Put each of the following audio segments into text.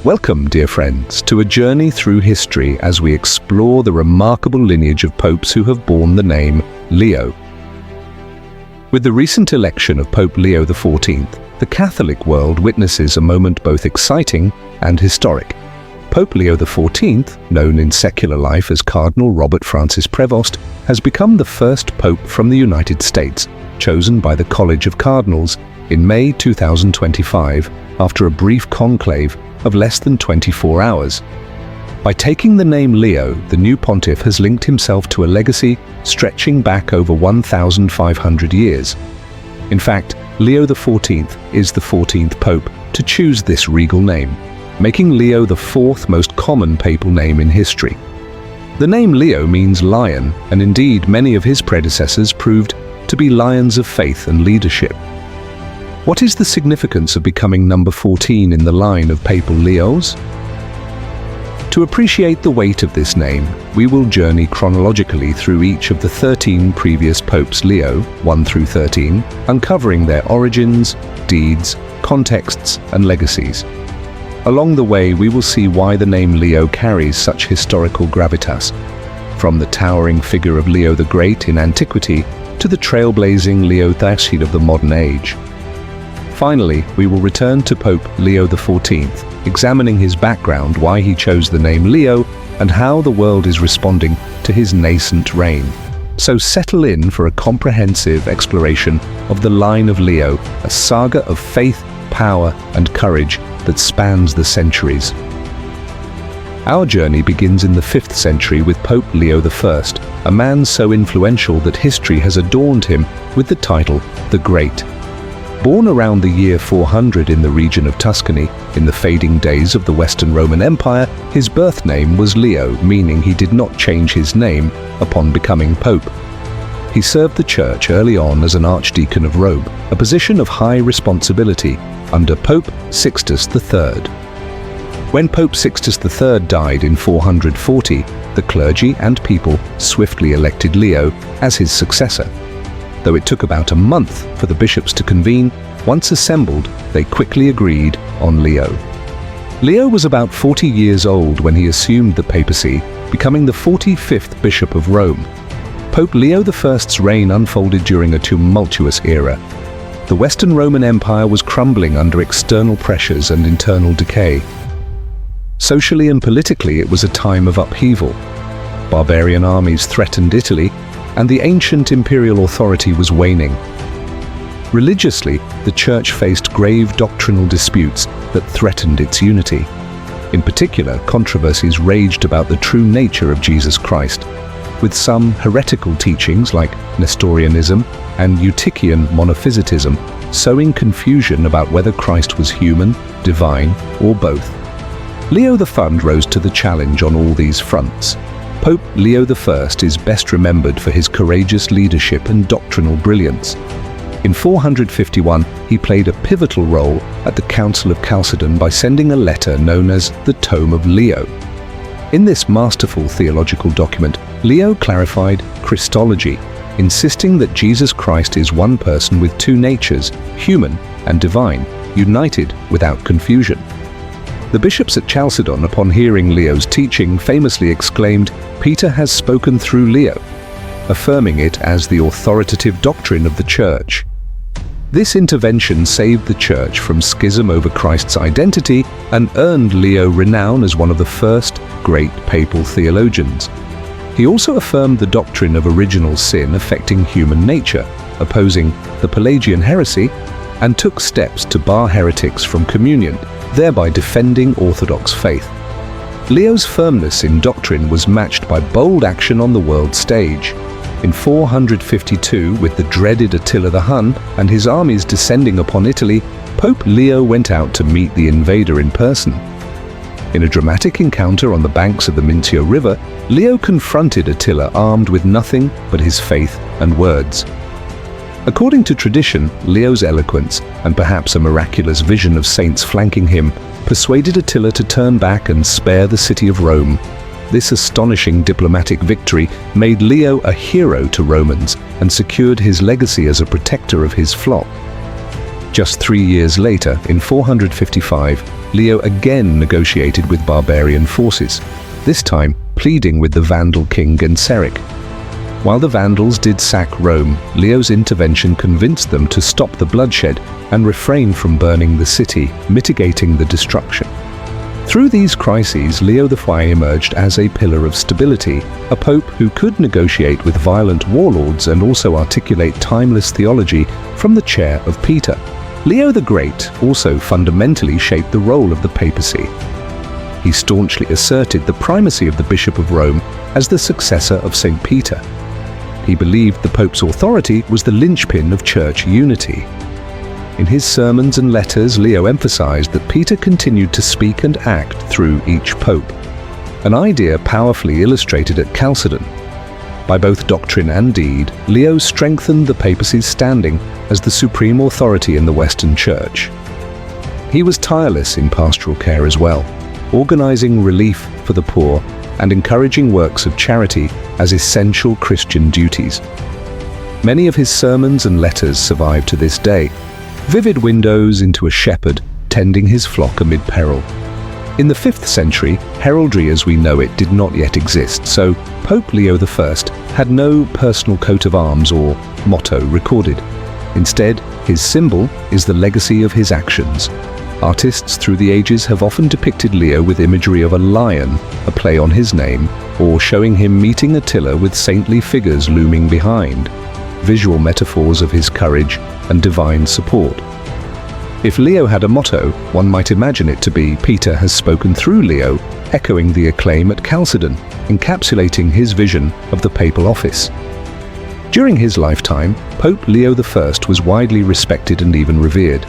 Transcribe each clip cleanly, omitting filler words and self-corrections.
Welcome, dear friends, to a journey through history as we explore the remarkable lineage of popes who have borne the name Leo. With the recent election of Pope Leo XIV, the Catholic world witnesses a moment both exciting and historic. Pope Leo XIV, known in secular life as Cardinal Robert Francis Prevost, has become the first pope from the United States, chosen by the College of Cardinals in May 2025 after a brief conclave of less than 24 hours. By taking the name Leo, the new pontiff has linked himself to a legacy stretching back over 1,500 years. In fact, Leo XIV is the 14th pope to choose this regal name, making Leo the fourth most common papal name in history. The name Leo means lion, and indeed many of his predecessors proved to be lions of faith and leadership. What is the significance of becoming number 14 in the line of papal Leos? To appreciate the weight of this name, we will journey chronologically through each of the 13 previous popes Leo, 1 through 13, uncovering their origins, deeds, contexts, and legacies. Along the way, we will see why the name Leo carries such historical gravitas, from the towering figure of Leo the Great in antiquity to the trailblazing Leo XIII of the modern age. Finally, we will return to Pope Leo XIV, examining his background, why he chose the name Leo, and how the world is responding to his nascent reign. So settle in for a comprehensive exploration of the line of Leo, a saga of faith, power, and courage that spans the centuries. Our journey begins in the 5th century with Pope Leo I, a man so influential that history has adorned him with the title the Great. Born around the year 400 in the region of Tuscany, in the fading days of the Western Roman Empire, his birth name was Leo, meaning he did not change his name upon becoming pope. He served the church early on as an archdeacon of Rome, a position of high responsibility, under Pope Sixtus III. When Pope Sixtus III died in 440, the clergy and people swiftly elected Leo as his successor. Though it took about a month for the bishops to convene, once assembled, they quickly agreed on Leo. Leo was about 40 years old when he assumed the papacy, becoming the 45th bishop of Rome. Pope Leo I's reign unfolded during a tumultuous era. The Western Roman Empire was crumbling under external pressures and internal decay. Socially and politically, it was a time of upheaval. Barbarian armies threatened Italy, and the ancient imperial authority was waning. Religiously, the Church faced grave doctrinal disputes that threatened its unity. In particular, controversies raged about the true nature of Jesus Christ, with some heretical teachings like Nestorianism and Eutychian monophysitism sowing confusion about whether Christ was human, divine, or both. Leo I rose to the challenge on all these fronts. Pope Leo I is best remembered for his courageous leadership and doctrinal brilliance. In 451, he played a pivotal role at the Council of Chalcedon by sending a letter known as the Tome of Leo. In this masterful theological document, Leo clarified Christology, insisting that Jesus Christ is one person with two natures, human and divine, united without confusion. The bishops at Chalcedon, upon hearing Leo's teaching, famously exclaimed, "Peter has spoken through Leo," affirming it as the authoritative doctrine of the Church. This intervention saved the Church from schism over Christ's identity and earned Leo renown as one of the first great papal theologians. He also affirmed the doctrine of original sin affecting human nature, opposing the Pelagian heresy, and took steps to bar heretics from communion, thereby defending Orthodox faith. Leo's firmness in doctrine was matched by bold action on the world stage. In 452, with the dreaded Attila the Hun and his armies descending upon Italy, Pope Leo went out to meet the invader in person. In a dramatic encounter on the banks of the Mincio River, Leo confronted Attila armed with nothing but his faith and words. According to tradition, Leo's eloquence, and perhaps a miraculous vision of saints flanking him, persuaded Attila to turn back and spare the city of Rome. This astonishing diplomatic victory made Leo a hero to Romans and secured his legacy as a protector of his flock. Just 3 years later, in 455, Leo again negotiated with barbarian forces, this time pleading with the Vandal king Genseric. While the Vandals did sack Rome, Leo's intervention convinced them to stop the bloodshed and refrain from burning the city, mitigating the destruction. Through these crises, Leo XIV emerged as a pillar of stability, a pope who could negotiate with violent warlords and also articulate timeless theology from the chair of Peter. Leo the Great also fundamentally shaped the role of the papacy. He staunchly asserted the primacy of the Bishop of Rome as the successor of St. Peter. He believed the Pope's authority was the linchpin of church unity. In his sermons and letters, Leo emphasized that Peter continued to speak and act through each pope, an idea powerfully illustrated at Chalcedon. By both doctrine and deed, Leo strengthened the papacy's standing as the supreme authority in the Western Church. He was tireless in pastoral care as well, organizing relief for the poor and encouraging works of charity as essential Christian duties. Many of his sermons and letters survive to this day, vivid windows into a shepherd tending his flock amid peril. In the 5th century, heraldry as we know it did not yet exist, so Pope Leo I had no personal coat of arms or motto recorded. Instead, his symbol is the legacy of his actions. Artists through the ages have often depicted Leo with imagery of a lion, a play on his name, or showing him meeting Attila with saintly figures looming behind, visual metaphors of his courage and divine support. If Leo had a motto, one might imagine it to be "Peter has spoken through Leo," echoing the acclaim at Chalcedon, encapsulating his vision of the papal office. During his lifetime, Pope Leo I was widely respected and even revered.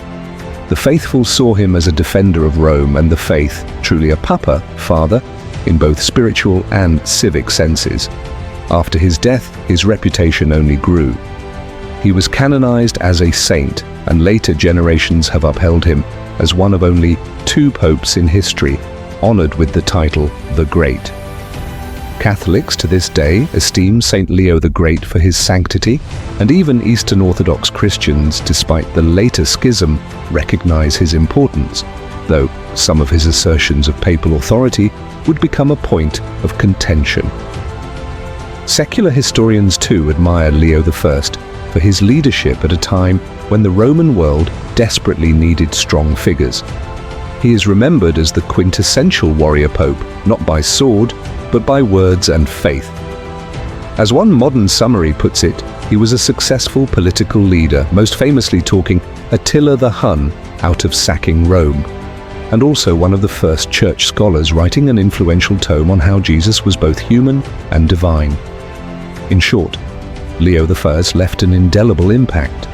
The faithful saw him as a defender of Rome and the faith, truly a papa, father, in both spiritual and civic senses. After his death, his reputation only grew. He was canonized as a saint, and later generations have upheld him as one of only 2 popes in history honored with the title the Great. Catholics to this day esteem St. Leo the Great for his sanctity, and even Eastern Orthodox Christians, despite the later schism, recognize his importance, though some of his assertions of papal authority would become a point of contention. Secular historians too admire Leo I for his leadership at a time when the Roman world desperately needed strong figures. He is remembered as the quintessential warrior pope, not by sword, but by words and faith. As one modern summary puts it, he was a successful political leader, most famously talking Attila the Hun out of sacking Rome, and also one of the first church scholars writing an influential tome on how Jesus was both human and divine. In short, Leo I left an indelible impact.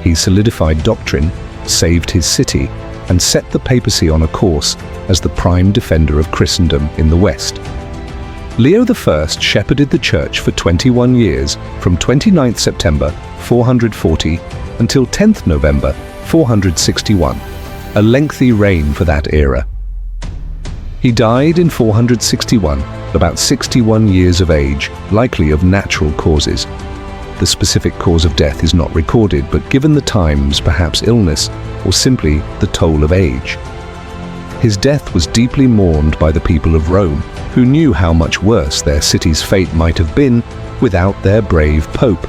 He solidified doctrine, saved his city, and set the papacy on a course as the prime defender of Christendom in the West. Leo I shepherded the Church for 21 years, from 29th September 440 until 10th November 461, a lengthy reign for that era. He died in 461, about 61 years of age, likely of natural causes. The specific cause of death is not recorded, but given the times, perhaps illness, or simply the toll of age. His death was deeply mourned by the people of Rome, who knew how much worse their city's fate might have been without their brave pope.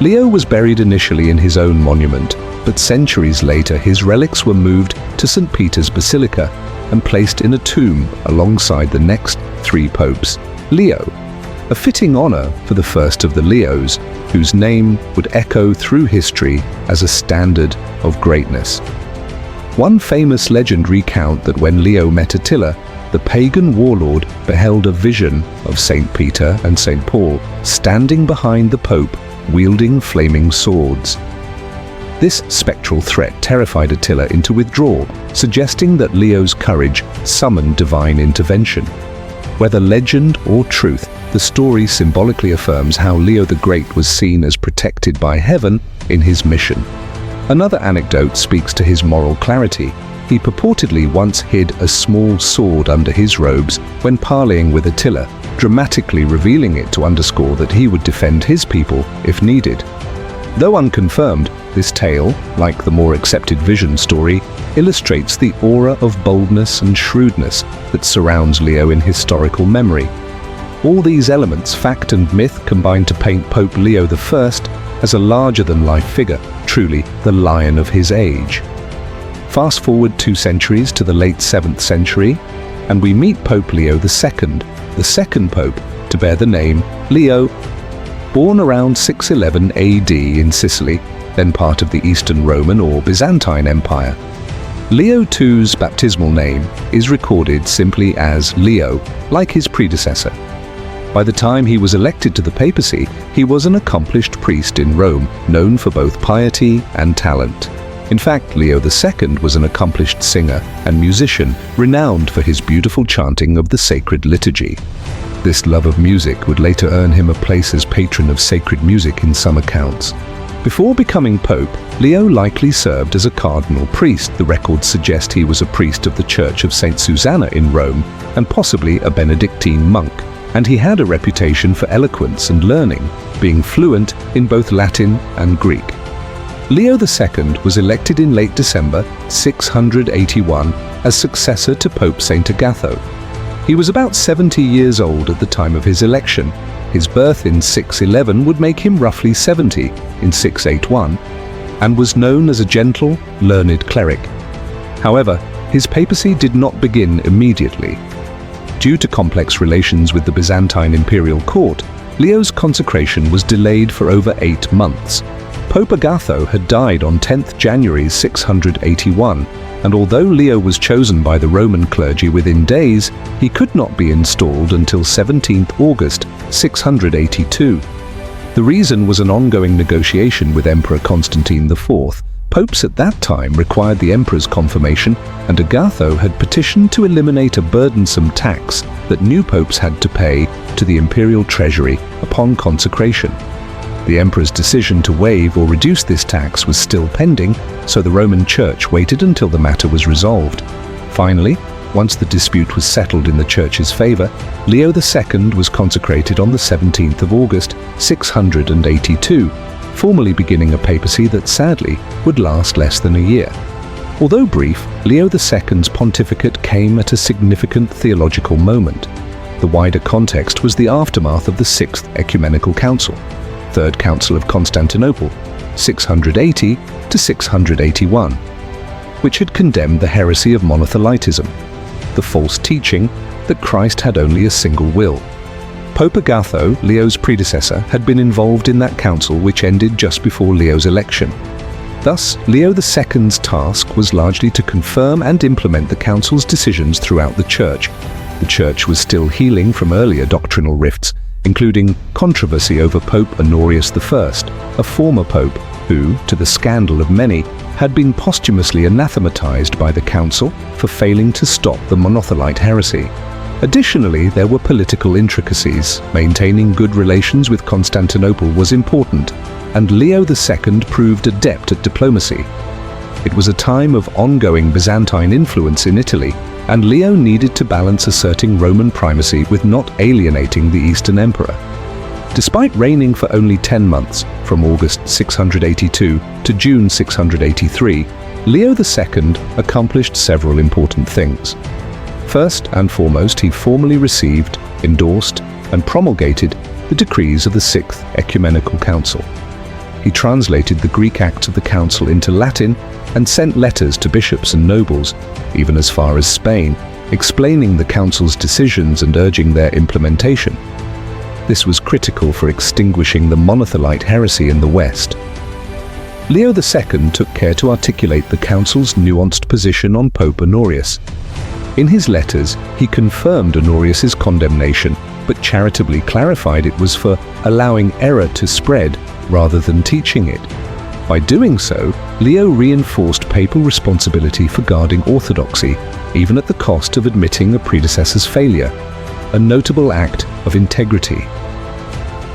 Leo was buried initially in his own monument, but centuries later his relics were moved to St. Peter's Basilica and placed in a tomb alongside the next 3 popes, Leo, a fitting honor for the first of the Leos, whose name would echo through history as a standard of greatness. One famous legend recounts that when Leo met Attila, the pagan warlord beheld a vision of St. Peter and St. Paul standing behind the Pope, wielding flaming swords. This spectral threat terrified Attila into withdrawal, suggesting that Leo's courage summoned divine intervention. Whether legend or truth, the story symbolically affirms how Leo the Great was seen as protected by heaven in his mission. Another anecdote speaks to his moral clarity. He purportedly once hid a small sword under his robes when parleying with Attila, dramatically revealing it to underscore that he would defend his people if needed. Though unconfirmed, this tale, like the more accepted vision story, illustrates the aura of boldness and shrewdness that surrounds Leo in historical memory. All these elements, fact and myth, combine to paint Pope Leo I as a larger-than-life figure, truly the lion of his age. Fast forward 2 centuries to the late 7th century, and we meet Pope Leo II, the second pope to bear the name Leo. Born around 611 AD in Sicily, then part of the Eastern Roman or Byzantine Empire, Leo II's baptismal name is recorded simply as Leo, like his predecessor. By the time he was elected to the papacy, he was an accomplished priest in Rome, known for both piety and talent. In fact, Leo II was an accomplished singer and musician, renowned for his beautiful chanting of the sacred liturgy. This love of music would later earn him a place as patron of sacred music in some accounts. Before becoming pope, Leo likely served as a cardinal priest. The records suggest he was a priest of the Church of St. Susanna in Rome, and possibly a Benedictine monk. And he had a reputation for eloquence and learning, being fluent in both Latin and Greek. Leo II was elected in late December 681 as successor to Pope St. Agatho. He was about 70 years old at the time of his election. His birth in 611 would make him roughly 70 in 681, and was known as a gentle, learned cleric. However, his papacy did not begin immediately. Due to complex relations with the Byzantine imperial court, Leo's consecration was delayed for over 8 months. Pope Agatho had died on 10th January 681, and although Leo was chosen by the Roman clergy within days, he could not be installed until 17th August 682. The reason was an ongoing negotiation with Emperor Constantine IV. Popes at that time required the emperor's confirmation, and Agatho had petitioned to eliminate a burdensome tax that new popes had to pay to the imperial treasury upon consecration. The emperor's decision to waive or reduce this tax was still pending, so the Roman Church waited until the matter was resolved. Finally, once the dispute was settled in the Church's favor, Leo II was consecrated on the 17th of August 682, formally beginning a papacy that sadly would last less than a year. Although brief, Leo II's pontificate came at a significant theological moment. The wider context was the aftermath of the Sixth Ecumenical Council, Third Council of Constantinople, 680 to 681, which had condemned the heresy of monothelitism, the false teaching that Christ had only a single will. Pope Agatho, Leo's predecessor, had been involved in that council, which ended just before Leo's election. Thus, Leo II's task was largely to confirm and implement the council's decisions throughout the Church. The Church was still healing from earlier doctrinal rifts, including controversy over Pope Honorius I, a former pope who, to the scandal of many, had been posthumously anathematized by the council for failing to stop the monothelite heresy. Additionally, there were political intricacies. Maintaining good relations with Constantinople was important, and Leo II proved adept at diplomacy. It was a time of ongoing Byzantine influence in Italy, and Leo needed to balance asserting Roman primacy with not alienating the Eastern Emperor. Despite reigning for only 10 months, from August 682 to June 683, Leo II accomplished several important things. First and foremost, he formally received, endorsed, and promulgated the decrees of the Sixth Ecumenical Council. He translated the Greek acts of the council into Latin and sent letters to bishops and nobles, even as far as Spain, explaining the council's decisions and urging their implementation. This was critical for extinguishing the monothelite heresy in the West. Leo II took care to articulate the council's nuanced position on Pope Honorius. In his letters, he confirmed Honorius's condemnation, but charitably clarified it was for allowing error to spread rather than teaching it. By doing so, Leo reinforced papal responsibility for guarding orthodoxy, even at the cost of admitting a predecessor's failure, a notable act of integrity.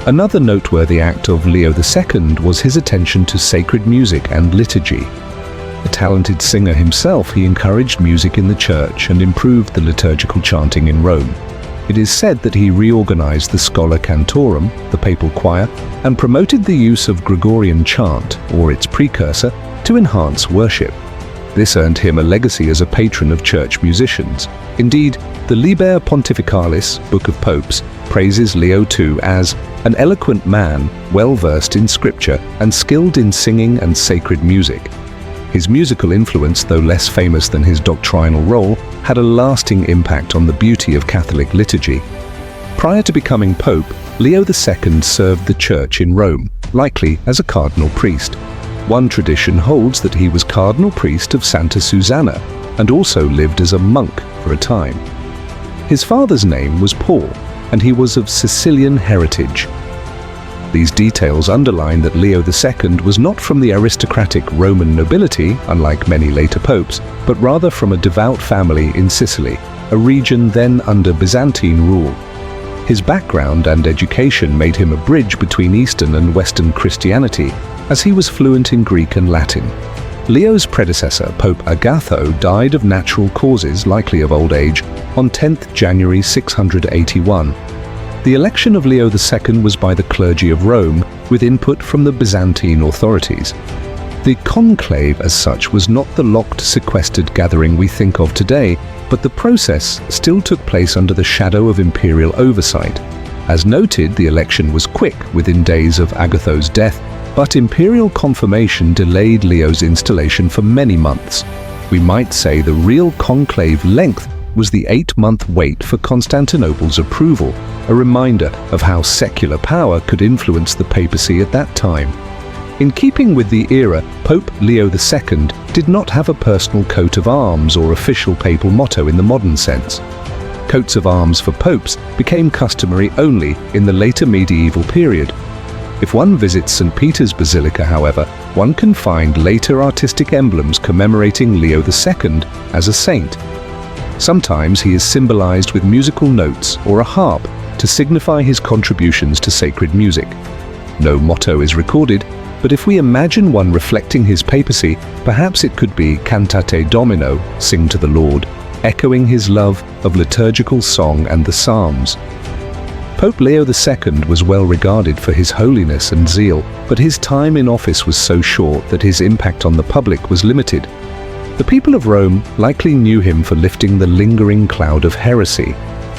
Another noteworthy act of Leo II was his attention to sacred music and liturgy. A talented singer himself, he encouraged music in the church and improved the liturgical chanting in Rome. It is said that he reorganized the Schola Cantorum, the papal choir, and promoted the use of Gregorian chant, or its precursor, to enhance worship. This earned him a legacy as a patron of church musicians. Indeed, the Liber Pontificalis, Book of Popes, praises Leo II as an eloquent man, well-versed in scripture and skilled in singing and sacred music. His musical influence, though less famous than his doctrinal role, had a lasting impact on the beauty of Catholic liturgy. Prior to becoming Pope, Leo II served the Church in Rome, likely as a cardinal priest. One tradition holds that he was cardinal priest of Santa Susanna and also lived as a monk for a time. His father's name was Paul, and he was of Sicilian heritage. These details underline that Leo II was not from the aristocratic Roman nobility, unlike many later popes, but rather from a devout family in Sicily, a region then under Byzantine rule. His background and education made him a bridge between Eastern and Western Christianity, as he was fluent in Greek and Latin. Leo's predecessor, Pope Agatho, died of natural causes, likely of old age, on 10th January 681. The election of Leo II was by the clergy of Rome, with input from the Byzantine authorities. The conclave as such was not the locked, sequestered gathering we think of today, but the process still took place under the shadow of imperial oversight. As noted, the election was quick, within days of Agatho's death, but imperial confirmation delayed Leo's installation for many months. We might say the real conclave length was the 8-month wait for Constantinople's approval, a reminder of how secular power could influence the papacy at that time. In keeping with the era, Pope Leo II did not have a personal coat of arms or official papal motto in the modern sense. Coats of arms for popes became customary only in the later medieval period. If one visits St. Peter's Basilica, however, one can find later artistic emblems commemorating Leo II as a saint. Sometimes he is symbolized with musical notes or a harp to signify his contributions to sacred music. No motto is recorded, but if we imagine one reflecting his papacy, perhaps it could be Cantate Domino, Sing to the Lord, echoing his love of liturgical song and the Psalms. Pope Leo II was well regarded for his holiness and zeal, but his time in office was so short that his impact on the public was limited. The people of Rome likely knew him for lifting the lingering cloud of heresy.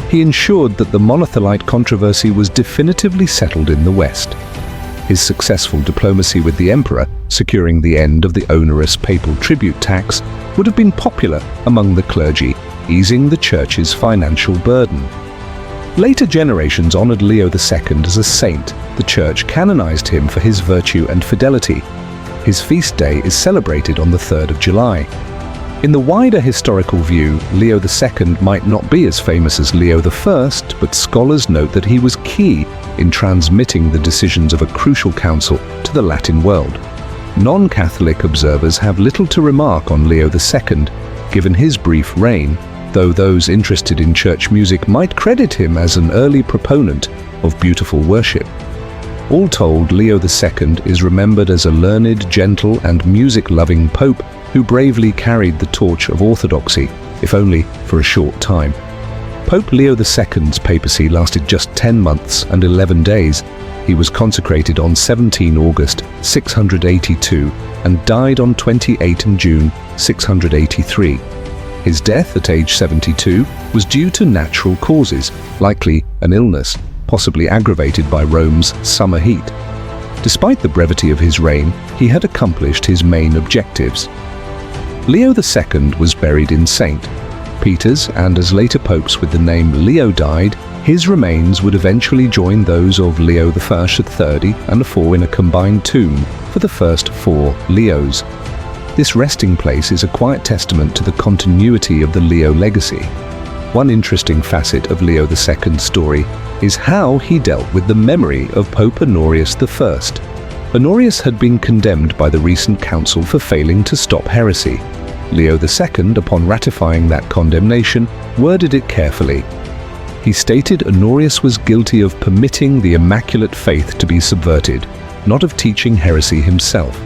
He ensured that the monothelite controversy was definitively settled in the West. His successful diplomacy with the emperor, securing the end of the onerous papal tribute tax, would have been popular among the clergy, easing the church's financial burden. Later generations honored Leo II as a saint. The church canonized him for his virtue and fidelity. His feast day is celebrated on the 3rd of July. In the wider historical view, Leo II might not be as famous as Leo I, but scholars note that he was key in transmitting the decisions of a crucial council to the Latin world. Non-Catholic observers have little to remark on Leo II, given his brief reign, though those interested in church music might credit him as an early proponent of beautiful worship. All told, Leo II is remembered as a learned, gentle, and music-loving pope who bravely carried the torch of orthodoxy, if only for a short time. Pope Leo II's papacy lasted just 10 months and 11 days. He was consecrated on 17 August 682 and died on 28 June 683. His death at age 72 was due to natural causes, likely an illness, possibly aggravated by Rome's summer heat. Despite the brevity of his reign, he had accomplished his main objectives. Leo II was buried in St. Peter's, and as later popes with the name Leo died, his remains would eventually join those of Leo I at 30 and 4 in a combined tomb for the first 4 Leos. This resting place is a quiet testament to the continuity of the Leo legacy. One interesting facet of Leo II's story is how he dealt with the memory of Pope Honorius I. Honorius had been condemned by the recent council for failing to stop heresy. Leo II, upon ratifying that condemnation, worded it carefully. He stated Honorius was guilty of permitting the Immaculate Faith to be subverted, not of teaching heresy himself.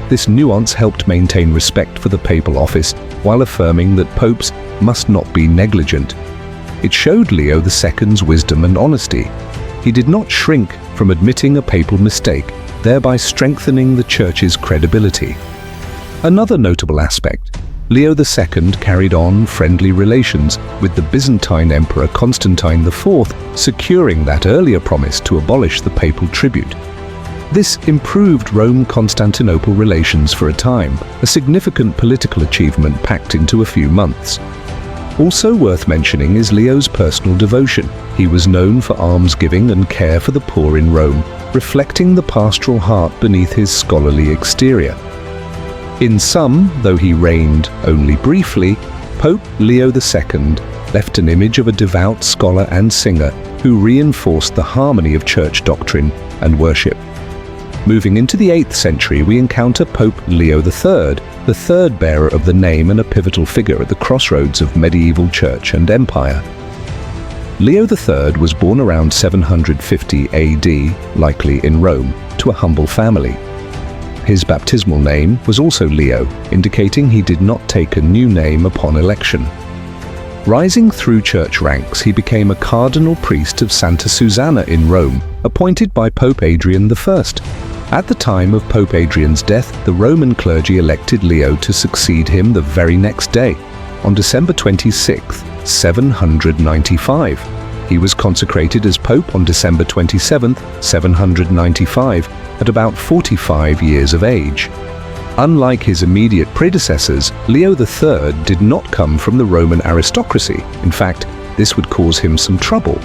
This nuance helped maintain respect for the papal office while affirming that popes must not be negligent. It showed Leo II's wisdom and honesty. He did not shrink from admitting a papal mistake, thereby strengthening the Church's credibility. Another notable aspect, Leo II carried on friendly relations with the Byzantine Emperor Constantine IV, securing that earlier promise to abolish the papal tribute. This improved Rome-Constantinople relations for a time, a significant political achievement packed into a few months. Also worth mentioning is Leo's personal devotion. He was known for almsgiving and care for the poor in Rome, reflecting the pastoral heart beneath his scholarly exterior. In sum, though he reigned only briefly, Pope Leo II left an image of a devout scholar and singer who reinforced the harmony of church doctrine and worship. Moving into the 8th century, we encounter Pope Leo III, the third bearer of the name and a pivotal figure at the crossroads of medieval church and empire. Leo III was born around 750 AD, likely in Rome, to a humble family. His baptismal name was also Leo, indicating he did not take a new name upon election. Rising through church ranks, he became a cardinal priest of Santa Susanna in Rome, appointed by Pope Adrian I. At the time of Pope Adrian's death, the Roman clergy elected Leo to succeed him the very next day, on December 26, 795. He was consecrated as Pope on December 27, 795, at about 45 years of age. Unlike his immediate predecessors, Leo III did not come from the Roman aristocracy. In fact, this would cause him some trouble.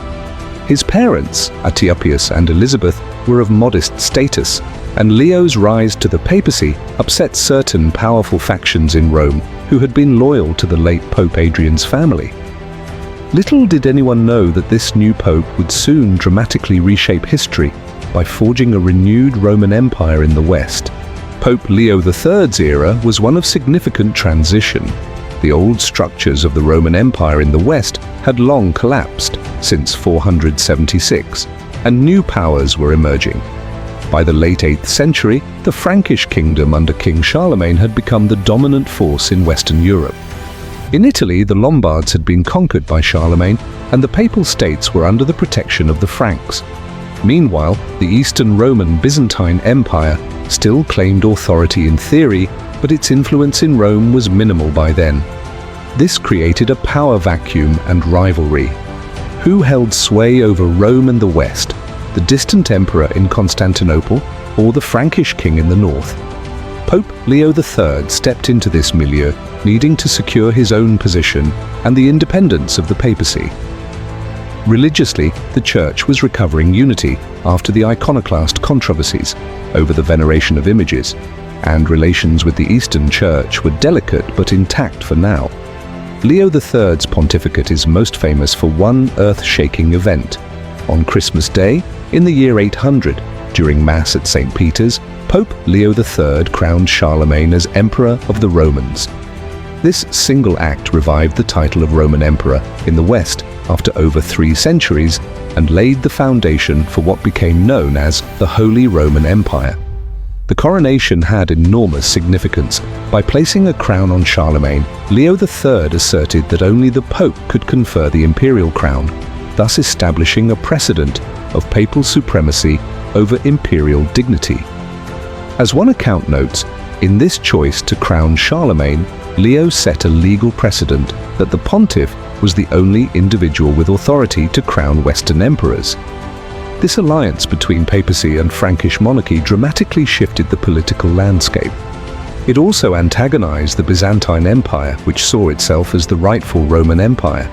His parents, Aetiopus and Elizabeth, were of modest status, and Leo's rise to the papacy upset certain powerful factions in Rome who had been loyal to the late Pope Adrian's family. Little did anyone know that this new pope would soon dramatically reshape history by forging a renewed Roman Empire in the West. Pope Leo III's era was one of significant transition. The old structures of the Roman Empire in the West had long collapsed since 476, and new powers were emerging. By the late 8th century, the Frankish kingdom under King Charlemagne had become the dominant force in Western Europe. In Italy, the Lombards had been conquered by Charlemagne, and the Papal States were under the protection of the Franks. Meanwhile, the Eastern Roman Byzantine Empire still claimed authority in theory, but its influence in Rome was minimal by then. This created a power vacuum and rivalry. Who held sway over Rome and the West? The distant emperor in Constantinople or the Frankish king in the north? Pope Leo III stepped into this milieu, needing to secure his own position and the independence of the papacy. Religiously, the Church was recovering unity after the iconoclast controversies over the veneration of images, and relations with the Eastern Church were delicate but intact for now. Leo III's pontificate is most famous for one earth-shaking event. On Christmas Day, in the year 800, during Mass at St. Peter's, Pope Leo III crowned Charlemagne as Emperor of the Romans. This single act revived the title of Roman Emperor in the West after over 3 centuries and laid the foundation for what became known as the Holy Roman Empire. The coronation had enormous significance. By placing a crown on Charlemagne, Leo III asserted that only the Pope could confer the imperial crown, thus establishing a precedent of papal supremacy over imperial dignity. As one account notes, in this choice to crown Charlemagne, Leo set a legal precedent that the pontiff was the only individual with authority to crown Western emperors. This alliance between papacy and Frankish monarchy dramatically shifted the political landscape. It also antagonized the Byzantine Empire, which saw itself as the rightful Roman Empire.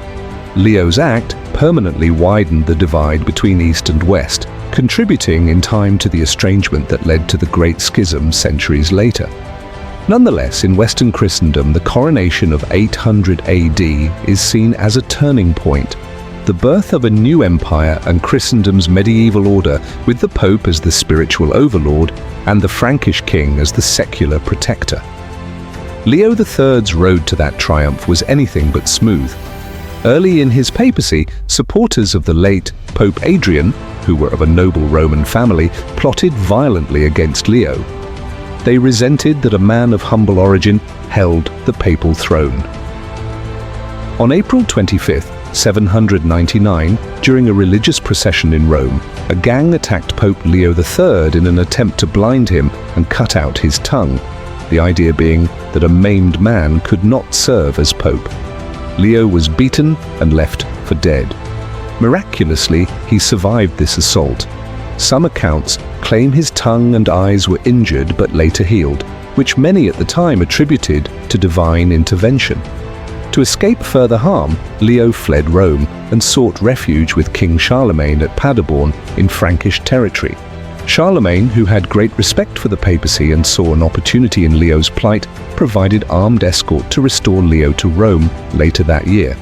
Leo's act permanently widened the divide between East and West, contributing in time to the estrangement that led to the Great Schism centuries later. Nonetheless, in Western Christendom, the coronation of 800 AD is seen as a turning point, the birth of a new empire and Christendom's medieval order, with the Pope as the spiritual overlord and the Frankish king as the secular protector. Leo III's road to that triumph was anything but smooth. Early in his papacy, supporters of the late Pope Adrian, who were of a noble Roman family, plotted violently against Leo. They resented that a man of humble origin held the papal throne. On April 25, 799, during a religious procession in Rome, a gang attacked Pope Leo III in an attempt to blind him and cut out his tongue, the idea being that a maimed man could not serve as pope. Leo was beaten and left for dead. Miraculously, he survived this assault. Some accounts claim his tongue and eyes were injured but later healed, which many at the time attributed to divine intervention. To escape further harm, Leo fled Rome and sought refuge with King Charlemagne at Paderborn in Frankish territory. Charlemagne, who had great respect for the papacy and saw an opportunity in Leo's plight, provided armed escort to restore Leo to Rome later that year.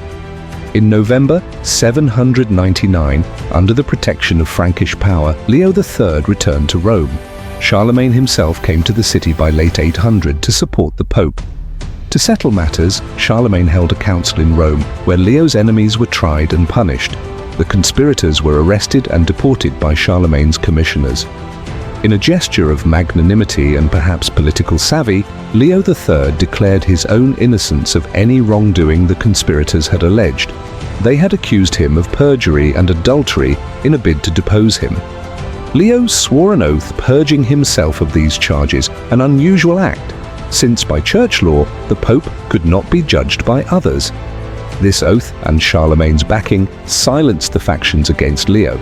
In November 799, under the protection of Frankish power, Leo III returned to Rome. Charlemagne himself came to the city by late 800 to support the Pope. To settle matters, Charlemagne held a council in Rome where Leo's enemies were tried and punished. The conspirators were arrested and deported by Charlemagne's commissioners. In a gesture of magnanimity and perhaps political savvy, Leo III declared his own innocence of any wrongdoing the conspirators had alleged. They had accused him of perjury and adultery in a bid to depose him. Leo swore an oath purging himself of these charges, an unusual act, since by church law the Pope could not be judged by others. This oath and Charlemagne's backing silenced the factions against Leo.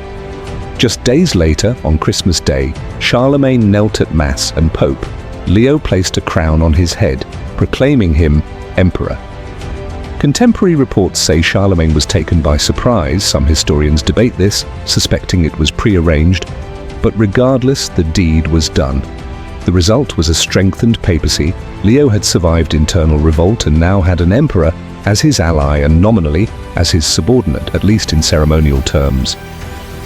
Just days later, on Christmas Day, Charlemagne knelt at Mass and Pope. Leo placed a crown on his head, proclaiming him emperor. Contemporary reports say Charlemagne was taken by surprise. Some historians debate this, suspecting it was prearranged, but regardless, the deed was done. The result was a strengthened papacy. Leo had survived internal revolt and now had an emperor as his ally and nominally as his subordinate, at least in ceremonial terms.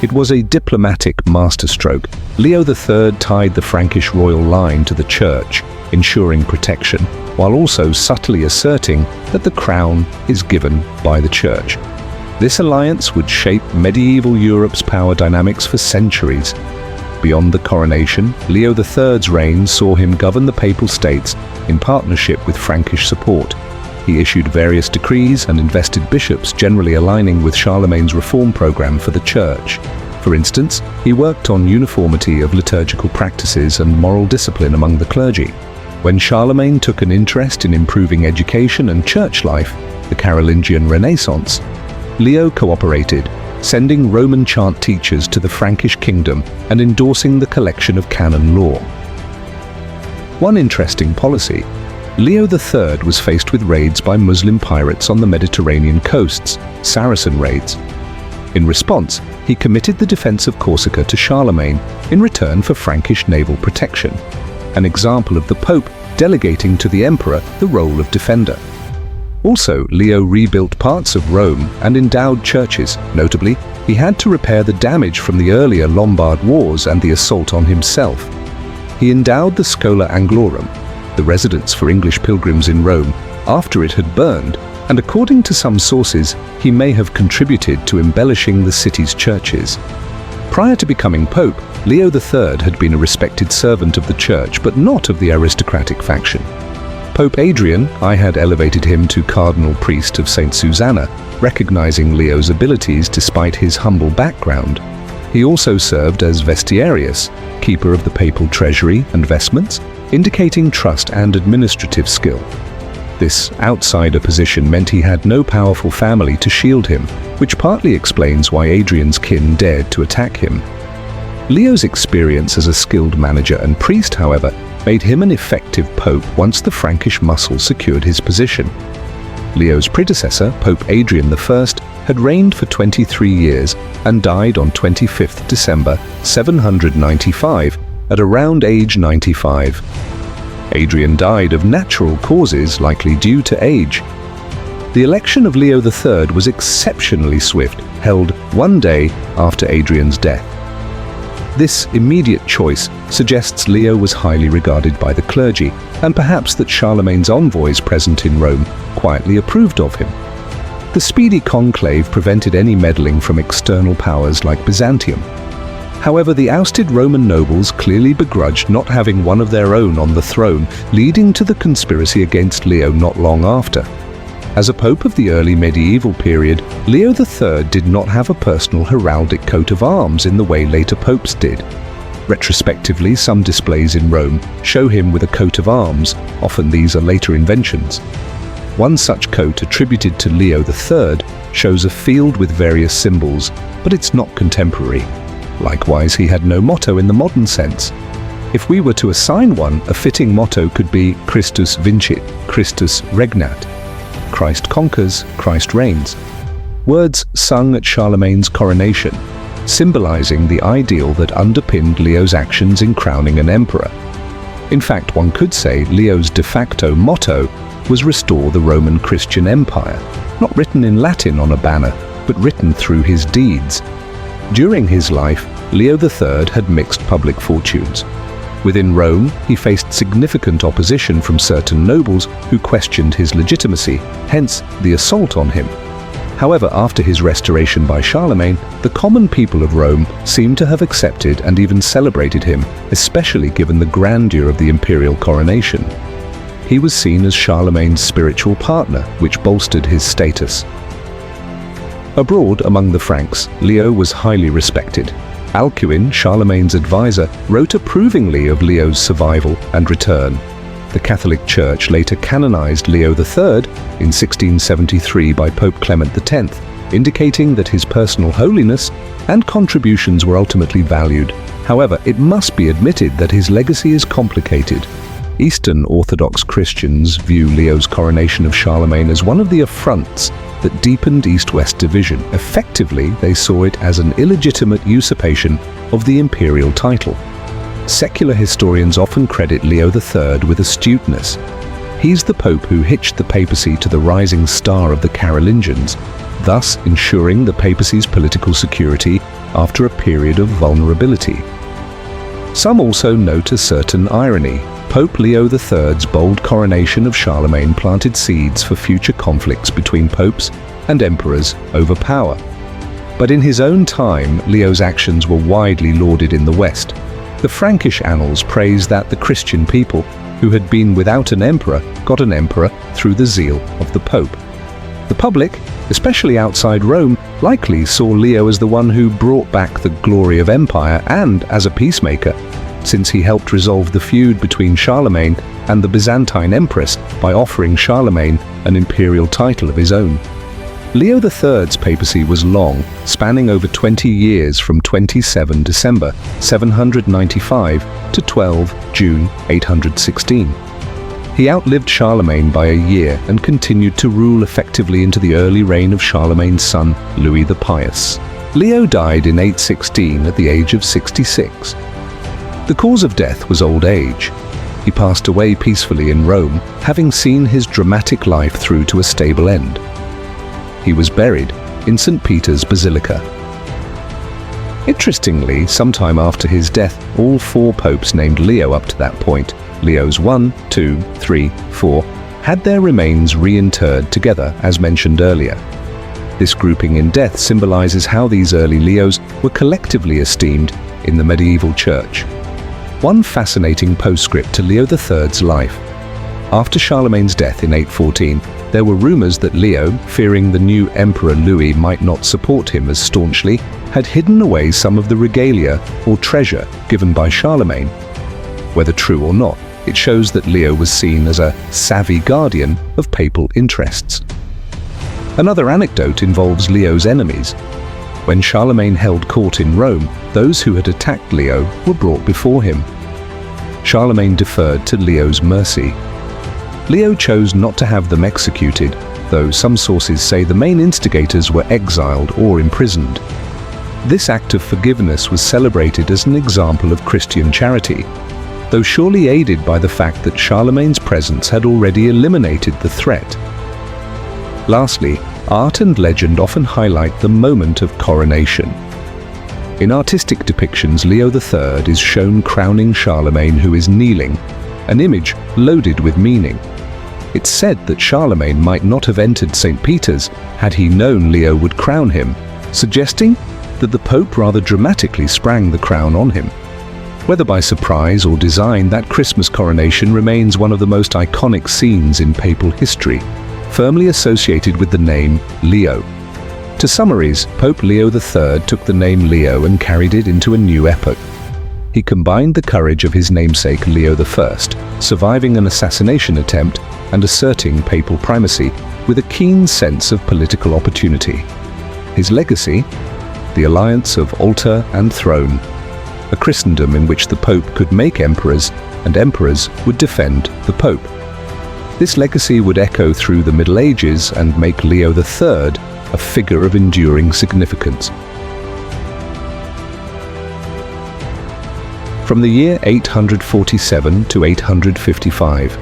It was a diplomatic masterstroke. Leo III tied the Frankish royal line to the church, ensuring protection, while also subtly asserting that the crown is given by the church. This alliance would shape medieval Europe's power dynamics for centuries. Beyond the coronation, Leo III's reign saw him govern the Papal States in partnership with Frankish support. He issued various decrees and invested bishops, generally aligning with Charlemagne's reform program for the Church. For instance, he worked on uniformity of liturgical practices and moral discipline among the clergy. When Charlemagne took an interest in improving education and church life, the Carolingian Renaissance, Leo cooperated, sending Roman chant teachers to the Frankish kingdom and endorsing the collection of canon law. One interesting policy: Leo III was faced with raids by Muslim pirates on the Mediterranean coasts, Saracen raids. In response, he committed the defense of Corsica to Charlemagne in return for Frankish naval protection, an example of the Pope delegating to the emperor the role of defender. Also, Leo rebuilt parts of Rome and endowed churches. Notably, he had to repair the damage from the earlier Lombard Wars and the assault on himself. He endowed the Schola Anglorum, the residence for English pilgrims in Rome, after it had burned, and according to some sources, he may have contributed to embellishing the city's churches. Prior to becoming Pope, Leo III had been a respected servant of the Church, but not of the aristocratic faction. Pope Adrian I had elevated him to cardinal priest of St. Susanna, recognizing Leo's abilities despite his humble background. He also served as vestiarius, keeper of the papal treasury and vestments, indicating trust and administrative skill. This outsider position meant he had no powerful family to shield him, which partly explains why Adrian's kin dared to attack him. Leo's experience as a skilled manager and priest, however, made him an effective pope once the Frankish muscle secured his position. Leo's predecessor, Pope Adrian I, had reigned for 23 years and died on 25 December 795 at around age 95. Adrian died of natural causes, likely due to age. The election of Leo III was exceptionally swift, held one day after Adrian's death. This immediate choice suggests Leo was highly regarded by the clergy, and perhaps that Charlemagne's envoys present in Rome quietly approved of him. The speedy conclave prevented any meddling from external powers like Byzantium. However, the ousted Roman nobles clearly begrudged not having one of their own on the throne, leading to the conspiracy against Leo not long after. As a pope of the early medieval period, Leo III did not have a personal heraldic coat of arms in the way later popes did. Retrospectively, some displays in Rome show him with a coat of arms, often these are later inventions. One such coat attributed to Leo III shows a field with various symbols, but it's not contemporary. Likewise, he had no motto in the modern sense. If we were to assign one, a fitting motto could be Christus vincit, Christus regnat. Christ conquers, Christ reigns. Words sung at Charlemagne's coronation, symbolizing the ideal that underpinned Leo's actions in crowning an emperor. In fact, one could say Leo's de facto motto was restore the Roman Christian Empire, not written in Latin on a banner, but written through his deeds. During his life, Leo III had mixed public fortunes. Within Rome, he faced significant opposition from certain nobles who questioned his legitimacy, hence the assault on him. However, after his restoration by Charlemagne, the common people of Rome seemed to have accepted and even celebrated him, especially given the grandeur of the imperial coronation. He was seen as Charlemagne's spiritual partner, which bolstered his status. Abroad, among the Franks, Leo was highly respected. Alcuin, Charlemagne's advisor, wrote approvingly of Leo's survival and return. The Catholic Church later canonized Leo III in 1673 by Pope Clement X, indicating that his personal holiness and contributions were ultimately valued. However, it must be admitted that his legacy is complicated. Eastern Orthodox Christians view Leo's coronation of Charlemagne as one of the affronts that deepened East-West division. Effectively, they saw it as an illegitimate usurpation of the imperial title. Secular historians often credit Leo III with astuteness. He's the pope who hitched the papacy to the rising star of the Carolingians, thus ensuring the papacy's political security after a period of vulnerability. Some also note a certain irony. Pope Leo III's bold coronation of Charlemagne planted seeds for future conflicts between popes and emperors over power. But in his own time, Leo's actions were widely lauded in the West. The Frankish annals praise that the Christian people, who had been without an emperor, got an emperor through the zeal of the Pope. The public, especially outside Rome, likely saw Leo as the one who brought back the glory of empire and as a peacemaker, since he helped resolve the feud between Charlemagne and the Byzantine empress by offering Charlemagne an imperial title of his own. Leo III's papacy was long, spanning over 20 years from 27 December 795 to 12 June 816. He outlived Charlemagne by a year and continued to rule effectively into the early reign of Charlemagne's son, Louis the Pious. Leo died in 816 at the age of 66. The cause of death was old age. He passed away peacefully in Rome, having seen his dramatic life through to a stable end. He was buried in St. Peter's Basilica. Interestingly, sometime after his death, all four popes named Leo up to that point, Leos I, II, III, IV, had their remains reinterred together, as mentioned earlier. This grouping in death symbolizes how these early Leos were collectively esteemed in the medieval church. One fascinating postscript to Leo III's life. After Charlemagne's death in 814, there were rumors that Leo, fearing the new Emperor Louis might not support him as staunchly, had hidden away some of the regalia or treasure given by Charlemagne. Whether true or not, it shows that Leo was seen as a savvy guardian of papal interests. Another anecdote involves Leo's enemies. When Charlemagne held court in Rome, those who had attacked Leo were brought before him. Charlemagne deferred to Leo's mercy. Leo chose not to have them executed, though some sources say the main instigators were exiled or imprisoned. This act of forgiveness was celebrated as an example of Christian charity, though surely aided by the fact that Charlemagne's presence had already eliminated the threat. Lastly, art and legend often highlight the moment of coronation. In artistic depictions, Leo III is shown crowning Charlemagne, who is kneeling, an image loaded with meaning. It's said that Charlemagne might not have entered St. Peter's had he known Leo would crown him, suggesting that the Pope rather dramatically sprang the crown on him. Whether by surprise or design, that Christmas coronation remains one of the most iconic scenes in papal history. firmly associated with the name Leo. To summaries, Pope Leo XIII took the name Leo and carried it into a new epoch. He combined the courage of his namesake Leo I, surviving an assassination attempt and asserting papal primacy, with a keen sense of political opportunity. His legacy? The alliance of altar and throne, a Christendom in which the Pope could make emperors and emperors would defend the Pope. This legacy would echo through the Middle Ages and make Leo III a figure of enduring significance. From the year 847 to 855.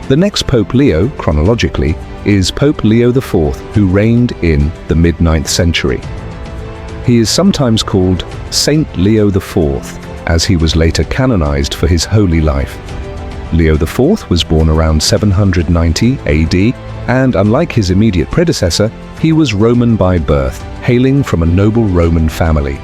The next Pope Leo, chronologically, is Pope Leo IV, who reigned in the mid-9th century. He is sometimes called Saint Leo IV, as he was later canonized for his holy life. Leo IV was born around 790 AD, and unlike his immediate predecessor, he was Roman by birth, hailing from a noble Roman family.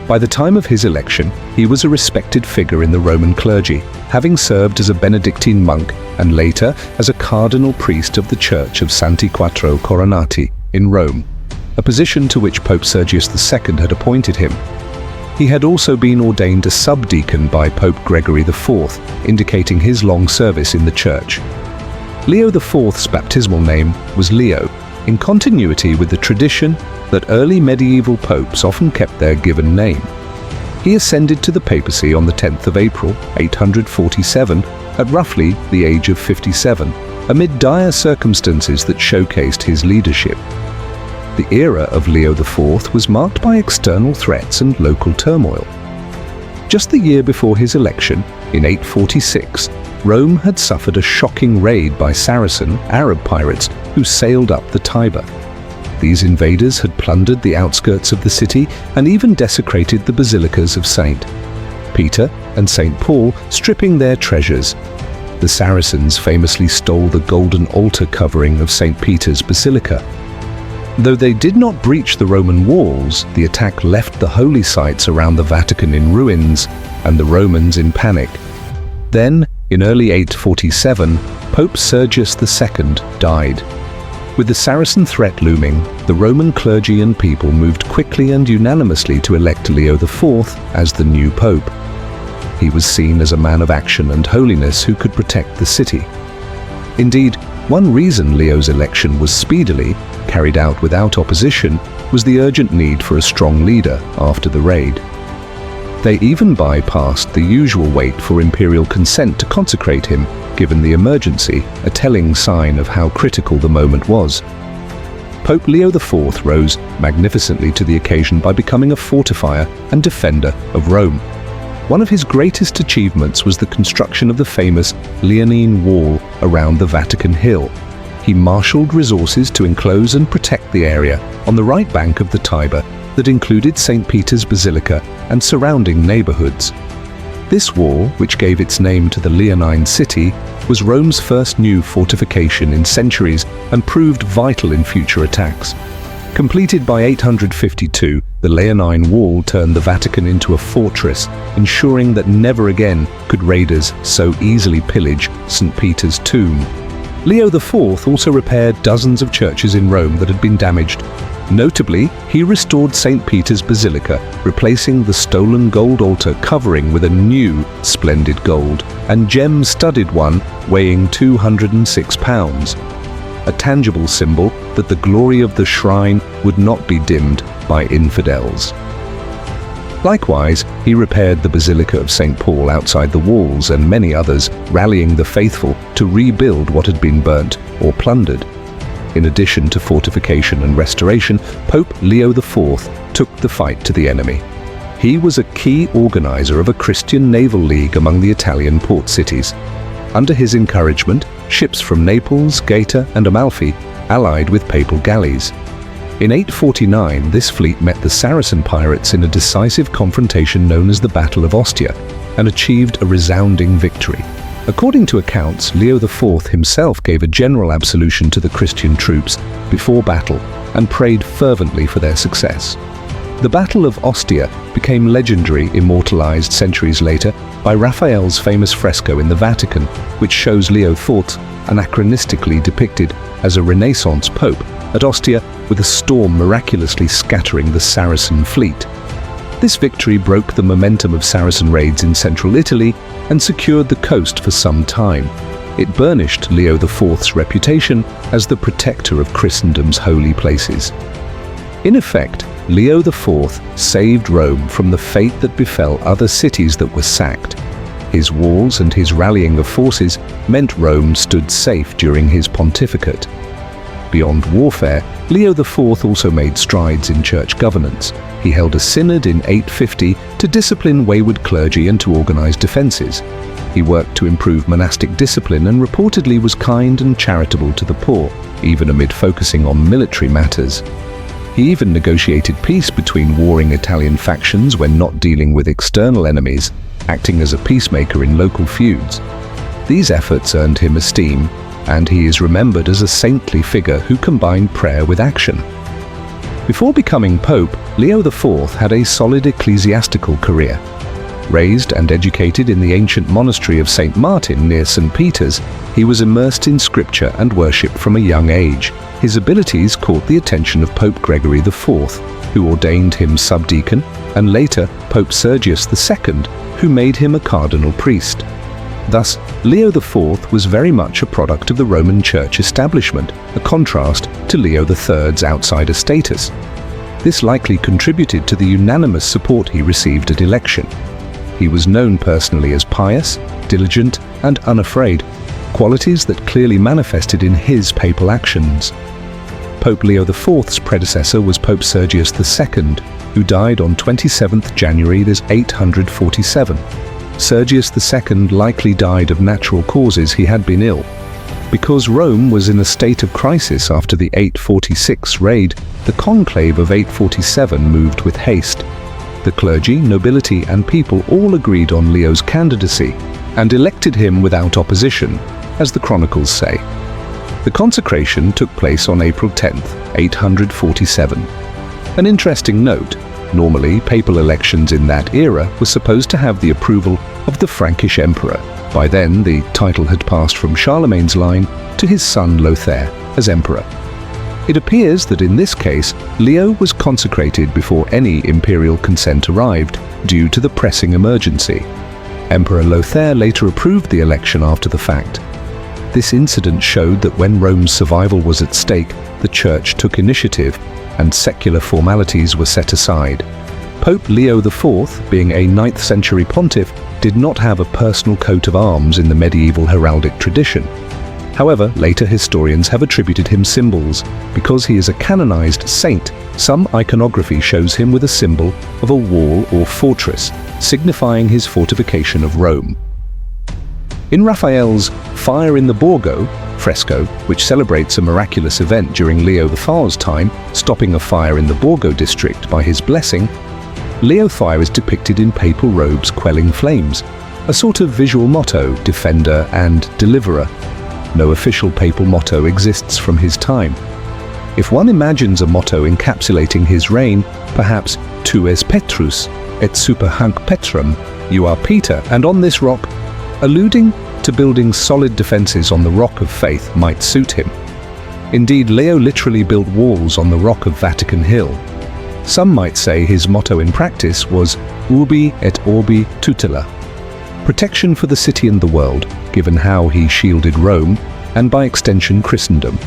By the time of his election, he was a respected figure in the Roman clergy, having served as a Benedictine monk and later as a cardinal priest of the Church of Santi Quattro Coronati in Rome, a position to which Pope Sergius II had appointed him. He had also been ordained a subdeacon by Pope Gregory IV, indicating his long service in the Church. Leo IV's baptismal name was Leo, in continuity with the tradition that early medieval popes often kept their given name. He ascended to the papacy on the 10th of April, 847, at roughly the age of 57, amid dire circumstances that showcased his leadership. The era of Leo IV was marked by external threats and local turmoil. Just the year before his election, in 846, Rome had suffered a shocking raid by Saracen Arab pirates who sailed up the Tiber. These invaders had plundered the outskirts of the city and even desecrated the basilicas of St. Peter and St. Paul, stripping their treasures. The Saracens famously stole the golden altar covering of St. Peter's Basilica. Though they did not breach the Roman walls, the attack left the holy sites around the Vatican in ruins and the Romans in panic. Then, in early 847, Pope Sergius II died. With the Saracen threat looming, the Roman clergy and people moved quickly and unanimously to elect Leo IV as the new pope. He was seen as a man of action and holiness who could protect the city. Indeed, one reason Leo's election was speedily carried out without opposition was the urgent need for a strong leader after the raid. They even bypassed the usual wait for imperial consent to consecrate him, given the emergency, a telling sign of how critical the moment was. Pope Leo IV rose magnificently to the occasion by becoming a fortifier and defender of Rome. One of his greatest achievements was the construction of the famous Leonine Wall around the Vatican Hill. He marshaled resources to enclose and protect the area on the right bank of the Tiber that included St. Peter's Basilica and surrounding neighborhoods. This wall, which gave its name to the Leonine city, was Rome's first new fortification in centuries and proved vital in future attacks. Completed by 852, the Leonine Wall turned the Vatican into a fortress, ensuring that never again could raiders so easily pillage St. Peter's tomb. Leo IV also repaired dozens of churches in Rome that had been damaged. Notably, he restored St. Peter's Basilica, replacing the stolen gold altar covering with a new, splendid gold and gem-studded one weighing 206 pounds. A tangible symbol that the glory of the shrine would not be dimmed by infidels. Likewise, he repaired the Basilica of St. Paul outside the walls and many others, rallying the faithful to rebuild what had been burnt or plundered. In addition to fortification and restoration, Pope Leo IV took the fight to the enemy. He was a key organizer of a Christian naval league among the Italian port cities. Under his encouragement, ships from Naples, Gaeta, and Amalfi allied with papal galleys. In 849, this fleet met the Saracen pirates in a decisive confrontation known as the Battle of Ostia, and achieved a resounding victory. According to accounts, Leo IV himself gave a general absolution to the Christian troops before battle and prayed fervently for their success. The Battle of Ostia became legendary, immortalized centuries later by Raphael's famous fresco in the Vatican, which shows Leo IV's anachronistically depicted as a Renaissance pope at Ostia, with a storm miraculously scattering the Saracen fleet. This victory broke the momentum of Saracen raids in central Italy and secured the coast for some time. It burnished Leo IV's reputation as the protector of Christendom's holy places. In effect, Leo IV saved Rome from the fate that befell other cities that were sacked. His walls and his rallying of forces meant Rome stood safe during his pontificate. Beyond warfare, Leo IV also made strides in church governance. He held a synod in 850 to discipline wayward clergy and to organize defenses. He worked to improve monastic discipline and reportedly was kind and charitable to the poor, even amid focusing on military matters. He even negotiated peace between warring Italian factions when not dealing with external enemies, acting as a peacemaker in local feuds. These efforts earned him esteem, and he is remembered as a saintly figure who combined prayer with action. Before becoming Pope, Leo IV had a solid ecclesiastical career. Raised and educated in the ancient monastery of St. Martin near St. Peter's, he was immersed in scripture and worship from a young age. His abilities caught the attention of Pope Gregory IV, who ordained him subdeacon, and later Pope Sergius II, who made him a cardinal priest. Thus, Leo IV was very much a product of the Roman Church establishment, a contrast to Leo III's outsider status. This likely contributed to the unanimous support he received at election. He was known personally as pious, diligent, and unafraid, qualities that clearly manifested in his papal actions. Pope Leo IV's predecessor was Pope Sergius II, who died on 27th January 847. Sergius II likely died of natural causes. He had been ill. Because Rome was in a state of crisis after the 846 raid, the conclave of 847 moved with haste. The clergy, nobility, and people all agreed on Leo's candidacy and elected him without opposition, as the chronicles say. The consecration took place on April 10, 847. An interesting note: normally, papal elections in that era were supposed to have the approval of the Frankish emperor. By then, the title had passed from Charlemagne's line to his son Lothair as emperor. It appears that in this case, Leo was consecrated before any imperial consent arrived, due to the pressing emergency. Emperor Lothair later approved the election after the fact. This incident showed that when Rome's survival was at stake, the Church took initiative, and secular formalities were set aside. Pope Leo IV, being a 9th century pontiff, did not have a personal coat of arms in the medieval heraldic tradition. However, later historians have attributed him symbols. Because he is a canonized saint, some iconography shows him with a symbol of a wall or fortress, signifying his fortification of Rome. In Raphael's Fire in the Borgo fresco, which celebrates a miraculous event during Leo IV's time, stopping a fire in the Borgo district by his blessing, Leo fire is depicted in papal robes quelling flames, a sort of visual motto, defender and deliverer. No official papal motto exists from his time. If one imagines a motto encapsulating his reign, perhaps Tu es Petrus, et super hanc Petrum, you are Peter, and on this rock, alluding to building solid defenses on the rock of faith might suit him. Indeed, Leo literally built walls on the rock of Vatican Hill. Some might say his motto in practice was Urbi et Orbi tutela, protection for the city and the world, given how he shielded Rome, and by extension Christendom.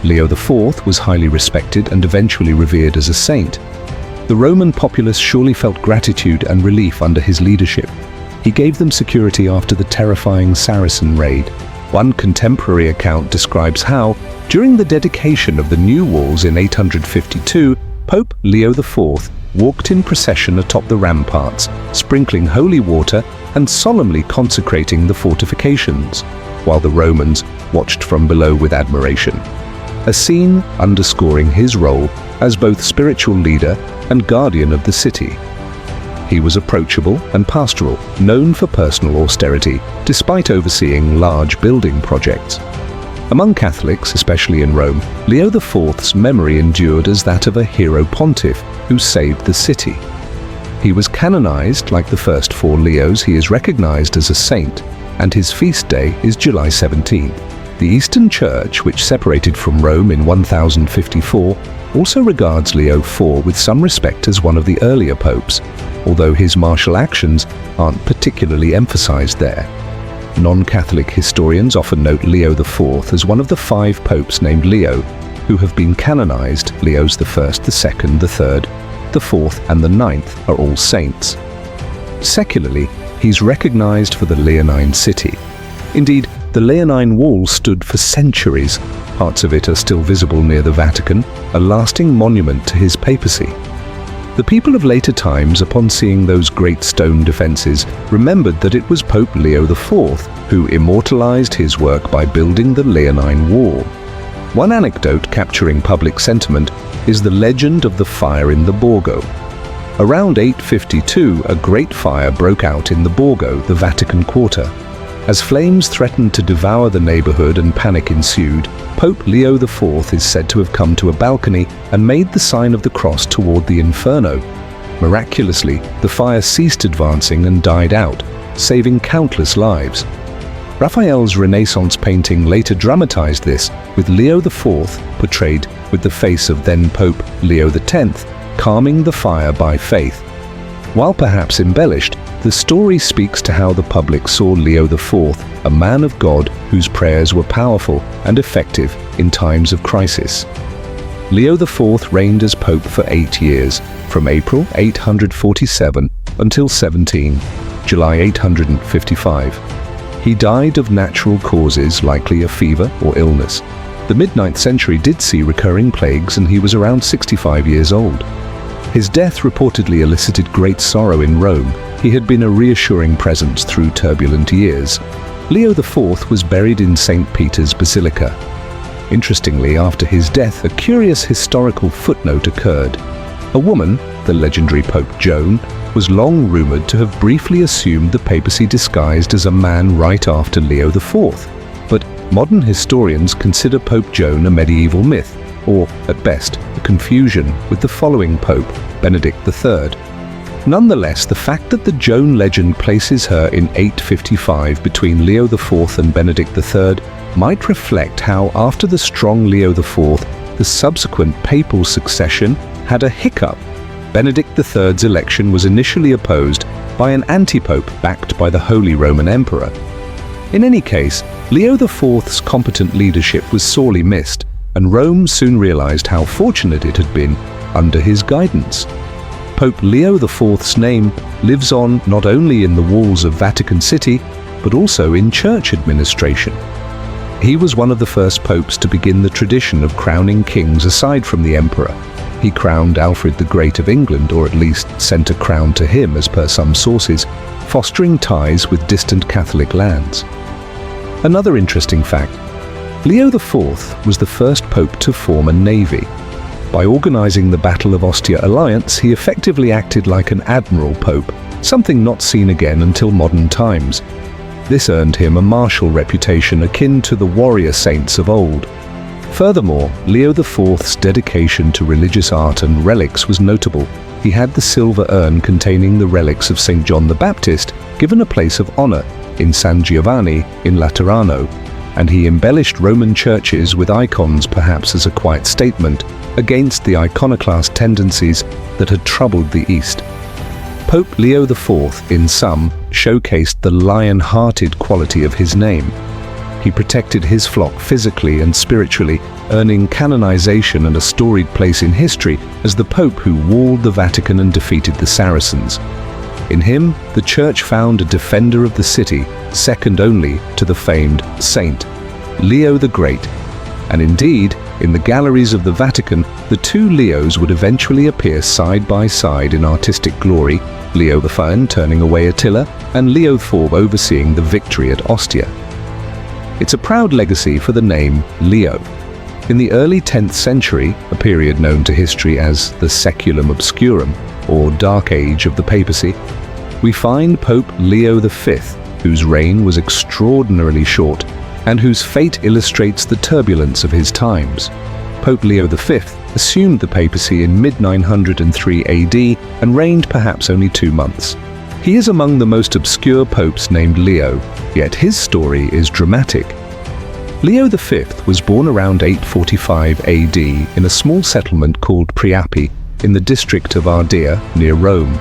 Leo IV was highly respected and eventually revered as a saint. The Roman populace surely felt gratitude and relief under his leadership. He gave them security after the terrifying Saracen raid. One contemporary account describes how, during the dedication of the new walls in 852, Pope Leo IV walked in procession atop the ramparts, sprinkling holy water and solemnly consecrating the fortifications, while the Romans watched from below with admiration. A scene underscoring his role as both spiritual leader and guardian of the city. He was approachable and pastoral, known for personal austerity, despite overseeing large building projects. Among Catholics, especially in Rome, Leo IV's memory endured as that of a hero pontiff who saved the city. He was canonized like the first four Leos. He is recognized as a saint, and his feast day is July 17th. The Eastern Church, which separated from Rome in 1054, also regards Leo IV with some respect as one of the earlier popes, although his martial actions aren't particularly emphasized there. Non-Catholic historians often note Leo IV as one of the 5 popes named Leo, who have been canonized. Leos the First, the Second, the Third, the Fourth, and the Ninth are all saints. Secularly, he's recognized for the Leonine city. Indeed, the Leonine Wall stood for centuries. Parts of it are still visible near the Vatican, a lasting monument to his papacy. The people of later times, upon seeing those great stone defenses, remembered that it was Pope Leo IV who immortalized his work by building the Leonine Wall. One anecdote capturing public sentiment is the legend of the fire in the Borgo. Around 852, a great fire broke out in the Borgo, the Vatican Quarter. As flames threatened to devour the neighborhood and panic ensued, Pope Leo IV is said to have come to a balcony and made the sign of the cross toward the inferno. Miraculously, the fire ceased advancing and died out, saving countless lives. Raphael's Renaissance painting later dramatized this, with Leo IV portrayed with the face of then Pope Leo X, calming the fire by faith. While perhaps embellished, the story speaks to how the public saw Leo IV, a man of God whose prayers were powerful and effective in times of crisis. Leo IV reigned as Pope for 8 years, from April 847 until July 855. He died of natural causes, likely a fever or illness. The mid-9th century did see recurring plagues, and he was around 65 years old. His death reportedly elicited great sorrow in Rome. He had been a reassuring presence through turbulent years. Leo IV was buried in St. Peter's Basilica. Interestingly, after his death, a curious historical footnote occurred. A woman, the legendary Pope Joan, was long rumored to have briefly assumed the papacy disguised as a man right after Leo IV. But modern historians consider Pope Joan a medieval myth, or, at best, a confusion with the following Pope, Benedict III. Nonetheless, the fact that the Joan legend places her in 855 between Leo IV and Benedict III might reflect how, after the strong Leo IV, the subsequent papal succession had a hiccup. Benedict III's election was initially opposed by an anti-pope backed by the Holy Roman Emperor. In any case, Leo IV's competent leadership was sorely missed, and Rome soon realized how fortunate it had been under his guidance. Pope Leo IV's name lives on not only in the walls of Vatican City, but also in church administration. He was one of the first popes to begin the tradition of crowning kings aside from the emperor. He crowned Alfred the Great of England, or at least sent a crown to him as per some sources, fostering ties with distant Catholic lands. Another interesting fact: Leo IV was the first pope to form a navy. By organizing the Battle of Ostia alliance, he effectively acted like an admiral pope, something not seen again until modern times. This earned him a martial reputation akin to the warrior saints of old. Furthermore, Leo IV's dedication to religious art and relics was notable. He had the silver urn containing the relics of St. John the Baptist given a place of honor in San Giovanni in Laterano, and he embellished Roman churches with icons, perhaps as a quiet statement against the iconoclast tendencies that had troubled the East. Pope Leo IV, in sum, showcased the lion-hearted quality of his name. He protected his flock physically and spiritually, earning canonization and a storied place in history as the Pope who walled the Vatican and defeated the Saracens. In him, the Church found a defender of the city, second only to the famed Saint Leo the Great. And indeed, in the galleries of the Vatican, the two Leos would eventually appear side by side in artistic glory, Leo the Fine turning away Attila, and Leo IV overseeing the victory at Ostia. It's a proud legacy for the name Leo. In the early 10th century, a period known to history as the Saeculum Obscurum, or Dark Age of the Papacy, we find Pope Leo V, whose reign was extraordinarily short, and whose fate illustrates the turbulence of his times. Pope Leo V assumed the papacy in mid-903 AD and reigned perhaps only 2 months. He is among the most obscure popes named Leo, yet his story is dramatic. Leo V was born around 845 AD in a small settlement called Priapi in the district of Ardea near Rome.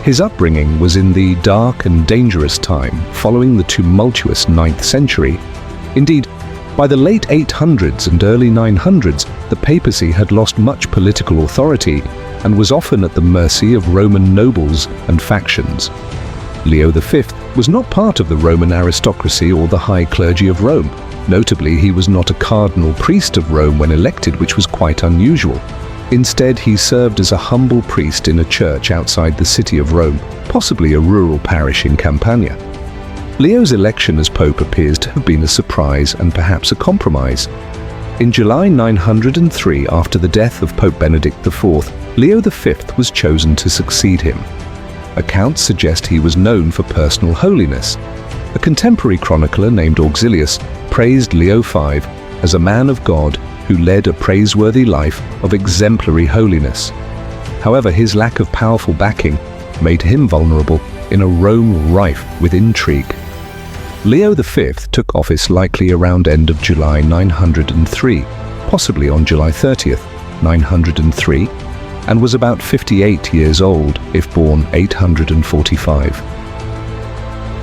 His upbringing was in the dark and dangerous time following the tumultuous 9th century. Indeed, by the late 800s and early 900s, the papacy had lost much political authority and was often at the mercy of Roman nobles and factions. Leo V was not part of the Roman aristocracy or the high clergy of Rome. Notably, he was not a cardinal priest of Rome when elected, which was quite unusual. Instead, he served as a humble priest in a church outside the city of Rome, possibly a rural parish in Campania. Leo's election as pope appears to have been a surprise and perhaps a compromise. In July 903, after the death of Pope Benedict IV, Leo V was chosen to succeed him. Accounts suggest he was known for personal holiness. A contemporary chronicler named Auxilius praised Leo V as a man of God who led a praiseworthy life of exemplary holiness. However, his lack of powerful backing made him vulnerable in a Rome rife with intrigue. Leo V took office likely around end of July 903, possibly on July 30th, 903, and was about 58 years old if born 845.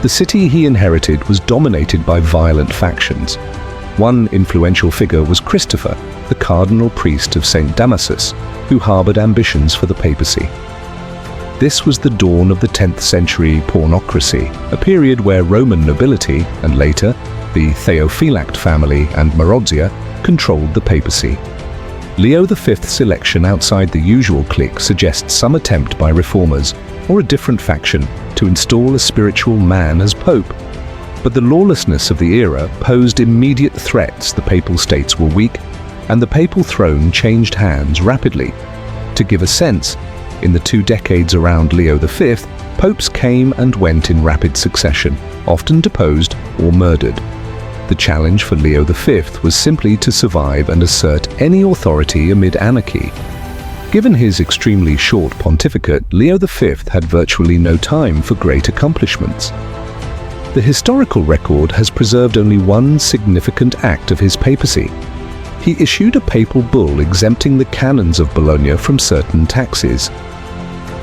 The city he inherited was dominated by violent factions. One influential figure was Christopher, the cardinal priest of St. Damasus, who harbored ambitions for the papacy. This was the dawn of the 10th century pornocracy, a period where Roman nobility, and later the Theophylact family and Marozia, controlled the papacy. Leo V's election outside the usual clique suggests some attempt by reformers or a different faction to install a spiritual man as pope. But the lawlessness of the era posed immediate threats. The papal states were weak, and the papal throne changed hands rapidly. To give a sense, in the 2 decades around Leo V, popes came and went in rapid succession, often deposed or murdered. The challenge for Leo V was simply to survive and assert any authority amid anarchy. Given his extremely short pontificate, Leo V had virtually no time for great accomplishments. The historical record has preserved only one significant act of his papacy. He issued a papal bull exempting the canons of Bologna from certain taxes.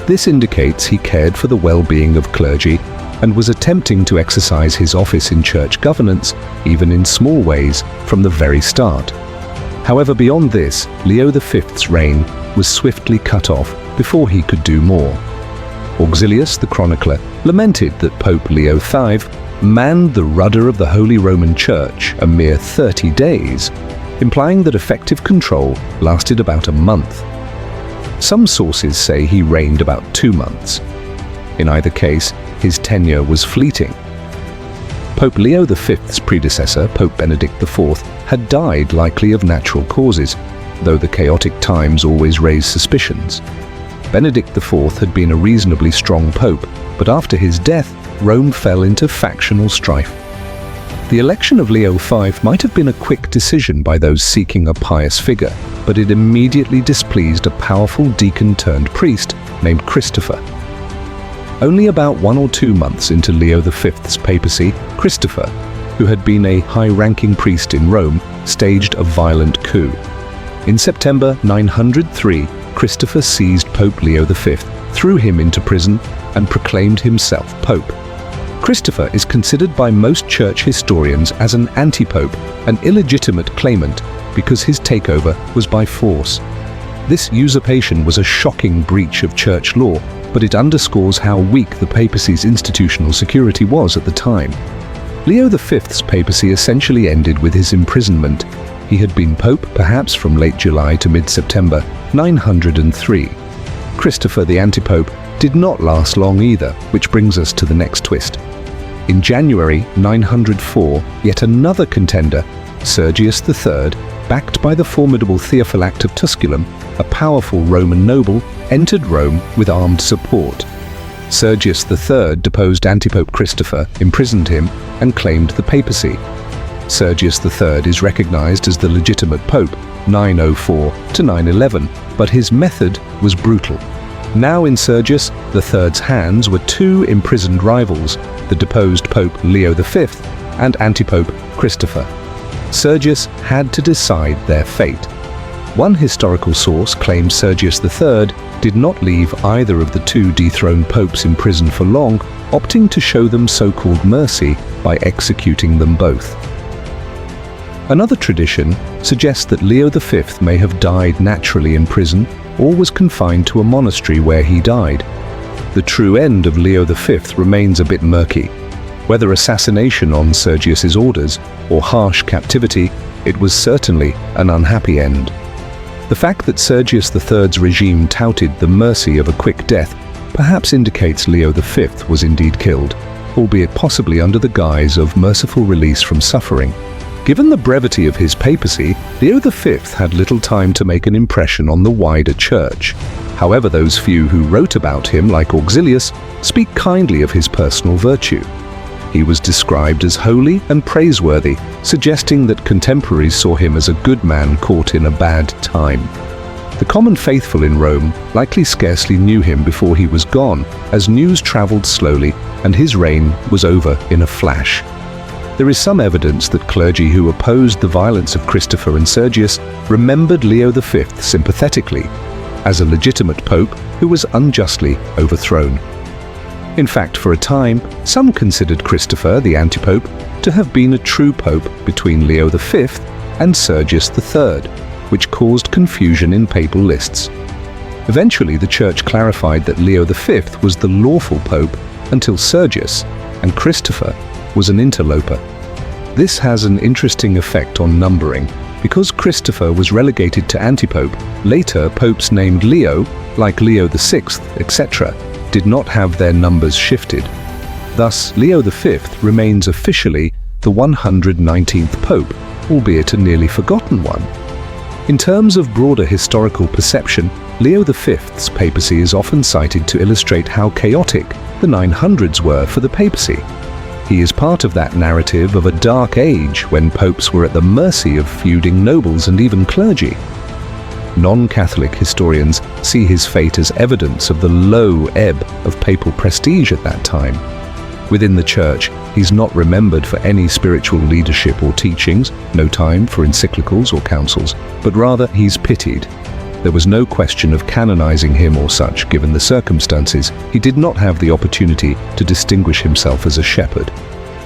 This indicates he cared for the well-being of clergy and was attempting to exercise his office in church governance, even in small ways, from the very start. However, beyond this, Leo V's reign was swiftly cut off before he could do more. Auxilius, the chronicler, lamented that Pope Leo V manned the rudder of the Holy Roman Church a mere 30 days, implying that effective control lasted about a month. Some sources say he reigned about 2 months. In either case, his tenure was fleeting. Pope Leo V's predecessor, Pope Benedict IV, had died likely of natural causes, though the chaotic times always raised suspicions. Benedict IV had been a reasonably strong pope, but after his death, Rome fell into factional strife. The election of Leo V might have been a quick decision by those seeking a pious figure, but it immediately displeased a powerful deacon-turned-priest named Christopher. Only about 1 or 2 months into Leo V's papacy, Christopher, who had been a high-ranking priest in Rome, staged a violent coup. In September 903, Christopher seized Pope Leo V, threw him into prison, and proclaimed himself pope. Christopher is considered by most church historians as an anti-pope, an illegitimate claimant, because his takeover was by force. This usurpation was a shocking breach of church law, but it underscores how weak the papacy's institutional security was at the time. Leo V's papacy essentially ended with his imprisonment. He had been pope perhaps from late July to mid-September 903. Christopher the anti-pope did not last long either, which brings us to the next twist. In January 904, yet another contender, Sergius III, backed by the formidable Theophylact of Tusculum, a powerful Roman noble, entered Rome with armed support. Sergius III deposed anti-pope Christopher, imprisoned him, and claimed the papacy. Sergius III is recognized as the legitimate pope, 904 to 911, but his method was brutal. Now in Sergius III's hands were 2 imprisoned rivals, the deposed Pope Leo V and anti-pope Christopher. Sergius had to decide their fate. One historical source claims Sergius III did not leave either of the two dethroned popes in prison for long, opting to show them so-called mercy by executing them both. Another tradition suggests that Leo V may have died naturally in prison or was confined to a monastery where he died. The true end of Leo V remains a bit murky. Whether assassination on Sergius's orders or harsh captivity, it was certainly an unhappy end. The fact that Sergius III's regime touted the mercy of a quick death perhaps indicates Leo V was indeed killed, albeit possibly under the guise of merciful release from suffering. Given the brevity of his papacy, Leo V had little time to make an impression on the wider church. However, those few who wrote about him, like Auxilius, speak kindly of his personal virtue. He was described as holy and praiseworthy, suggesting that contemporaries saw him as a good man caught in a bad time. The common faithful in Rome likely scarcely knew him before he was gone, as news traveled slowly and his reign was over in a flash. There is some evidence that clergy who opposed the violence of Christopher and Sergius remembered Leo V sympathetically, as a legitimate pope who was unjustly overthrown. In fact, for a time, some considered Christopher, the antipope, to have been a true pope between Leo V and Sergius III, which caused confusion in papal lists. Eventually, the Church clarified that Leo V was the lawful pope until Sergius, and Christopher was an interloper. This has an interesting effect on numbering. Because Christopher was relegated to antipope, later popes named Leo, like Leo VI, etc., did not have their numbers shifted. Thus, Leo V remains officially the 119th pope, albeit a nearly forgotten one. In terms of broader historical perception, Leo V's papacy is often cited to illustrate how chaotic the 900s were for the papacy. He is part of that narrative of a dark age when popes were at the mercy of feuding nobles and even clergy. Non-Catholic historians see his fate as evidence of the low ebb of papal prestige at that time. Within the Church, he's not remembered for any spiritual leadership or teachings, no time for encyclicals or councils, but rather he's pitied. There was no question of canonizing him or such, given the circumstances. He did not have the opportunity to distinguish himself as a shepherd.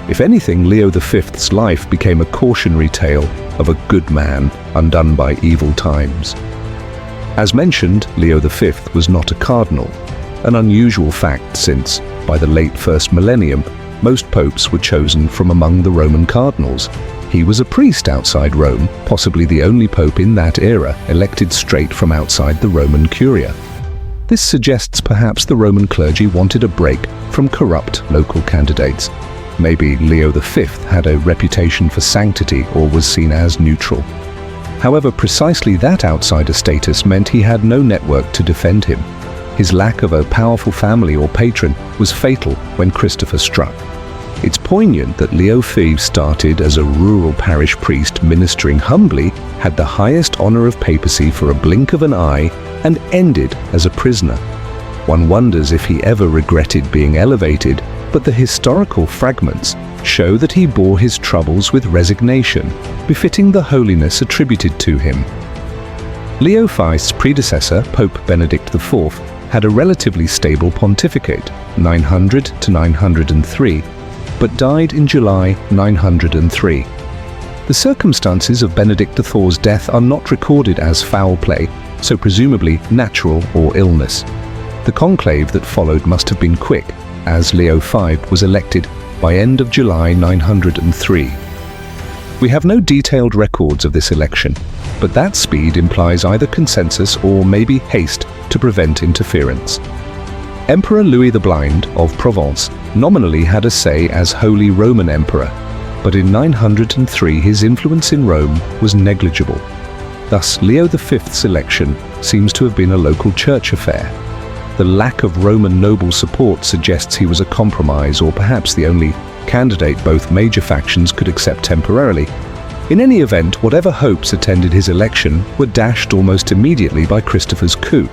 If anything, Leo V's life became a cautionary tale of a good man undone by evil times. As mentioned, Leo V was not a cardinal, an unusual fact since, by the late first millennium, most popes were chosen from among the Roman cardinals. He was a priest outside Rome, possibly the only pope in that era elected straight from outside the Roman Curia. This suggests perhaps the Roman clergy wanted a break from corrupt local candidates. Maybe Leo V had a reputation for sanctity or was seen as neutral. However, precisely that outsider status meant he had no network to defend him. His lack of a powerful family or patron was fatal when Christopher struck. It's poignant that Leo V started as a rural parish priest ministering humbly, had the highest honor of papacy for a blink of an eye, and ended as a prisoner. One wonders if he ever regretted being elevated, but the historical fragments show that he bore his troubles with resignation, befitting the holiness attributed to him. Leo V's predecessor, Pope Benedict IV, had a relatively stable pontificate, 900 to 903, but died in July 903. The circumstances of Benedict IV's death are not recorded as foul play, so presumably natural or illness. The conclave that followed must have been quick, as Leo V was elected by end of July 903. We have no detailed records of this election, but that speed implies either consensus or maybe haste to prevent interference. Emperor Louis the Blind of Provence nominally had a say as Holy Roman Emperor, but in 903 his influence in Rome was negligible. Thus, Leo V's election seems to have been a local church affair. The lack of Roman noble support suggests he was a compromise, or perhaps the only candidate both major factions could accept temporarily. In any event, whatever hopes attended his election were dashed almost immediately by Christopher's coup.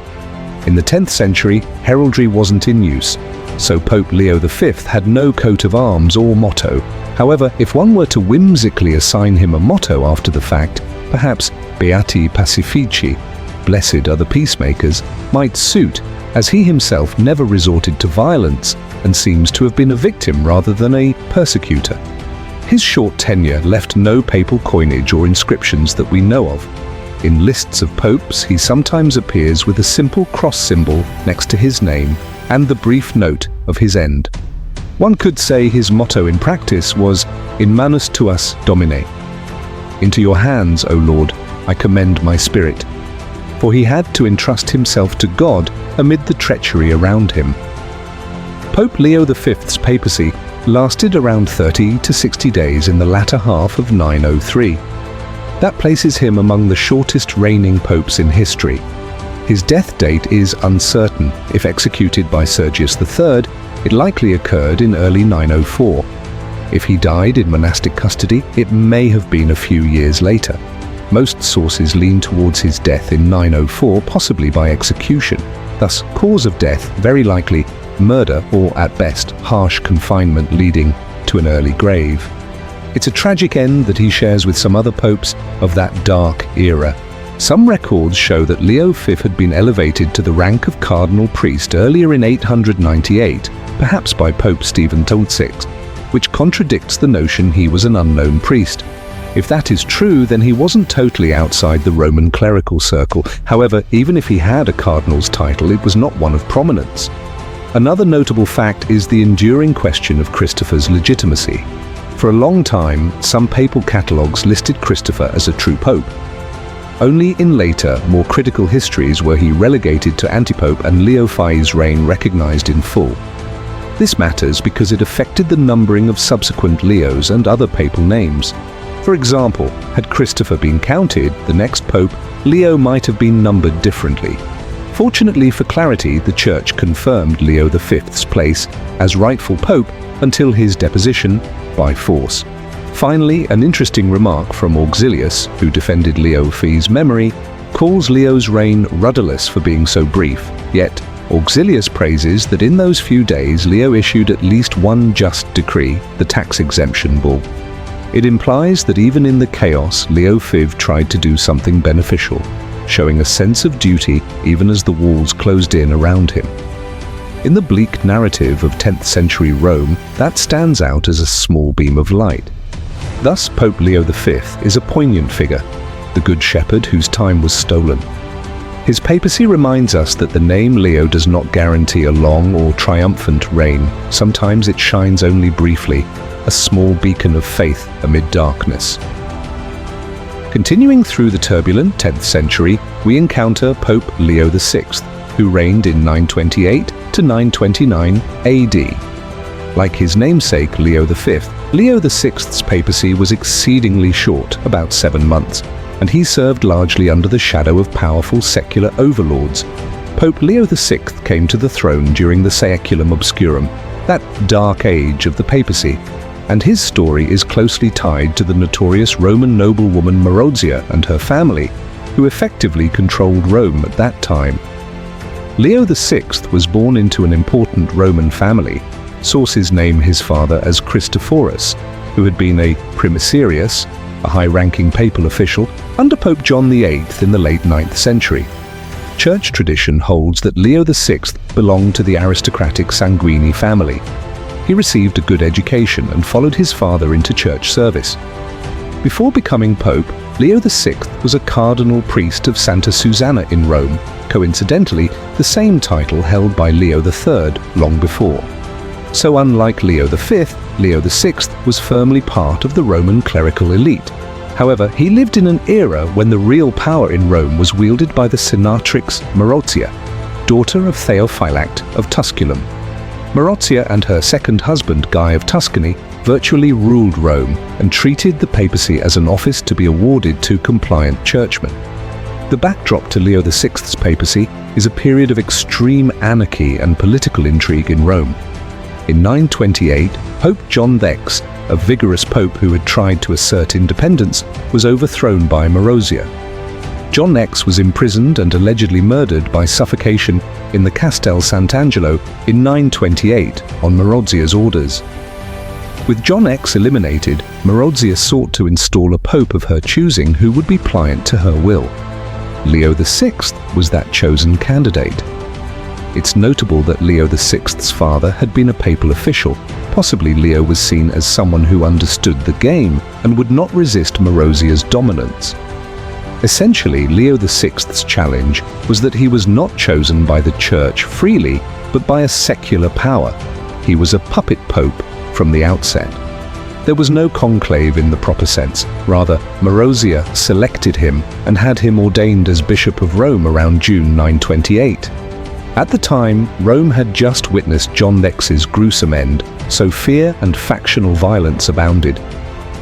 In the 10th century, heraldry wasn't in use, so Pope Leo V had no coat of arms or motto. However, if one were to whimsically assign him a motto after the fact, perhaps Beati Pacifici, blessed are the peacemakers, might suit, as he himself never resorted to violence and seems to have been a victim rather than a persecutor. His short tenure left no papal coinage or inscriptions that we know of. In lists of popes, he sometimes appears with a simple cross symbol next to his name and the brief note of his end. One could say his motto in practice was, In manus tuas, Domine. Into your hands, O Lord, I commend my spirit. For he had to entrust himself to God amid the treachery around him. Pope Leo V's papacy lasted around 30 to 60 days in the latter half of 903. That places him among the shortest reigning popes in history. His death date is uncertain. If executed by Sergius III, it likely occurred in early 904. If he died in monastic custody, it may have been a few years later. Most sources lean towards his death in 904, possibly by execution. Thus, cause of death very likely murder or, at best, harsh confinement leading to an early grave. It's a tragic end that he shares with some other popes of that dark era. Some records show that Leo V had been elevated to the rank of cardinal priest earlier in 898, perhaps by Pope Stephen VI, which contradicts the notion he was an unknown priest. If that is true, then he wasn't totally outside the Roman clerical circle. However, even if he had a cardinal's title, it was not one of prominence. Another notable fact is the enduring question of Christopher's legitimacy. For a long time, some papal catalogues listed Christopher as a true pope. Only in later, more critical histories were he relegated to antipope and Leo V's reign recognized in full. This matters because it affected the numbering of subsequent Leos and other papal names. For example, had Christopher been counted, the next pope, Leo might have been numbered differently. Fortunately for clarity, the Church confirmed Leo V's place as rightful pope until his deposition by force. Finally, an interesting remark from Auxilius, who defended Leo V's memory, calls Leo's reign rudderless for being so brief. Yet, Auxilius praises that in those few days Leo issued at least one just decree, the tax exemption bull. It implies that even in the chaos, Leo V tried to do something beneficial, showing a sense of duty even as the walls closed in around him. In the bleak narrative of 10th century Rome, that stands out as a small beam of light. Thus, Pope Leo V is a poignant figure, the good shepherd whose time was stolen. His papacy reminds us that the name Leo does not guarantee a long or triumphant reign. Sometimes it shines only briefly, a small beacon of faith amid darkness. Continuing through the turbulent 10th century, we encounter Pope Leo VI, who reigned in 928 to 929 AD. Like his namesake Leo V, Leo VI's papacy was exceedingly short, about 7 months, and he served largely under the shadow of powerful secular overlords. Pope Leo VI came to the throne during the Saeculum Obscurum, that dark age of the papacy, and his story is closely tied to the notorious Roman noblewoman Marozia and her family, who effectively controlled Rome at that time. Leo VI was born into an important Roman family. Sources name his father as Christophorus, who had been a primicerius, a high-ranking papal official, under Pope John VIII in the late 9th century. Church tradition holds that Leo VI belonged to the aristocratic Sanguini family. He received a good education and followed his father into church service. Before becoming pope, Leo VI was a cardinal priest of Santa Susanna in Rome, coincidentally the same title held by Leo III long before. So unlike Leo V, Leo VI was firmly part of the Roman clerical elite. However, he lived in an era when the real power in Rome was wielded by the senatrix Marozia, daughter of Theophylact of Tusculum. Marozia and her second husband, Guy of Tuscany, virtually ruled Rome and treated the papacy as an office to be awarded to compliant churchmen. The backdrop to Leo VI's papacy is a period of extreme anarchy and political intrigue in Rome. In 928, Pope John X, a vigorous pope who had tried to assert independence, was overthrown by Marozia. John X was imprisoned and allegedly murdered by suffocation in the Castel Sant'Angelo in 928 on Marozia's orders. With John X eliminated, Marozia sought to install a pope of her choosing who would be pliant to her will. Leo VI was that chosen candidate. It's notable that Leo VI's father had been a papal official. Possibly Leo was seen as someone who understood the game and would not resist Marozia's dominance. Essentially, Leo VI's challenge was that he was not chosen by the Church freely, but by a secular power. He was a puppet pope from the outset. There was no conclave in the proper sense. Rather, Marozia selected him and had him ordained as Bishop of Rome around June 928. At the time, Rome had just witnessed John X's gruesome end, so fear and factional violence abounded.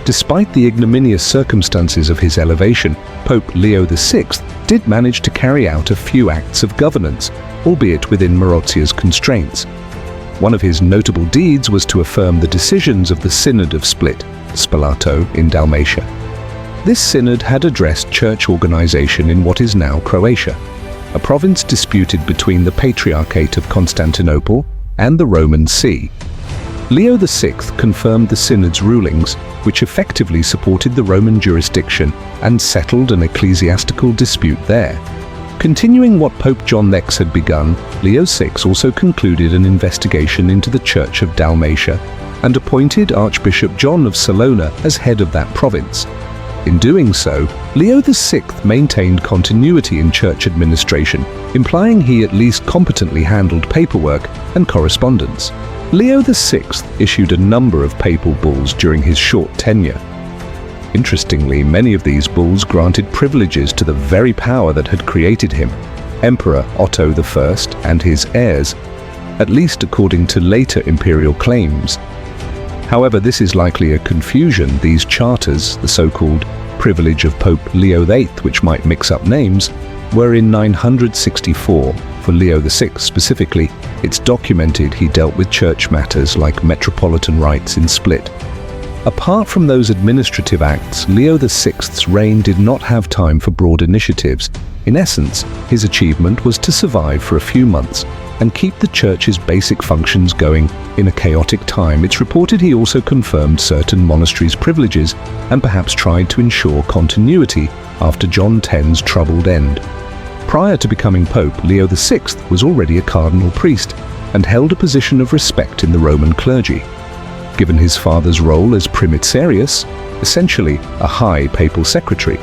Despite the ignominious circumstances of his elevation, Pope Leo VI did manage to carry out a few acts of governance, albeit within Marozia's constraints. One of his notable deeds was to affirm the decisions of the Synod of Split, Spalato in Dalmatia. This synod had addressed church organization in what is now Croatia, a province disputed between the Patriarchate of Constantinople and the Roman See. Leo VI confirmed the synod's rulings, which effectively supported the Roman jurisdiction and settled an ecclesiastical dispute there. Continuing what Pope John X had begun, Leo VI also concluded an investigation into the Church of Dalmatia and appointed Archbishop John of Salona as head of that province. In doing so, Leo VI maintained continuity in church administration, implying he at least competently handled paperwork and correspondence. Leo VI issued a number of papal bulls during his short tenure. Interestingly, many of these bulls granted privileges to the very power that had created him, Emperor Otto I and his heirs, at least according to later imperial claims. However, this is likely a confusion. These charters, the so-called privilege of Pope Leo VIII, which might mix up names, were in 964. For Leo VI specifically, it's documented he dealt with church matters like metropolitan rights in Split. Apart from those administrative acts, Leo VI's reign did not have time for broad initiatives. In essence, his achievement was to survive for a few months and keep the church's basic functions going in a chaotic time. It's reported he also confirmed certain monasteries' privileges and perhaps tried to ensure continuity after John X's troubled end. Prior to becoming Pope, Leo VI was already a cardinal priest and held a position of respect in the Roman clergy. Given his father's role as primicerius, essentially a high papal secretary,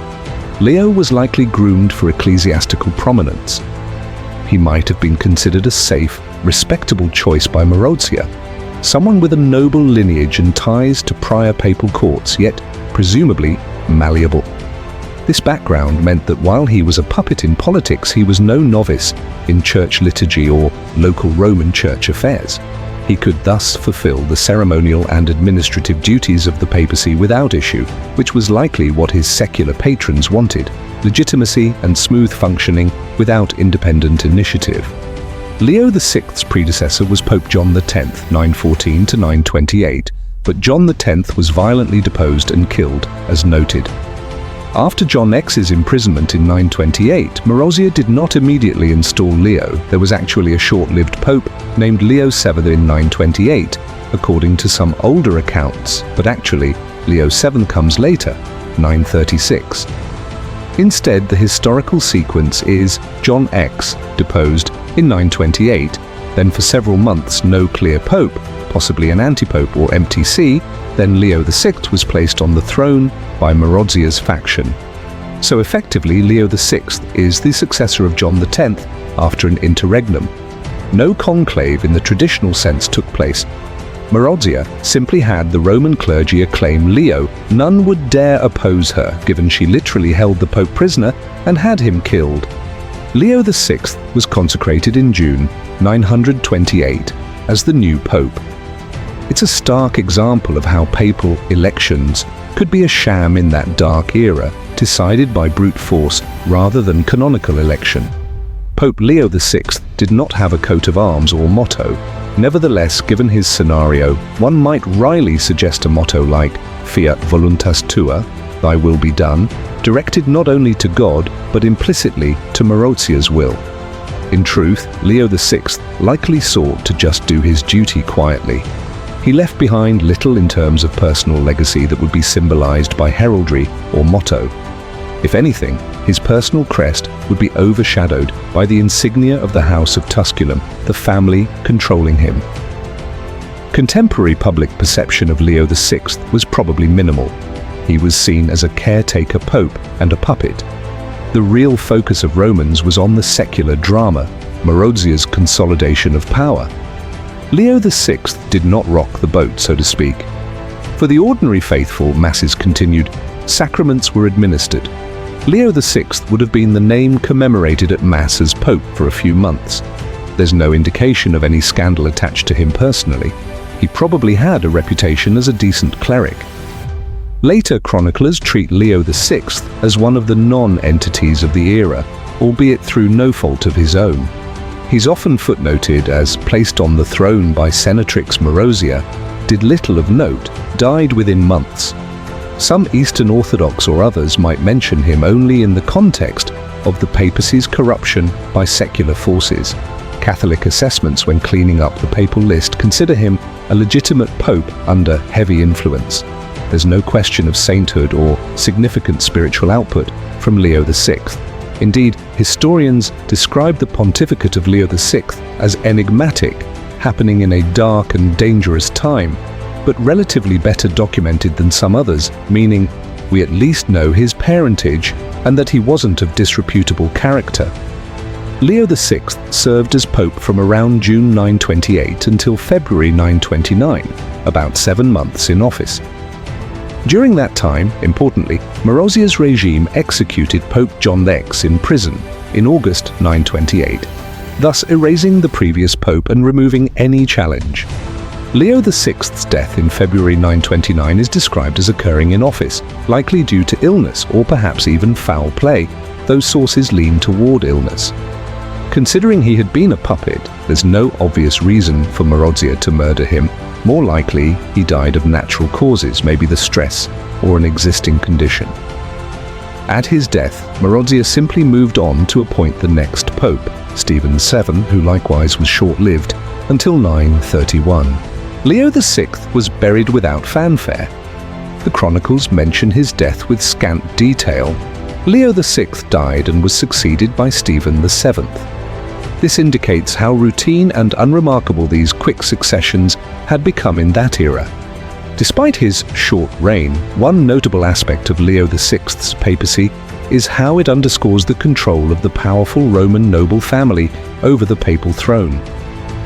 Leo was likely groomed for ecclesiastical prominence. He might have been considered a safe, respectable choice by Marozia, someone with a noble lineage and ties to prior papal courts, yet presumably malleable. This background meant that while he was a puppet in politics, he was no novice in church liturgy or local Roman church affairs. He could thus fulfill the ceremonial and administrative duties of the papacy without issue, which was likely what his secular patrons wanted: legitimacy and smooth functioning without independent initiative. Leo VI's predecessor was Pope John X, 914 to 928, but John X was violently deposed and killed, as noted. After John X's imprisonment in 928, Marozia did not immediately install Leo. There was actually a short-lived pope named Leo VII in 928, according to some older accounts, but actually Leo VII comes later, 936. Instead, the historical sequence is John X, deposed in 928, then for several months no clear pope, possibly an antipope or empty see, then Leo VI was placed on the throne by Marozia's faction. So effectively, Leo VI is the successor of John X after an interregnum. No conclave in the traditional sense took place. Marozia simply had the Roman clergy acclaim Leo. None would dare oppose her, given she literally held the Pope prisoner and had him killed. Leo VI was consecrated in June 928 as the new Pope. It's a stark example of how papal elections could be a sham in that dark era, decided by brute force rather than canonical election. Pope Leo VI did not have a coat of arms or motto. Nevertheless, given his scenario, one might wryly suggest a motto like Fiat voluntas tua, thy will be done, directed not only to God, but implicitly to Marozia's will. In truth, Leo VI likely sought to just do his duty quietly. He left behind little in terms of personal legacy that would be symbolized by heraldry or motto. If anything, his personal crest would be overshadowed by the insignia of the House of Tusculum, the family controlling him. Contemporary public perception of Leo VI was probably minimal. He was seen as a caretaker pope and a puppet. The real focus of Romans was on the secular drama, Marozia's consolidation of power. Leo VI did not rock the boat, so to speak. For the ordinary faithful, masses continued, sacraments were administered. Leo VI would have been the name commemorated at Mass as Pope for a few months. There's no indication of any scandal attached to him personally. He probably had a reputation as a decent cleric. Later chroniclers treat Leo VI as one of the non-entities of the era, albeit through no fault of his own. He's often footnoted as placed on the throne by Senatrix Marozia, did little of note, died within months. Some Eastern Orthodox or others might mention him only in the context of the papacy's corruption by secular forces. Catholic assessments when cleaning up the papal list consider him a legitimate pope under heavy influence. There's no question of sainthood or significant spiritual output from Leo VI. Indeed, historians describe the pontificate of Leo VI as enigmatic, happening in a dark and dangerous time, but relatively better documented than some others, meaning we at least know his parentage and that he wasn't of disreputable character. Leo VI served as pope from around June 928 until February 929, about 7 months in office. During that time, importantly, Marozia's regime executed Pope John X in prison in August 928, thus erasing the previous pope and removing any challenge. Leo VI's death in February 929 is described as occurring in office, likely due to illness or perhaps even foul play, though sources lean toward illness. Considering he had been a puppet, there's no obvious reason for Marozia to murder him. More likely, he died of natural causes, maybe the stress or an existing condition. At his death, Marozia simply moved on to appoint the next pope, Stephen VII, who likewise was short-lived, until 931. Leo VI was buried without fanfare. The chronicles mention his death with scant detail. Leo VI died and was succeeded by Stephen VII. This indicates how routine and unremarkable these quick successions had become in that era. Despite his short reign, one notable aspect of Leo VI's papacy is how it underscores the control of the powerful Roman noble family over the papal throne.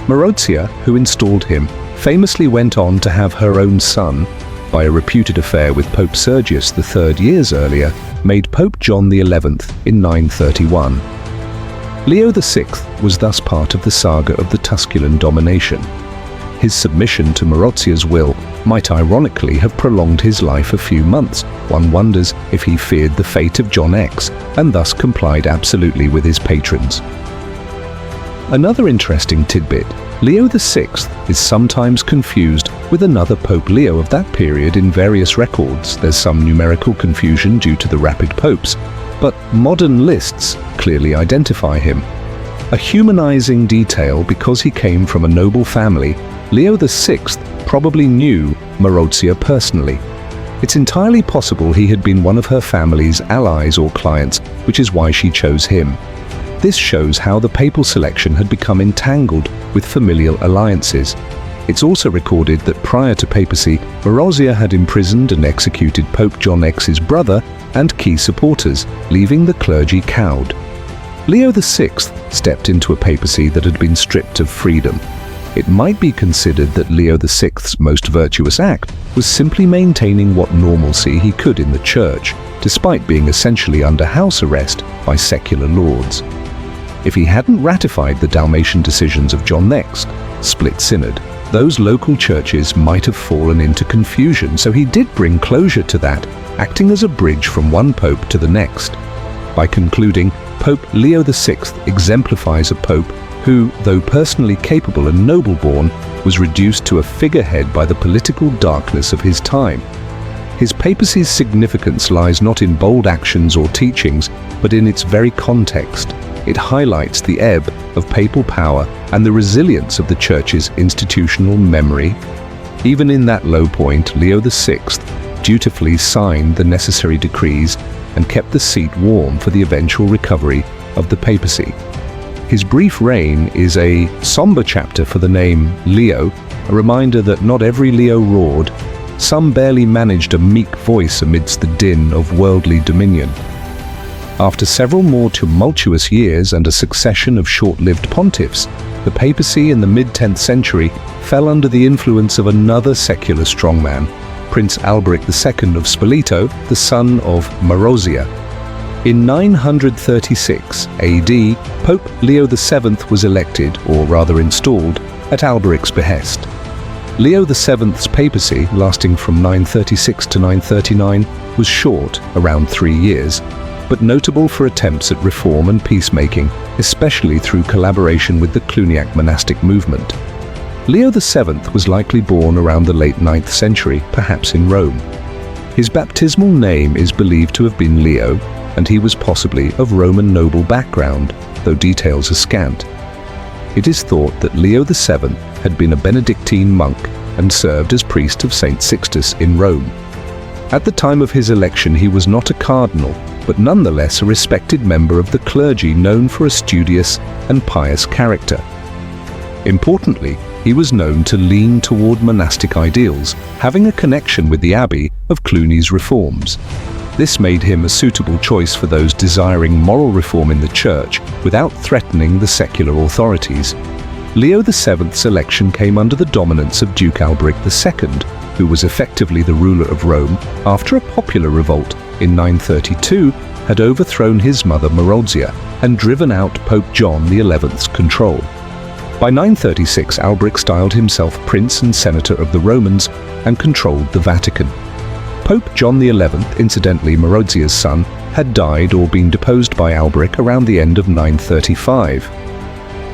Marozia, who installed him, famously went on to have her own son, by a reputed affair with Pope Sergius III years earlier, made Pope John XI in 931. Leo VI was thus part of the saga of the Tusculan domination. His submission to Marozia's will might ironically have prolonged his life a few months. One wonders if he feared the fate of John X and thus complied absolutely with his patrons. Another interesting tidbit, Leo VI is sometimes confused with another Pope Leo of that period in various records. There's some numerical confusion due to the rapid popes, but modern lists clearly identify him. A humanizing detail because he came from a noble family, Leo VI probably knew Marozia personally. It's entirely possible he had been one of her family's allies or clients, which is why she chose him. This shows how the papal selection had become entangled with familial alliances. It's also recorded that prior to papacy, Marozia had imprisoned and executed Pope John X's brother and key supporters, leaving the clergy cowed. Leo VI stepped into a papacy that had been stripped of freedom. It might be considered that Leo VI's most virtuous act was simply maintaining what normalcy he could in the church, despite being essentially under house arrest by secular lords. If he hadn't ratified the Dalmatian decisions of John X, split synod, those local churches might have fallen into confusion, so he did bring closure to that, acting as a bridge from one pope to the next. By concluding, Pope Leo VI exemplifies a pope who, though personally capable and noble-born, was reduced to a figurehead by the political darkness of his time. His papacy's significance lies not in bold actions or teachings, but in its very context. It highlights the ebb of papal power and the resilience of the Church's institutional memory, Even in that low point, Leo VI dutifully signed the necessary decrees and kept the seat warm for the eventual recovery of the papacy. His brief reign is a somber chapter for the name Leo, a reminder that not every Leo roared. Some barely managed a meek voice amidst the din of worldly dominion. After several more tumultuous years and a succession of short-lived pontiffs, the papacy in the mid-10th century fell under the influence of another secular strongman, Prince Alberic II of Spoleto, the son of Marozia. In 936 AD, Pope Leo VII was elected, or rather installed, at Alberic's behest. Leo VII's papacy, lasting from 936 to 939, was short, around 3 years, but notable for attempts at reform and peacemaking, especially through collaboration with the Cluniac monastic movement. Leo VII was likely born around the late 9th century, perhaps in Rome. His baptismal name is believed to have been Leo, and he was possibly of Roman noble background, though details are scant. It is thought that Leo VII had been a Benedictine monk and served as priest of Saint Sixtus in Rome. At the time of his election, he was not a cardinal, but nonetheless a respected member of the clergy known for a studious and pious character. Importantly, he was known to lean toward monastic ideals, having a connection with the abbey of Cluny's reforms. This made him a suitable choice for those desiring moral reform in the church without threatening the secular authorities. Leo VII's election came under the dominance of Duke Alberic II, who was effectively the ruler of Rome after a popular revolt in 932 had overthrown his mother Marozia and driven out Pope John XI's control. By 936, Alberic styled himself Prince and Senator of the Romans and controlled the Vatican. Pope John XI, incidentally Marozia's son, had died or been deposed by Alberic around the end of 935.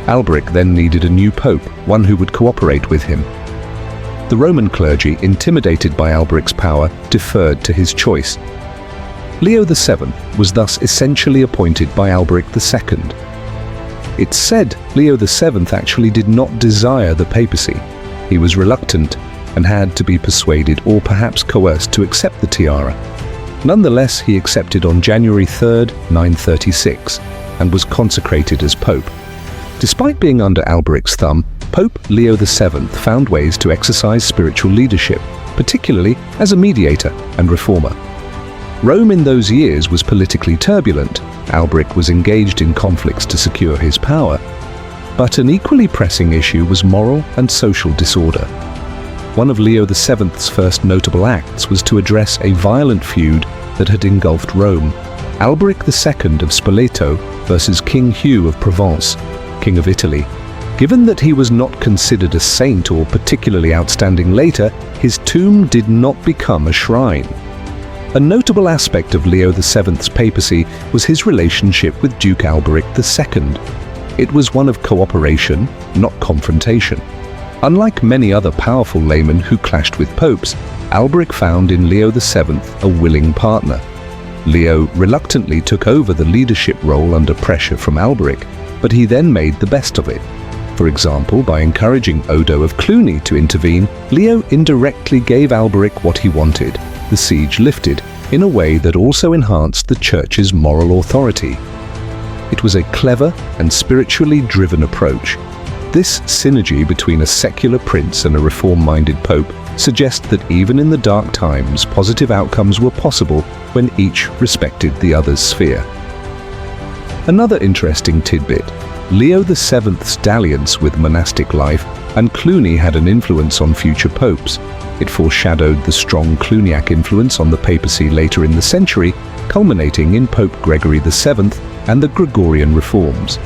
Alberic then needed a new pope, one who would cooperate with him. The Roman clergy, intimidated by Alberic's power, deferred to his choice. Leo VII was thus essentially appointed by Alberic II. It's said Leo VII actually did not desire the papacy. He was reluctant and had to be persuaded or perhaps coerced to accept the tiara. Nonetheless, he accepted on January 3, 936, and was consecrated as pope. Despite being under Alberic's thumb, Pope Leo VII found ways to exercise spiritual leadership, particularly as a mediator and reformer. Rome in those years was politically turbulent. Alberic was engaged in conflicts to secure his power, but an equally pressing issue was moral and social disorder. One of Leo VII's first notable acts was to address a violent feud that had engulfed Rome, Alberic II of Spoleto versus King Hugh of Provence, King of Italy. Given that he was not considered a saint or particularly outstanding later, his tomb did not become a shrine. A notable aspect of Leo VII's papacy was his relationship with Duke Alberic II. It was one of cooperation, not confrontation. Unlike many other powerful laymen who clashed with popes, Alberic found in Leo VII a willing partner. Leo reluctantly took over the leadership role under pressure from Alberic, but he then made the best of it. For example, by encouraging Odo of Cluny to intervene, Leo indirectly gave Alberic what he wanted. The siege lifted, in a way that also enhanced the Church's moral authority. It was a clever and spiritually driven approach. This synergy between a secular prince and a reform-minded pope suggests that even in the dark times, positive outcomes were possible when each respected the other's sphere. Another interesting tidbit: Leo VII's dalliance with monastic life and Cluny had an influence on future popes. It foreshadowed the strong Cluniac influence on the papacy later in the century, culminating in Pope Gregory VII and the Gregorian reforms.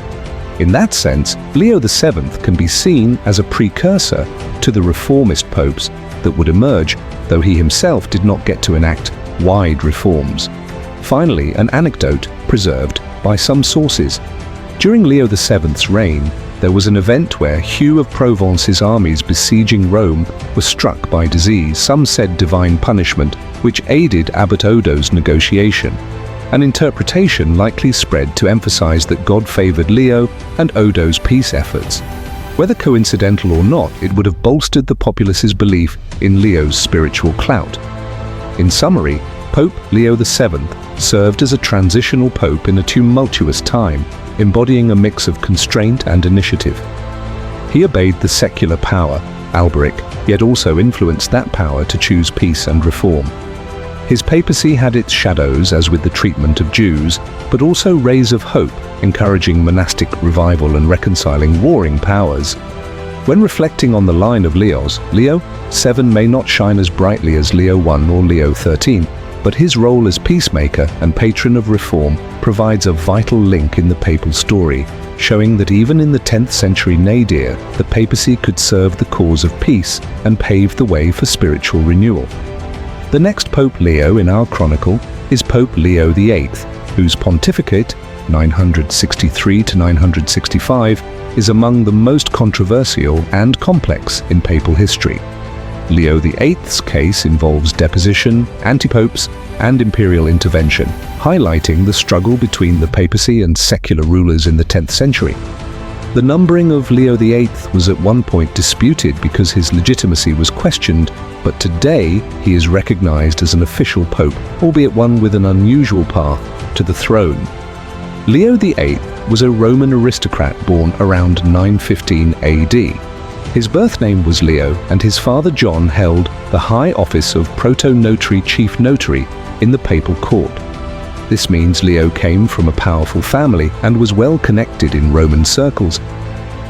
In that sense, Leo VII can be seen as a precursor to the reformist popes that would emerge, though he himself did not get to enact wide reforms. Finally, an anecdote preserved by some sources. During Leo VII's reign, there was an event where Hugh of Provence's armies besieging Rome were struck by disease, some said divine punishment, which aided Abbot Odo's negotiation. An interpretation likely spread to emphasize that God favored Leo and Odo's peace efforts. Whether coincidental or not, it would have bolstered the populace's belief in Leo's spiritual clout. In summary, Pope Leo XII served as a transitional pope in a tumultuous time, embodying a mix of constraint and initiative. He obeyed the secular power, Alberic, yet also influenced that power to choose peace and reform. His papacy had its shadows, as with the treatment of Jews, but also rays of hope, encouraging monastic revival and reconciling warring powers. When reflecting on the line of Leos, Leo VII may not shine as brightly as Leo I or Leo XIII, but his role as peacemaker and patron of reform provides a vital link in the papal story, showing that even in the 10th century nadir, the papacy could serve the cause of peace and pave the way for spiritual renewal. The next Pope Leo in our chronicle is Pope Leo VIII, whose pontificate, 963 to 965, is among the most controversial and complex in papal history. Leo VIII's case involves deposition, antipopes, and imperial intervention, highlighting the struggle between the papacy and secular rulers in the 10th century. The numbering of Leo VIII was at one point disputed because his legitimacy was questioned, but today he is recognized as an official pope, albeit one with an unusual path to the throne. Leo VIII was a Roman aristocrat born around 915 AD. His birth name was Leo, and his father John held the high office of proto-notary chief notary in the papal court. This means Leo came from a powerful family and was well connected in Roman circles.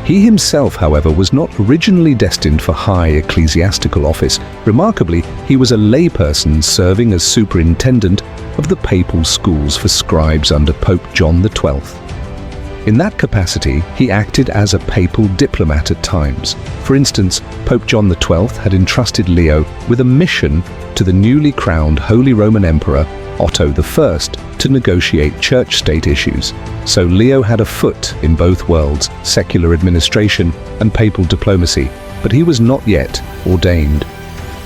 He himself, however, was not originally destined for high ecclesiastical office. Remarkably, he was a layperson serving as superintendent of the papal schools for scribes under Pope John XII. In that capacity, he acted as a papal diplomat at times. For instance, Pope John XII had entrusted Leo with a mission to the newly crowned Holy Roman Emperor Otto I to negotiate church-state issues. So Leo had a foot in both worlds, secular administration and papal diplomacy, but he was not yet ordained.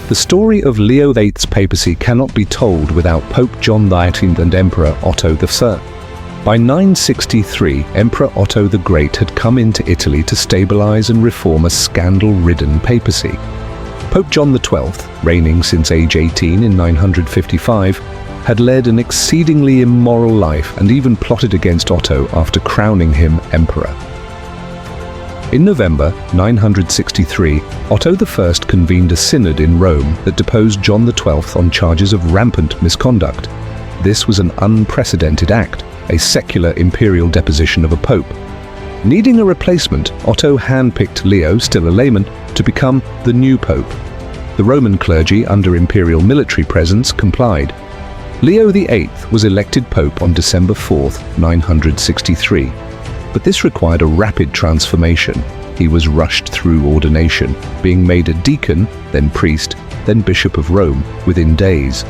The story of Leo VIII's papacy cannot be told without Pope John XIII and Emperor Otto I. By 963, Emperor Otto the Great had come into Italy to stabilize and reform a scandal-ridden papacy. Pope John XII, reigning since age 18 in 955, had led an exceedingly immoral life and even plotted against Otto after crowning him emperor. In November 963, Otto I convened a synod in Rome that deposed John XII on charges of rampant misconduct. This was an unprecedented act, a secular imperial deposition of a pope. Needing a replacement, Otto handpicked Leo, still a layman, to become the new pope. The Roman clergy, under imperial military presence, complied. Leo VIII was elected pope on December 4, 963. But this required a rapid transformation. He was rushed through ordination, being made a deacon, then priest, then bishop of Rome within days.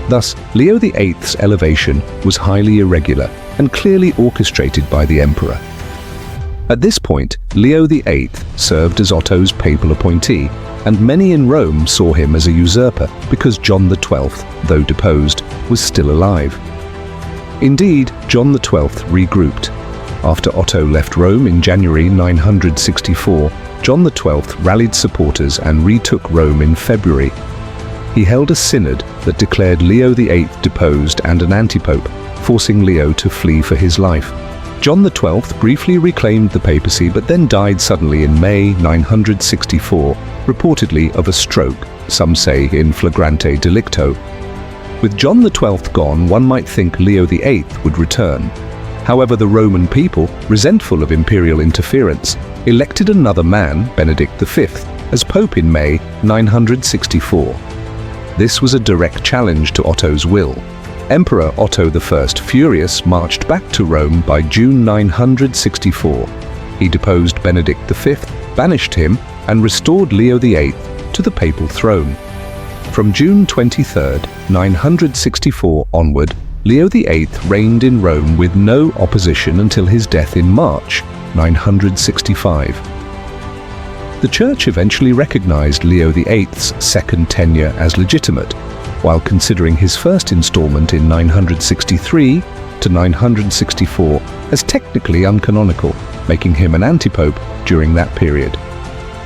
Thus, Leo VIII's elevation was highly irregular and clearly orchestrated by the emperor. At this point, Leo VIII served as Otto's papal appointee, and many in Rome saw him as a usurper because John XII, though deposed, was still alive. Indeed, John XII regrouped. After Otto left Rome in January 964, John XII rallied supporters and retook Rome in February. He held a synod that declared Leo VIII deposed and an antipope, forcing Leo to flee for his life. John XII briefly reclaimed the papacy but then died suddenly in May 964, reportedly of a stroke, some say in flagrante delicto. With John XII gone, one might think Leo VIII would return. However, the Roman people, resentful of imperial interference, elected another man, Benedict V, as pope in May 964. This was a direct challenge to Otto's will. Emperor Otto I, furious, marched back to Rome by June 964. He deposed Benedict V, banished him, and restored Leo VIII to the papal throne. From June 23, 964 onward, Leo VIII reigned in Rome with no opposition until his death in March 965. The Church eventually recognized Leo VIII's second tenure as legitimate. While considering his first installment in 963, to 964 as technically uncanonical, making him an antipope during that period.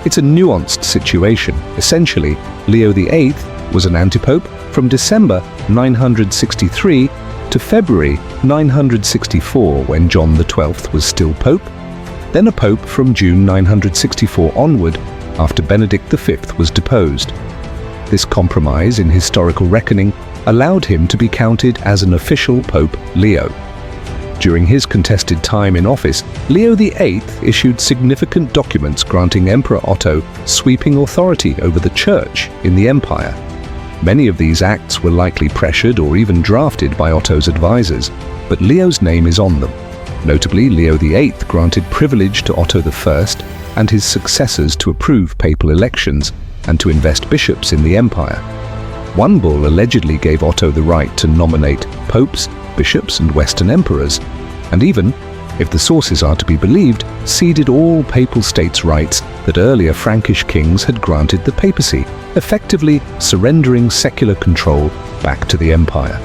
It's a nuanced situation. Essentially, Leo XIII was an antipope from December 963 to February 964, when John XII was still pope, then a pope from June 964 onward, after Benedict V was deposed. This compromise in historical reckoning allowed him to be counted as an official Pope Leo. During his contested time in office, Leo XIII issued significant documents granting Emperor Otto sweeping authority over the Church in the empire. Many of these acts were likely pressured or even drafted by Otto's advisors, but Leo's name is on them. Notably, Leo XIII granted privilege to Otto I and his successors to approve papal elections and to invest bishops in the empire. One bull allegedly gave Otto the right to nominate popes, bishops and Western emperors, and even, if the sources are to be believed, ceded all papal states' rights that earlier Frankish kings had granted the papacy, effectively surrendering secular control back to the empire.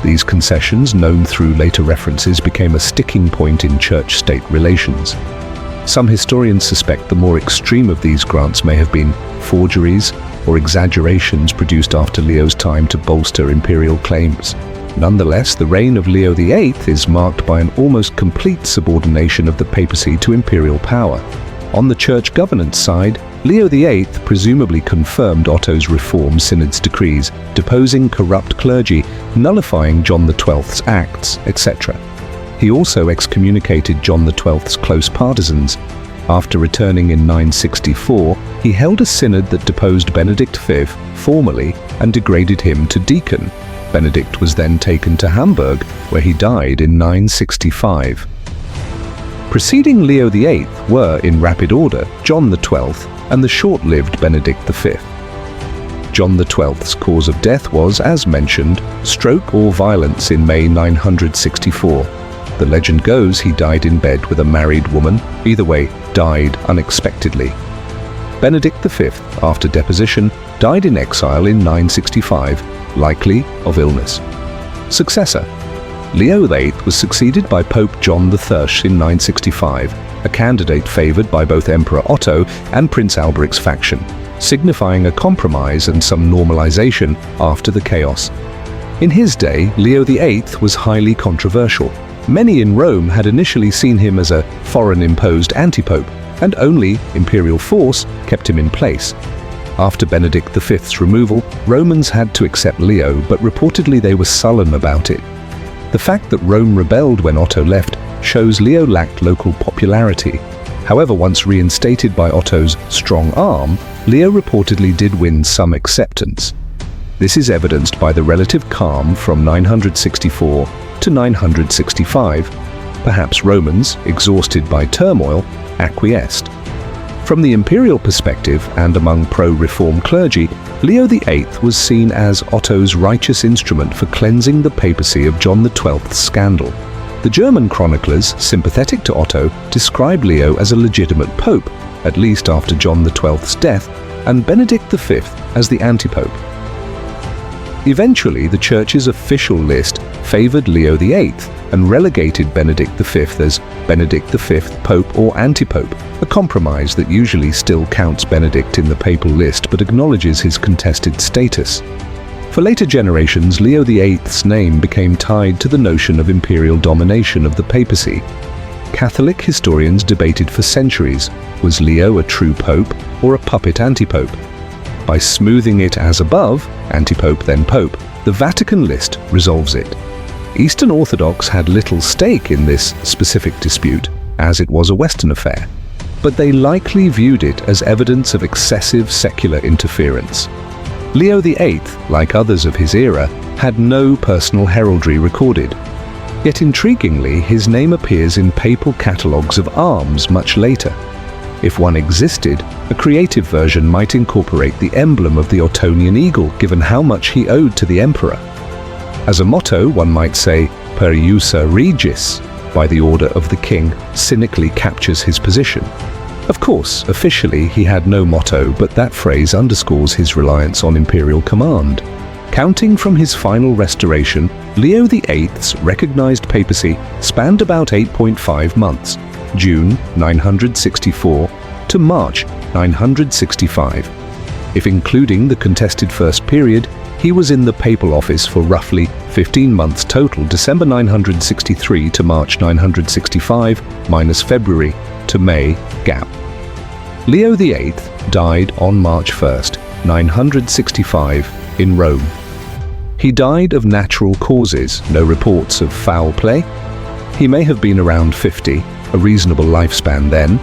These concessions, known through later references, became a sticking point in church-state relations. Some historians suspect the more extreme of these grants may have been forgeries or exaggerations produced after Leo's time to bolster imperial claims. Nonetheless, the reign of Leo XIII is marked by an almost complete subordination of the papacy to imperial power. On the church governance side, Leo XIII presumably confirmed Otto's reform synod's decrees, deposing corrupt clergy, nullifying John XII's acts, etc. He also excommunicated John XII's close partisans. After returning in 964, he held a synod that deposed Benedict V formally and degraded him to deacon. Benedict was then taken to Hamburg, where he died in 965. Preceding Leo XIII were, in rapid order, John XII and the short-lived Benedict V. John XII's cause of death was, as mentioned, stroke or violence in May 964. The legend goes he died in bed with a married woman, either way, died unexpectedly. Benedict V, after deposition, died in exile in 965, likely of illness. Successor: Leo VIII was succeeded by Pope John III in 965, a candidate favored by both Emperor Otto and Prince Alberic's faction, signifying a compromise and some normalization after the chaos. In his day, Leo VIII was highly controversial. Many in Rome had initially seen him as a foreign-imposed antipope, and only imperial force kept him in place. After Benedict V's removal, Romans had to accept Leo, but reportedly they were sullen about it. The fact that Rome rebelled when Otto left shows Leo lacked local popularity. However, once reinstated by Otto's strong arm, Leo reportedly did win some acceptance. This is evidenced by the relative calm from 964 to 965. Perhaps Romans, exhausted by turmoil, acquiesced. From the imperial perspective and among pro-reform clergy, Leo XIII was seen as Otto's righteous instrument for cleansing the papacy of John XII's scandal. The German chroniclers, sympathetic to Otto, describe Leo as a legitimate pope, at least after John XII's death, and Benedict V as the antipope. Eventually, the Church's official list favored Leo XIII and relegated Benedict V as Benedict V Pope or Antipope, a compromise that usually still counts Benedict in the papal list but acknowledges his contested status. For later generations, Leo VIII's name became tied to the notion of imperial domination of the papacy. Catholic historians debated for centuries, was Leo a true pope or a puppet antipope? By smoothing it as above, antipope then pope, the Vatican list resolves it. Eastern Orthodox had little stake in this specific dispute, as it was a Western affair, but they likely viewed it as evidence of excessive secular interference. Leo VIII, like others of his era, had no personal heraldry recorded. Yet intriguingly, his name appears in papal catalogues of arms much later. If one existed, a creative version might incorporate the emblem of the Ottonian eagle, given how much he owed to the emperor. As a motto, one might say, per iusa regis, by the order of the king, cynically captures his position. Of course, officially he had no motto, but that phrase underscores his reliance on imperial command. Counting from his final restoration, Leo VIII's recognized papacy spanned about 8.5 months, June 964 to March 965. If including the contested first period, he was in the papal office for roughly 15 months total, December 963 to March 965 minus February to May gap. Leo VIII died on March 1st, 965 in Rome. He died of natural causes, no reports of foul play. He may have been around 50, a reasonable lifespan then.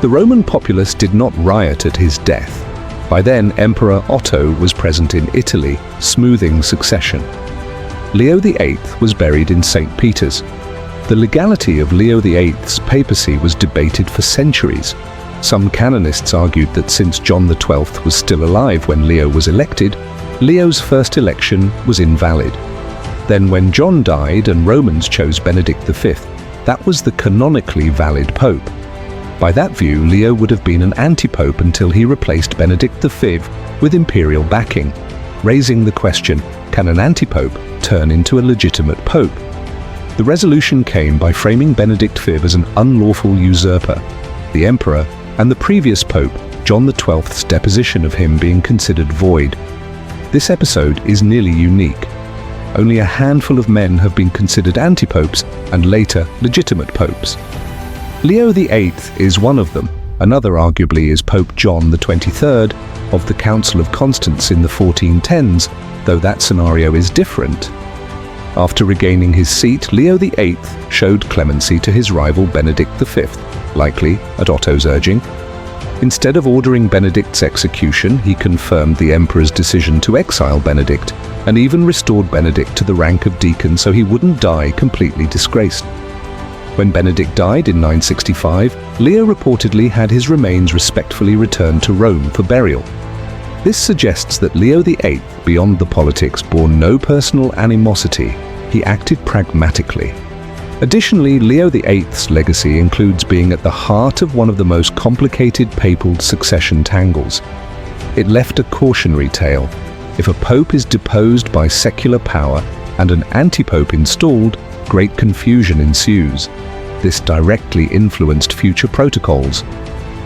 The Roman populace did not riot at his death. By then, Emperor Otto was present in Italy, smoothing succession. Leo VIII was buried in St. Peter's. The legality of Leo VIII's papacy was debated for centuries. Some canonists argued that since John XII was still alive when Leo was elected, Leo's first election was invalid. Then when John died and Romans chose Benedict V, that was the canonically valid pope. By that view, Leo would have been an anti-pope until he replaced Benedict V with imperial backing, raising the question, can an anti-pope turn into a legitimate pope? The resolution came by framing Benedict V as an unlawful usurper, the emperor, and the previous pope, John XII's deposition of him being considered void. This episode is nearly unique. Only a handful of men have been considered anti-popes and later legitimate popes. Leo VIII is one of them. Another arguably is Pope John XXIII of the Council of Constance in the 1410s, though that scenario is different. After regaining his seat, Leo VIII showed clemency to his rival Benedict V, likely at Otto's urging. Instead of ordering Benedict's execution, he confirmed the emperor's decision to exile Benedict and even restored Benedict to the rank of deacon so he wouldn't die completely disgraced. When Benedict died in 965, Leo reportedly had his remains respectfully returned to Rome for burial. This suggests that Leo VIII, beyond the politics, bore no personal animosity. He acted pragmatically. Additionally, Leo VIII's legacy includes being at the heart of one of the most complicated papal succession tangles. It left a cautionary tale. If a pope is deposed by secular power and an anti-pope installed, great confusion ensues. This directly influenced future protocols.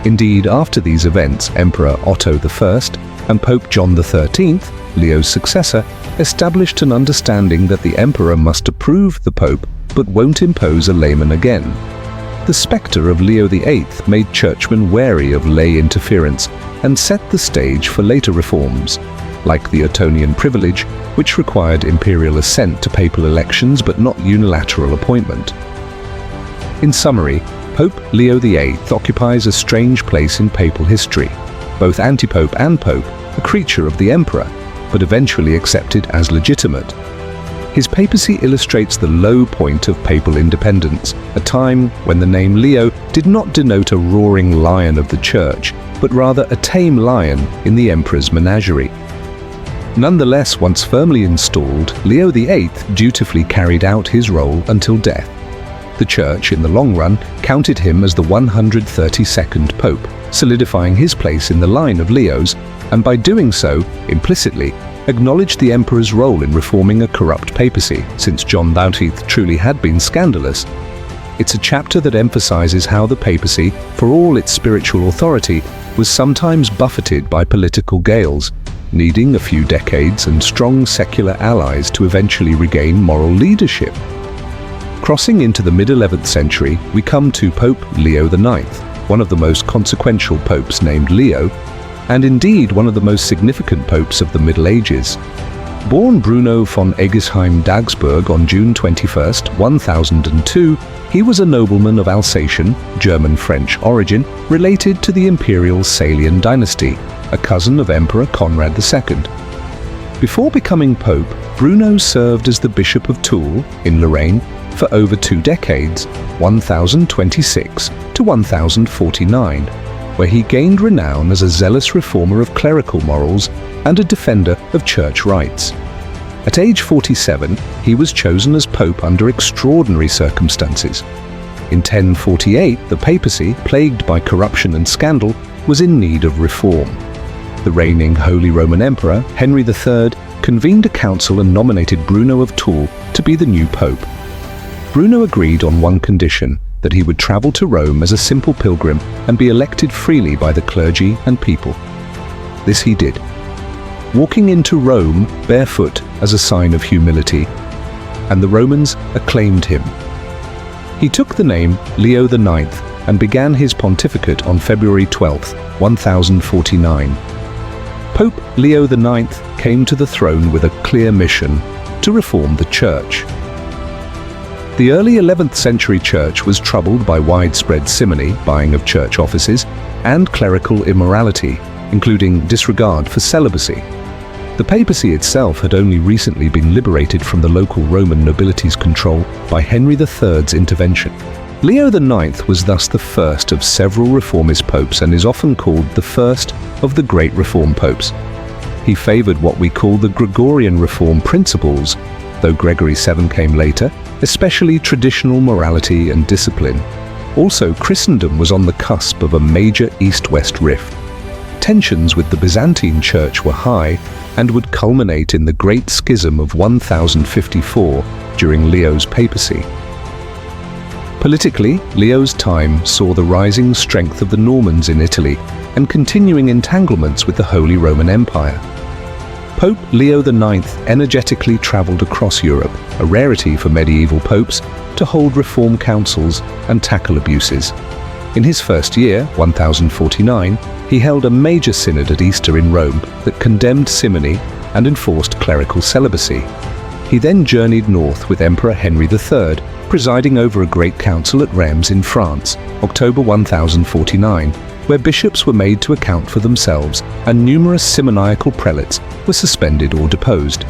Indeed, after these events, Emperor Otto I and Pope John XIII, Leo's successor, established an understanding that the emperor must approve the pope but won't impose a layman again. The spectre of Leo VIII made churchmen wary of lay interference and set the stage for later reforms, like the Ottonian privilege, which required imperial assent to papal elections but not unilateral appointment. In summary, Pope Leo VIII occupies a strange place in papal history, both anti-pope and pope, a creature of the emperor, but eventually accepted as legitimate. His papacy illustrates the low point of papal independence, a time when the name Leo did not denote a roaring lion of the church, but rather a tame lion in the emperor's menagerie. Nonetheless, once firmly installed, Leo VIII dutifully carried out his role until death. The Church, in the long run, counted him as the 132nd Pope, solidifying his place in the line of Leos, and by doing so, implicitly, acknowledged the Emperor's role in reforming a corrupt papacy, since John XIII truly had been scandalous. It's a chapter that emphasizes how the papacy, for all its spiritual authority, was sometimes buffeted by political gales, needing a few decades and strong secular allies to eventually regain moral leadership. Crossing into the mid-11th century, we come to Pope Leo IX, one of the most consequential popes named Leo, and indeed one of the most significant popes of the Middle Ages. Born Bruno von Egisheim-Dagsburg on June 21, 1002, he was a nobleman of Alsatian, German-French origin, related to the imperial Salian dynasty, a cousin of Emperor Conrad II. Before becoming pope, Bruno served as the Bishop of Toul, in Lorraine, for over 2 decades, 1026 to 1049, where he gained renown as a zealous reformer of clerical morals and a defender of church rights. At age 47, he was chosen as pope under extraordinary circumstances. In 1048, the papacy, plagued by corruption and scandal, was in need of reform. The reigning Holy Roman Emperor, Henry III, convened a council and nominated Bruno of Tours to be the new pope. Bruno agreed on one condition, that he would travel to Rome as a simple pilgrim and be elected freely by the clergy and people. This he did, walking into Rome barefoot as a sign of humility, and the Romans acclaimed him. He took the name Leo IX and began his pontificate on February 12, 1049. Pope Leo IX came to the throne with a clear mission to reform the Church. The early 11th century Church was troubled by widespread simony, buying of church offices, and clerical immorality, including disregard for celibacy. The papacy itself had only recently been liberated from the local Roman nobility's control by Henry III's intervention. Leo IX was thus the first of several reformist popes and is often called the first of the Great Reform popes. He favored what we call the Gregorian reform principles, though Gregory VII came later, especially traditional morality and discipline. Also, Christendom was on the cusp of a major East-West rift. Tensions with the Byzantine Church were high and would culminate in the Great Schism of 1054 during Leo's papacy. Politically, Leo's time saw the rising strength of the Normans in Italy and continuing entanglements with the Holy Roman Empire. Pope Leo IX energetically traveled across Europe, a rarity for medieval popes, to hold reform councils and tackle abuses. In his first year, 1049, he held a major synod at Easter in Rome that condemned simony and enforced clerical celibacy. He then journeyed north with Emperor Henry III, presiding over a great council at Reims in France, October 1049, where bishops were made to account for themselves and numerous simoniacal prelates were suspended or deposed.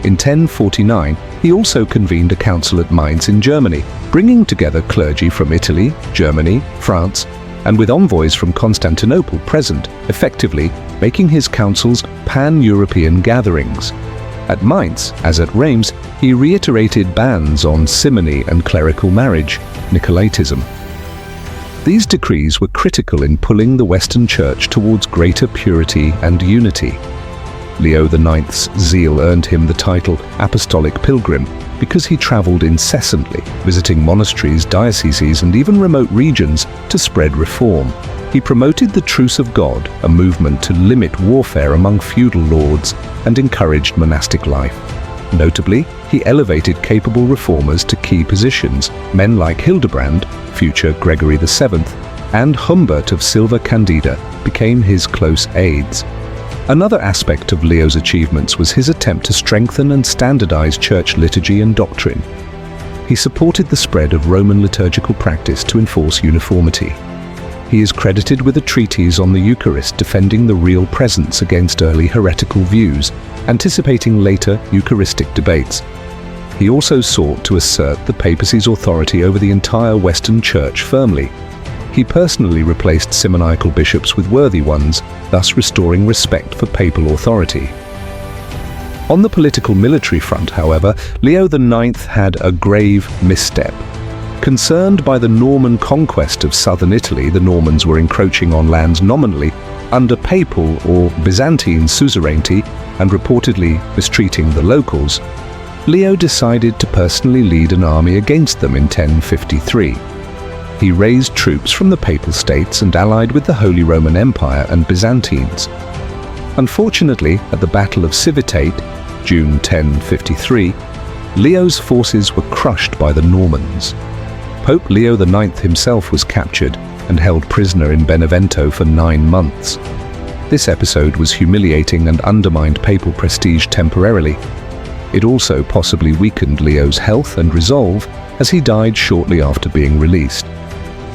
In 1049, he also convened a council at Mainz in Germany, bringing together clergy from Italy, Germany, France, and with envoys from Constantinople present, effectively making his councils pan-European gatherings. At Mainz, as at Reims, he reiterated bans on simony and clerical marriage, Nicolaitism. These decrees were critical in pulling the Western Church towards greater purity and unity. Leo IX's zeal earned him the title Apostolic Pilgrim because he traveled incessantly, visiting monasteries, dioceses, and even remote regions to spread reform. He promoted the Truce of God, a movement to limit warfare among feudal lords, and encouraged monastic life. Notably, he elevated capable reformers to key positions. Men like Hildebrand, future Gregory VII, and Humbert of Silva Candida became his close aides. Another aspect of Leo's achievements was his attempt to strengthen and standardize church liturgy and doctrine. He supported the spread of Roman liturgical practice to enforce uniformity. He is credited with a treatise on the Eucharist defending the real presence against early heretical views, anticipating later Eucharistic debates. He also sought to assert the papacy's authority over the entire Western Church firmly. He personally replaced simoniacal bishops with worthy ones, thus restoring respect for papal authority. On the political military front, however, Leo IX had a grave misstep. Concerned by the Norman conquest of southern Italy, the Normans were encroaching on lands nominally under papal or Byzantine suzerainty and reportedly mistreating the locals. Leo decided to personally lead an army against them in 1053. He raised troops from the Papal States and allied with the Holy Roman Empire and Byzantines. Unfortunately, at the Battle of Civitate, June 1053, Leo's forces were crushed by the Normans. Pope Leo IX himself was captured and held prisoner in Benevento for 9 months. This episode was humiliating and undermined papal prestige temporarily. It also possibly weakened Leo's health and resolve as he died shortly after being released.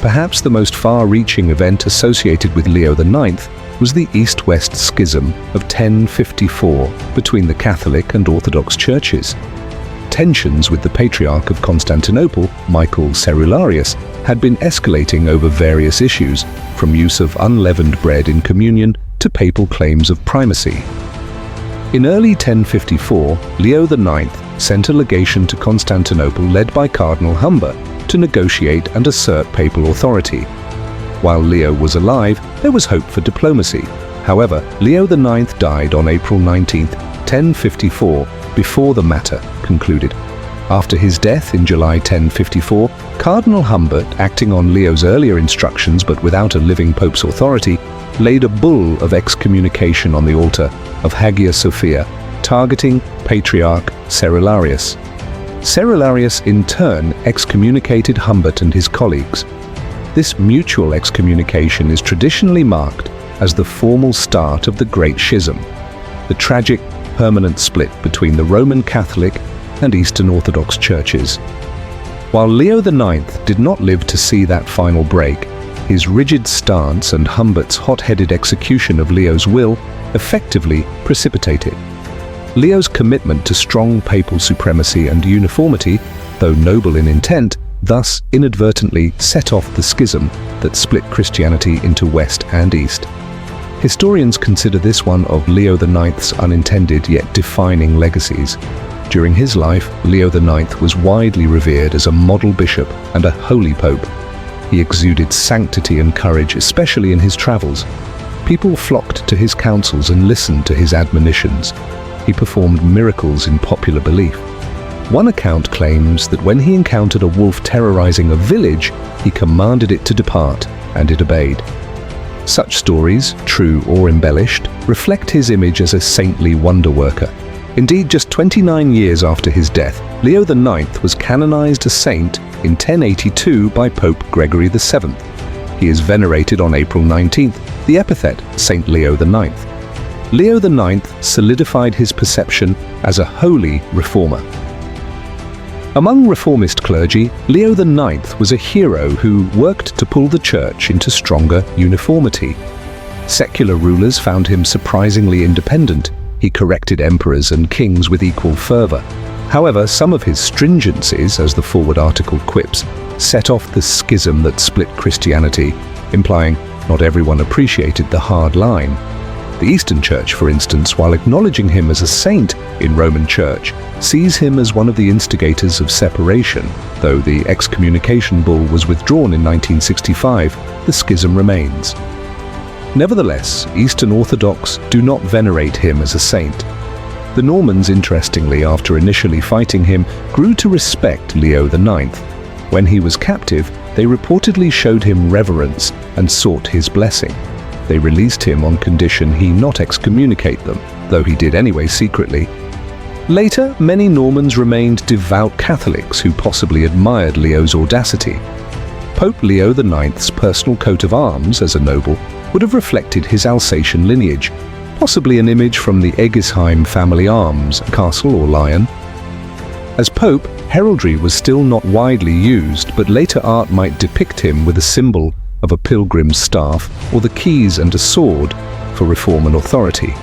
Perhaps the most far-reaching event associated with Leo IX was the East-West Schism of 1054 between the Catholic and Orthodox churches. Tensions with the Patriarch of Constantinople, Michael Cerularius, had been escalating over various issues, from use of unleavened bread in communion to papal claims of primacy. In early 1054, Leo IX sent a legation to Constantinople led by Cardinal Humbert to negotiate and assert papal authority. While Leo was alive, there was hope for diplomacy. However, Leo IX died on April 19, 1054, before the matter concluded. After his death in July 1054, Cardinal Humbert, acting on Leo's earlier instructions but without a living pope's authority, laid a bull of excommunication on the altar of Hagia Sophia, targeting Patriarch Cerularius. Cerularius in turn excommunicated Humbert and his colleagues. This mutual excommunication is traditionally marked as the formal start of the Great Schism, the tragic, permanent split between the Roman Catholic and Eastern Orthodox churches. While Leo IX did not live to see that final break, his rigid stance and Humbert's hot-headed execution of Leo's will effectively precipitated. Leo's commitment to strong papal supremacy and uniformity, though noble in intent, thus inadvertently set off the schism that split Christianity into West and East. Historians consider this one of Leo IX's unintended yet defining legacies. During his life, Leo IX was widely revered as a model bishop and a holy pope. He exuded sanctity and courage, especially in his travels. People flocked to his counsels and listened to his admonitions. He performed miracles in popular belief. One account claims that when he encountered a wolf terrorizing a village, he commanded it to depart, and it obeyed. Such stories, true or embellished, reflect his image as a saintly wonder worker. Indeed, just 29 years after his death, Leo IX was canonized a saint in 1082 by Pope Gregory VII. He is venerated on April 19th, the epithet Saint Leo IX. Leo IX solidified his perception as a holy reformer. Among reformist clergy, Leo IX was a hero who worked to pull the church into stronger uniformity. Secular rulers found him surprisingly independent. He corrected emperors and kings with equal fervor. However, some of his stringencies, as the forward article quips, set off the schism that split Christianity, implying not everyone appreciated the hard line. The Eastern Church, for instance, while acknowledging him as a saint in Roman Church, sees him as one of the instigators of separation. Though the excommunication bull was withdrawn in 1965, the schism remains. Nevertheless, Eastern Orthodox do not venerate him as a saint. The Normans, interestingly, after initially fighting him, grew to respect Leo IX. When he was captive, they reportedly showed him reverence and sought his blessing. They released him on condition he not excommunicate them, though he did anyway secretly. Later, many Normans remained devout Catholics who possibly admired Leo's audacity. Pope Leo IX's personal coat of arms as a noble would have reflected his Alsatian lineage, possibly an image from the Egisheim family arms, a castle or lion. As Pope, heraldry was still not widely used, but later art might depict him with a symbol of a pilgrim's staff or the keys and a sword for reform and authority.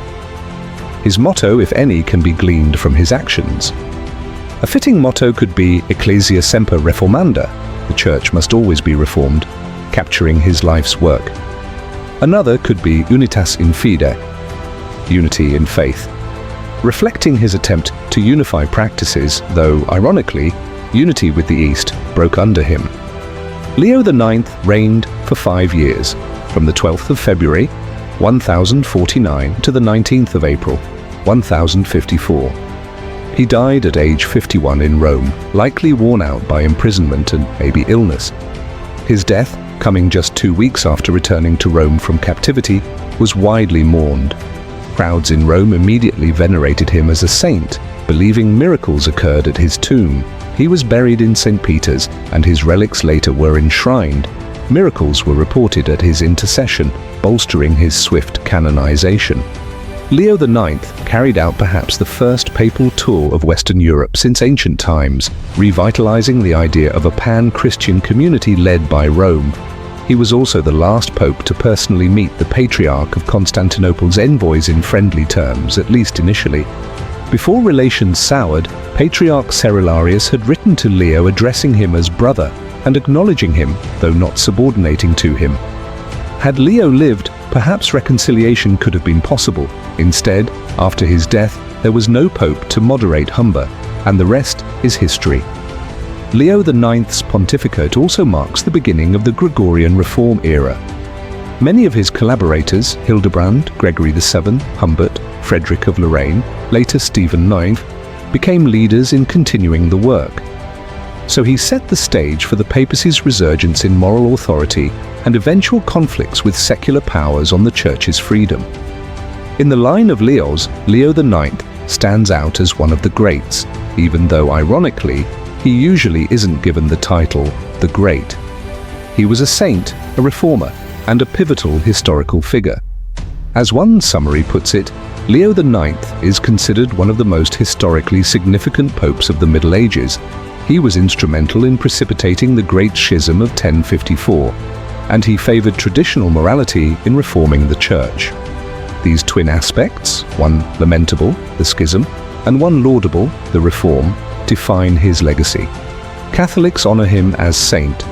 His motto, if any, can be gleaned from his actions. A fitting motto could be Ecclesia Semper Reformanda, the Church must always be reformed, capturing his life's work. Another could be Unitas in Fide, unity in faith, reflecting his attempt to unify practices, though, ironically, unity with the East broke under him. Leo IX reigned for 5 years, from the 12th of February, 1049 to the 19th of April, 1054. He died at age 51 in Rome, likely worn out by imprisonment and maybe illness. His death, coming just 2 weeks after returning to Rome from captivity, was widely mourned. Crowds in Rome immediately venerated him as a saint, believing miracles occurred at his tomb. He was buried in St. Peter's, and his relics later were enshrined. Miracles were reported at his intercession, bolstering his swift canonization. Leo IX carried out perhaps the first papal tour of Western Europe since ancient times, revitalizing the idea of a pan-Christian community led by Rome. He was also the last pope to personally meet the Patriarch of Constantinople's envoys in friendly terms, at least initially. Before relations soured, Patriarch Cerularius had written to Leo addressing him as brother and acknowledging him, though not subordinating to him. Had Leo lived, perhaps reconciliation could have been possible. Instead, after his death, there was no pope to moderate Humber, and the rest is history. Leo IX's pontificate also marks the beginning of the Gregorian Reform era. Many of his collaborators, Hildebrand, Gregory VII, Humbert, Frederick of Lorraine, later Stephen IX, became leaders in continuing the work. So he set the stage for the papacy's resurgence in moral authority and eventual conflicts with secular powers on the Church's freedom. In the line of Leos, Leo IX stands out as one of the greats, even though, ironically, he usually isn't given the title the Great. He was a saint, a reformer, and a pivotal historical figure. As one summary puts it, Leo IX is considered one of the most historically significant popes of the Middle Ages. He was instrumental in precipitating the Great Schism of 1054, and he favored traditional morality in reforming the Church. These twin aspects, one lamentable, the schism, and one laudable, the reform, define his legacy. Catholics honor him as saint.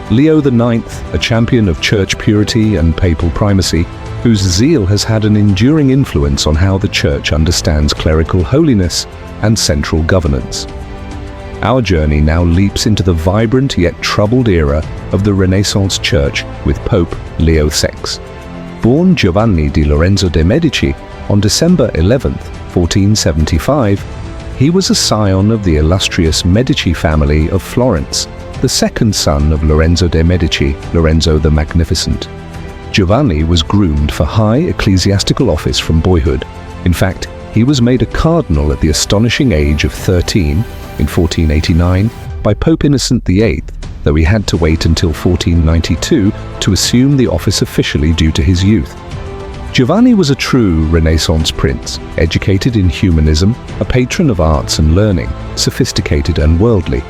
Leo IX, a champion of church purity and papal primacy, whose zeal has had an enduring influence on how the Church understands clerical holiness and central governance. Our journey now leaps into the vibrant yet troubled era of the Renaissance Church with Pope Leo VI. Born Giovanni di Lorenzo de' Medici on December 11, 1475, he was a scion of the illustrious Medici family of Florence, the second son of Lorenzo de' Medici, Lorenzo the Magnificent. Giovanni was groomed for high ecclesiastical office from boyhood. In fact, he was made a cardinal at the astonishing age of 13 in 1489 by Pope Innocent VIII, though he had to wait until 1492 to assume the office officially due to his youth. Giovanni was a true Renaissance prince, educated in humanism, a patron of arts and learning, sophisticated and worldly.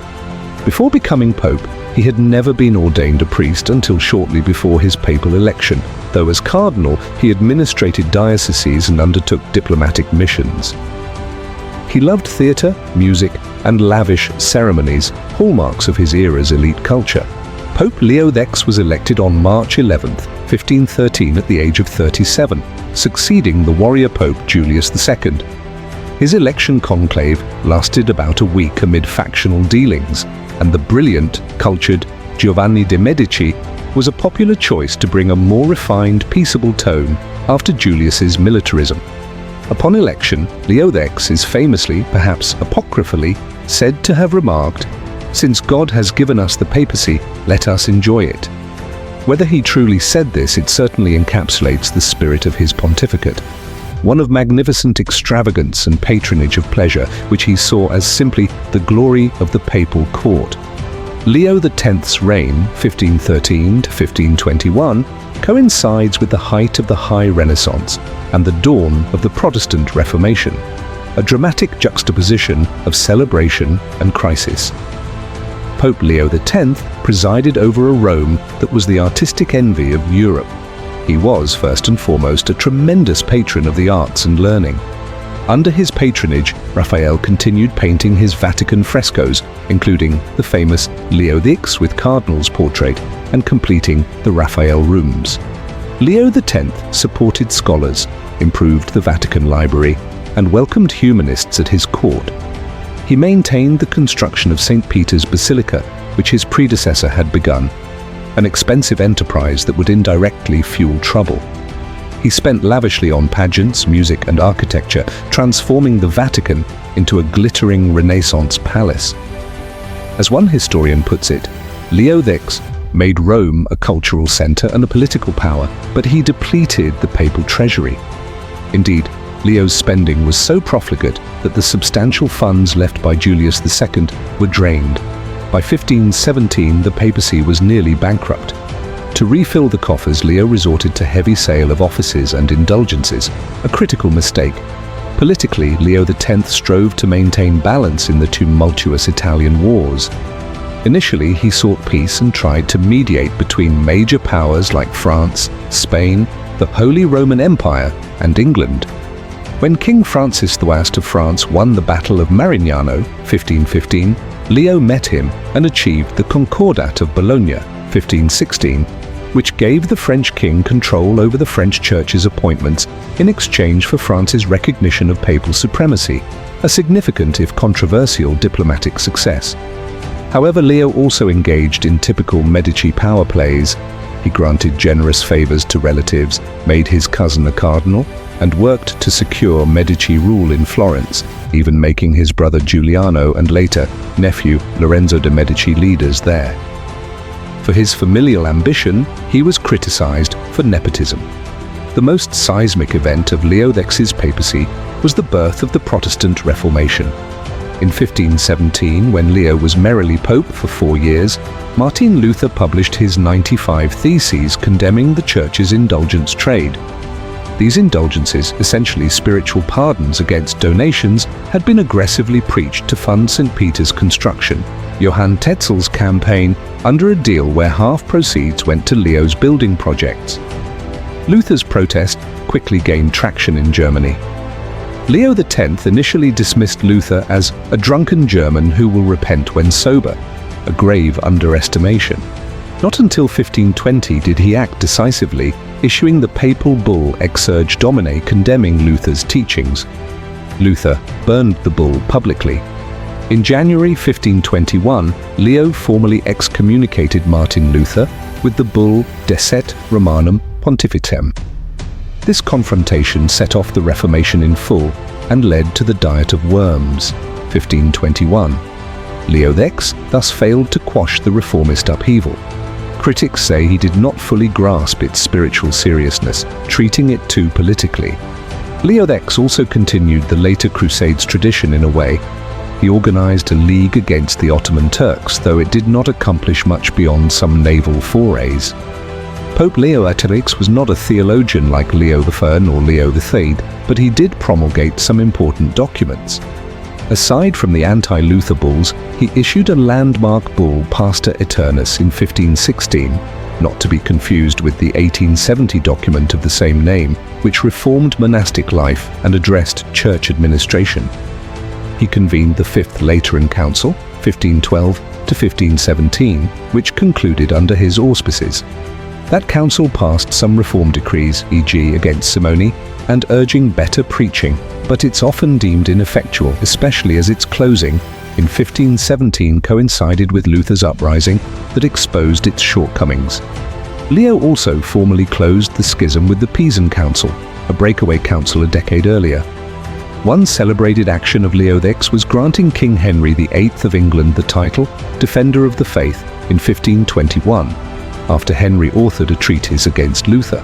Before becoming pope, he had never been ordained a priest until shortly before his papal election, though as cardinal he administrated dioceses and undertook diplomatic missions. He loved theatre, music, and lavish ceremonies, hallmarks of his era's elite culture. Pope Leo X was elected on March 11, 1513 at the age of 37, succeeding the warrior Pope Julius II. His election conclave lasted about a week amid factional dealings, and the brilliant, cultured Giovanni de' Medici was a popular choice to bring a more refined, peaceable tone after Julius's militarism. Upon election, Leo X is famously, perhaps apocryphally, said to have remarked, "Since God has given us the papacy, let us enjoy it." Whether he truly said this, it certainly encapsulates the spirit of his pontificate, one of magnificent extravagance and patronage of pleasure, which he saw as simply the glory of the papal court. Leo X's reign, 1513 to 1521, coincides with the height of the High Renaissance and the dawn of the Protestant Reformation, a dramatic juxtaposition of celebration and crisis. Pope Leo X presided over a Rome that was the artistic envy of Europe. He was, first and foremost, a tremendous patron of the arts and learning. Under his patronage, Raphael continued painting his Vatican frescoes, including the famous Leo X with Cardinal's portrait, and completing the Raphael rooms. Leo X supported scholars, improved the Vatican library, and welcomed humanists at his court. He maintained the construction of St. Peter's Basilica, which his predecessor had begun, an expensive enterprise that would indirectly fuel trouble. He spent lavishly on pageants, music, and architecture, transforming the Vatican into a glittering Renaissance palace. As one historian puts it, Leo X made Rome a cultural center and a political power, but he depleted the papal treasury. Indeed, Leo's spending was so profligate that the substantial funds left by Julius II were drained. By 1517, the papacy was nearly bankrupt. To refill the coffers, Leo resorted to heavy sale of offices and indulgences, a critical mistake. Politically, Leo X strove to maintain balance in the tumultuous Italian wars. Initially, he sought peace and tried to mediate between major powers like France, Spain, the Holy Roman Empire, and England. When King Francis I of France won the Battle of Marignano, 1515, Leo met him and achieved the Concordat of Bologna, 1516, which gave the French king control over the French church's appointments in exchange for France's recognition of papal supremacy, a significant if controversial diplomatic success. However, Leo also engaged in typical Medici power plays. He granted generous favors to relatives, made his cousin a cardinal, and worked to secure Medici rule in Florence, even making his brother Giuliano and later nephew Lorenzo de' Medici leaders there. For his familial ambition, he was criticized for nepotism. The most seismic event of Leo XII's papacy was the birth of the Protestant Reformation. In 1517, when Leo was merely pope for 4 years, Martin Luther published his 95 Theses condemning the Church's indulgence trade. These indulgences, essentially spiritual pardons against donations, had been aggressively preached to fund St. Peter's construction, Johann Tetzel's campaign, under a deal where half proceeds went to Leo's building projects. Luther's protest quickly gained traction in Germany. Leo X initially dismissed Luther as a drunken German who will repent when sober, a grave underestimation. Not until 1520 did he act decisively, issuing the papal bull Exsurge Domine condemning Luther's teachings. Luther burned the bull publicly. In January 1521, Leo formally excommunicated Martin Luther with the bull Deset Romanum Pontificem. This confrontation set off the Reformation in full and led to the Diet of Worms, 1521. Leo X thus failed to quash the reformist upheaval. Critics say he did not fully grasp its spiritual seriousness, treating it too politically. Leo X also continued the later Crusades tradition in a way. He organized a league against the Ottoman Turks, though it did not accomplish much beyond some naval forays. Pope Leo XIII was not a theologian like Leo I or Leo VIII, but he did promulgate some important documents. Aside from the anti-Luther bulls, he issued a landmark bull Pastor Aeternus in 1516, not to be confused with the 1870 document of the same name, which reformed monastic life and addressed church administration. He convened the Fifth Lateran Council, 1512 to 1517, which concluded under his auspices. That council passed some reform decrees, e.g. against simony, and urging better preaching, but it's often deemed ineffectual, especially as its closing in 1517 coincided with Luther's uprising that exposed its shortcomings. Leo also formally closed the schism with the Pisan Council, a breakaway council a decade earlier. One celebrated action of Leo X was granting King Henry VIII of England the title Defender of the Faith in 1521, after Henry authored a treatise against Luther.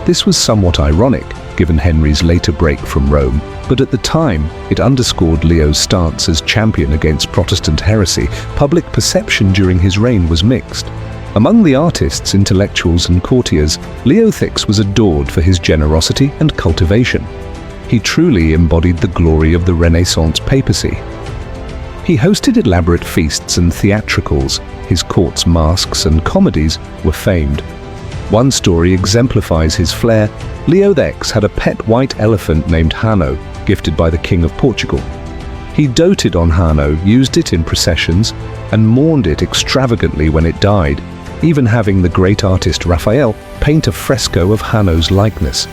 This was somewhat ironic, given Henry's later break from Rome, but at the time, it underscored Leo's stance as champion against Protestant heresy. Public perception during his reign was mixed. Among the artists, intellectuals, and courtiers, Leo X was adored for his generosity and cultivation. He truly embodied the glory of the Renaissance papacy. He hosted elaborate feasts and theatricals. His court's masks and comedies were famed. One story exemplifies his flair. Leo X had a pet white elephant named Hanno, gifted by the King of Portugal. He doted on Hanno, used it in processions, and mourned it extravagantly when it died, even having the great artist Raphael paint a fresco of Hanno's likeness.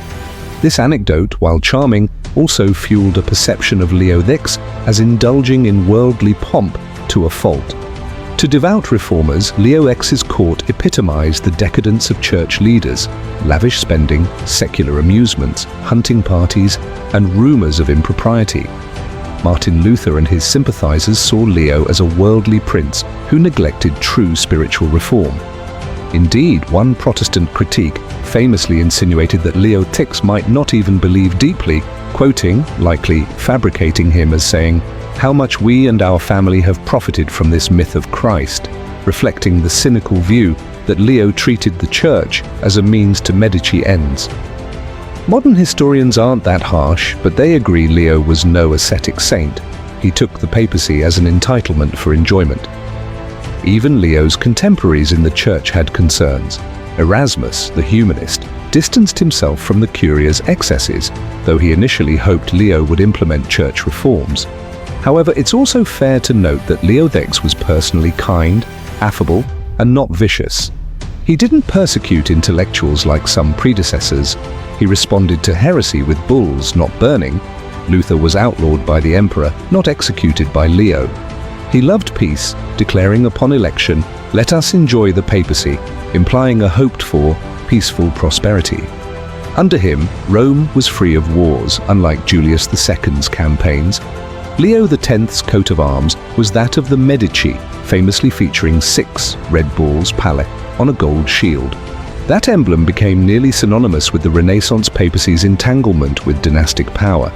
This anecdote, while charming, also fueled a perception of Leo X as indulging in worldly pomp to a fault. To devout reformers, Leo X's court epitomized the decadence of church leaders: lavish spending, secular amusements, hunting parties, and rumors of impropriety. Martin Luther and his sympathizers saw Leo as a worldly prince who neglected true spiritual reform. Indeed, one Protestant critique famously insinuated that Leo X might not even believe deeply, quoting, likely fabricating him as saying, "How much we and our family have profited from this myth of Christ," reflecting the cynical view that Leo treated the Church as a means to Medici ends. Modern historians aren't that harsh, but they agree Leo was no ascetic saint. He took the papacy as an entitlement for enjoyment. Even Leo's contemporaries in the Church had concerns. Erasmus, the humanist, distanced himself from the Curia's excesses, though he initially hoped Leo would implement church reforms. However, it's also fair to note that Leo X was personally kind, affable, and not vicious. He didn't persecute intellectuals like some predecessors. He responded to heresy with bulls, not burning. Luther was outlawed by the emperor, not executed by Leo. He loved peace, declaring upon election, "Let us enjoy the papacy," implying a hoped-for, peaceful prosperity. Under him, Rome was free of wars, unlike Julius II's campaigns. Leo X's coat of arms was that of the Medici, famously featuring 6 red balls pale on a gold shield. That emblem became nearly synonymous with the Renaissance papacy's entanglement with dynastic power.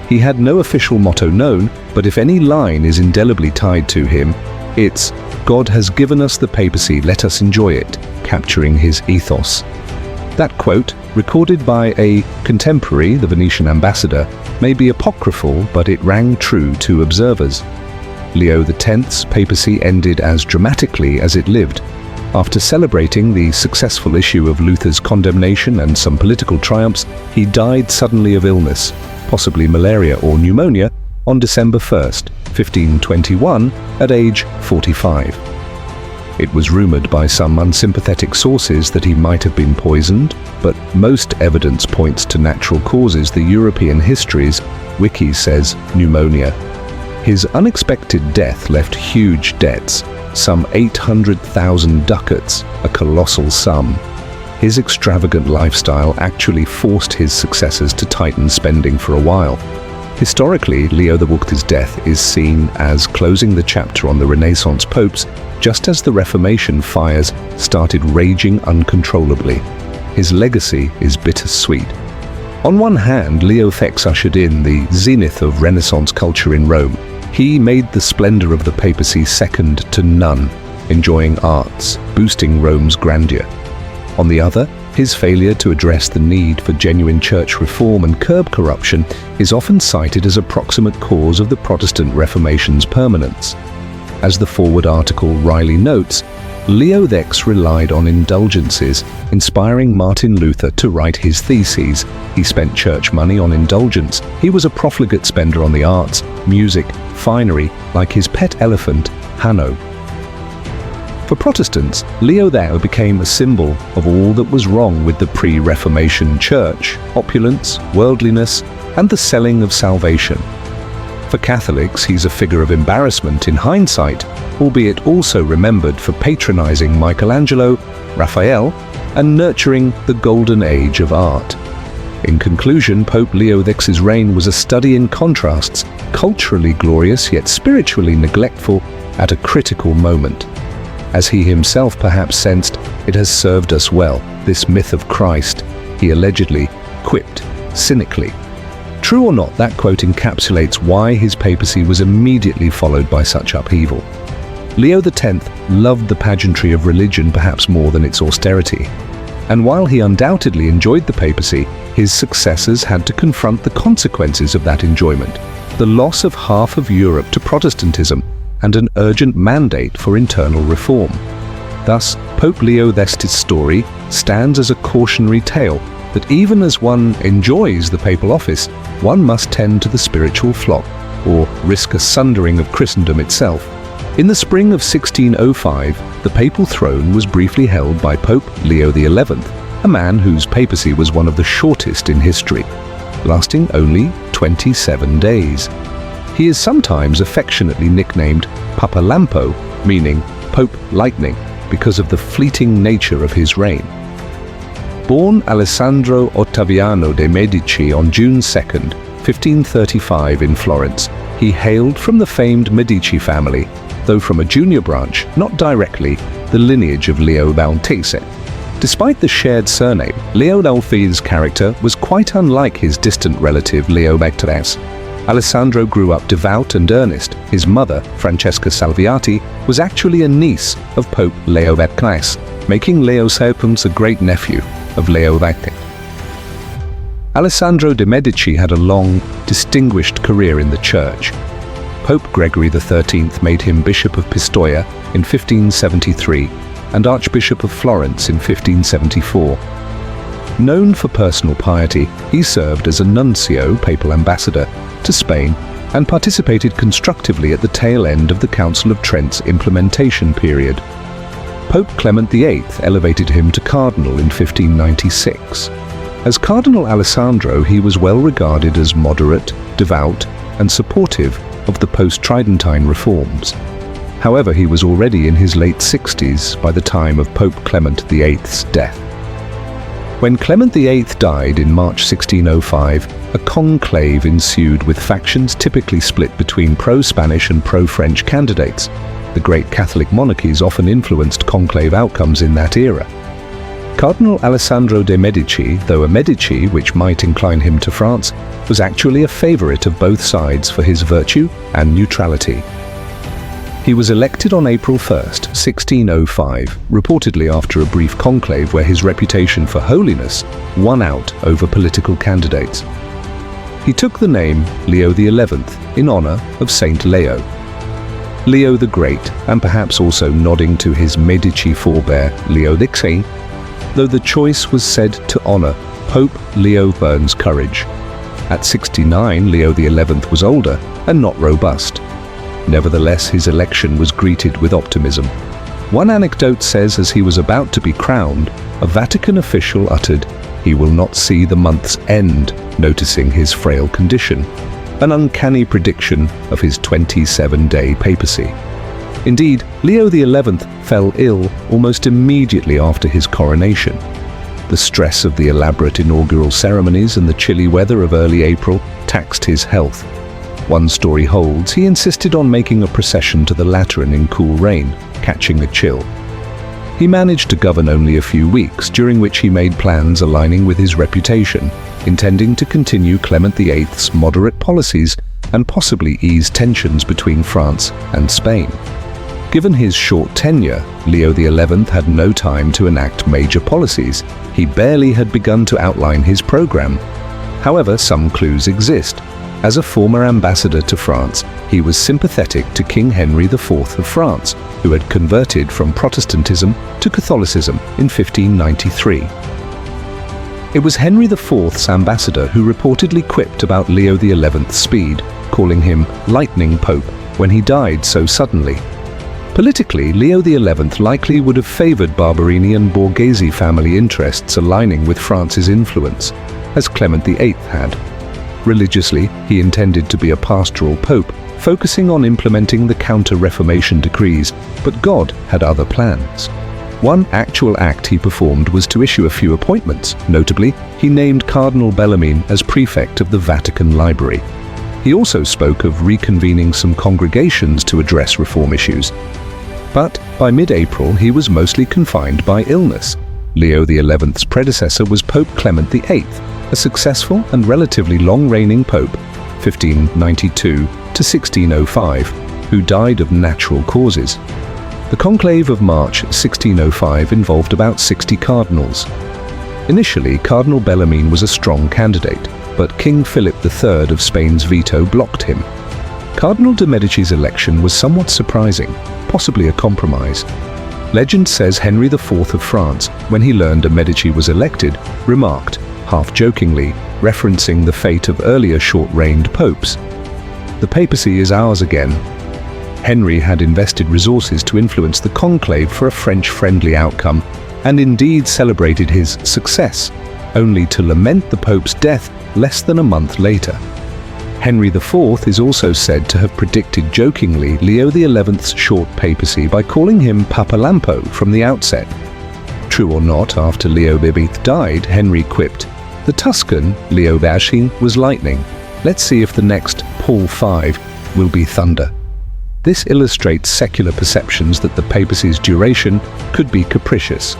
He had no official motto known, but if any line is indelibly tied to him, it's "God has given us the papacy, let us enjoy it," capturing his ethos. That quote, recorded by a contemporary, the Venetian ambassador, may be apocryphal, but it rang true to observers. Leo X's papacy ended as dramatically as it lived. After celebrating the successful issue of Luther's condemnation and some political triumphs, he died suddenly of illness, possibly malaria or pneumonia, on December 1st, 1521, at age 45. It was rumored by some unsympathetic sources that he might have been poisoned, but most evidence points to natural causes. The European Histories Wiki says pneumonia. His unexpected death left huge debts, some 800,000 ducats, a colossal sum. His extravagant lifestyle actually forced his successors to tighten spending for a while. Historically, Leo XI's death is seen as closing the chapter on the Renaissance popes, just as the Reformation fires started raging uncontrollably. His legacy is bittersweet. On one hand, Leo X ushered in the zenith of Renaissance culture in Rome. He made the splendor of the papacy second to none, enjoying arts, boosting Rome's grandeur. On the other, his failure to address the need for genuine church reform and curb corruption is often cited as a proximate cause of the Protestant Reformation's permanence. As the forward article Riley notes, Leo X relied on indulgences, inspiring Martin Luther to write his theses. He spent church money on indulgence. He was a profligate spender on the arts, music, finery, like his pet elephant, Hanno. For Protestants, Leo X became a symbol of all that was wrong with the pre-Reformation church: opulence, worldliness, and the selling of salvation. For Catholics, he's a figure of embarrassment in hindsight, albeit also remembered for patronizing Michelangelo, Raphael, and nurturing the golden age of art. In conclusion, Pope Leo XI's reign was a study in contrasts, culturally glorious yet spiritually neglectful at a critical moment. As he himself perhaps sensed, "It has served us well, this myth of Christ," he allegedly quipped cynically. True or not, that quote encapsulates why his papacy was immediately followed by such upheaval. Leo X loved the pageantry of religion perhaps more than its austerity. And while he undoubtedly enjoyed the papacy, his successors had to confront the consequences of that enjoyment: the loss of half of Europe to Protestantism and an urgent mandate for internal reform. Thus, Pope Leo XI's story stands as a cautionary tale that even as one enjoys the papal office, one must tend to the spiritual flock, or risk a sundering of Christendom itself. In the spring of 1605, the papal throne was briefly held by Pope Leo XI, a man whose papacy was one of the shortest in history, lasting only 27 days. He is sometimes affectionately nicknamed Papa Lampo, meaning Pope Lightning, because of the fleeting nature of his reign. Born Alessandro Ottaviano de' Medici on June 2, 1535 in Florence, he hailed from the famed Medici family, though from a junior branch, not directly, the lineage of Leo Maltese. Despite the shared surname, Leo XI's character was quite unlike his distant relative Leo XIII. Alessandro grew up devout and earnest. His mother, Francesca Salviati, was actually a niece of Pope Leo XII, making Leo Seppums a great-nephew of Leo XII. Alessandro de' Medici had a long, distinguished career in the church. Pope Gregory XIII made him Bishop of Pistoia in 1573 and Archbishop of Florence in 1574. Known for personal piety, he served as a nuncio, papal ambassador, to Spain and participated constructively at the tail end of the Council of Trent's implementation period. Pope Clement VIII elevated him to cardinal in 1596. As Cardinal Alessandro, he was well regarded as moderate, devout, and supportive of the post-Tridentine reforms. However, he was already in his late 60s by the time of Pope Clement VIII's death. When Clement VIII died in March 1605, a conclave ensued with factions typically split between pro-Spanish and pro-French candidates. The great Catholic monarchies often influenced conclave outcomes in that era. Cardinal Alessandro de' Medici, though a Medici which might incline him to France, was actually a favorite of both sides for his virtue and neutrality. He was elected on April 1, 1605, reportedly after a brief conclave where his reputation for holiness won out over political candidates. He took the name Leo XI in honor of Saint Leo. Leo the Great, and perhaps also nodding to his Medici forebear Leo XIII, though the choice was said to honor Pope Leo XIV's courage. At 69, Leo XI was older and not robust. Nevertheless, his election was greeted with optimism. One anecdote says as he was about to be crowned, a Vatican official uttered, "He will not see the month's end," noticing his frail condition, an uncanny prediction of his 27-day papacy. Indeed, Leo XI fell ill almost immediately after his coronation. The stress of the elaborate inaugural ceremonies and the chilly weather of early April taxed his health. One story holds he insisted on making a procession to the Lateran in cool rain, catching a chill. He managed to govern only a few weeks, during which he made plans aligning with his reputation, intending to continue Clement VIII's moderate policies and possibly ease tensions between France and Spain. Given his short tenure, Leo XI had no time to enact major policies. He barely had begun to outline his program. However, some clues exist. As a former ambassador to France, he was sympathetic to King Henry IV of France, who had converted from Protestantism to Catholicism in 1593. It was Henry IV's ambassador who reportedly quipped about Leo XI's speed, calling him Lightning Pope when he died so suddenly. Politically, Leo XI likely would have favored Barberini and Borghese family interests aligning with France's influence, as Clement VIII had. Religiously, he intended to be a pastoral pope, focusing on implementing the Counter-Reformation decrees, but God had other plans. One actual act he performed was to issue a few appointments. Notably, he named Cardinal Bellarmine as prefect of the Vatican Library. He also spoke of reconvening some congregations to address reform issues. But by mid-April, he was mostly confined by illness. Leo XI's predecessor was Pope Clement VIII, a successful and relatively long-reigning pope, 1592 to 1605, who died of natural causes. The conclave of March 1605 involved about 60 cardinals. Initially, Cardinal Bellarmine was a strong candidate, but King Philip III of Spain's veto blocked him. Cardinal de' Medici's election was somewhat surprising, possibly a compromise. Legend says Henry IV of France, when he learned a Medici was elected, remarked, half-jokingly, referencing the fate of earlier short-reigned popes, "The papacy is ours again." Henry had invested resources to influence the conclave for a French-friendly outcome, and indeed celebrated his success, only to lament the Pope's death less than a month later. Henry IV is also said to have predicted jokingly Leo XI's short papacy by calling him Papalampo from the outset. True or not, after Leo XIII died, Henry quipped, "The Tuscan, Leo XIII, was lightning. Let's see if the next Paul V will be thunder." This illustrates secular perceptions that the papacy's duration could be capricious.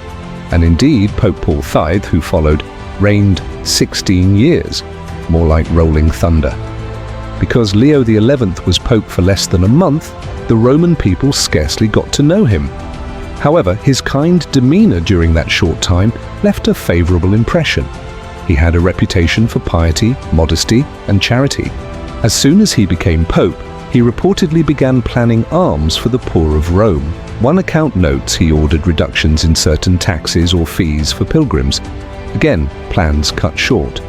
And indeed, Pope Paul V, who followed, reigned 16 years, more like rolling thunder. Because Leo XI was pope for less than a month, the Roman people scarcely got to know him. However, his kind demeanor during that short time left a favorable impression. He had a reputation for piety, modesty, and charity. As soon as he became pope, he reportedly began planning alms for the poor of Rome. One account notes he ordered reductions in certain taxes or fees for pilgrims. Again, plans cut short.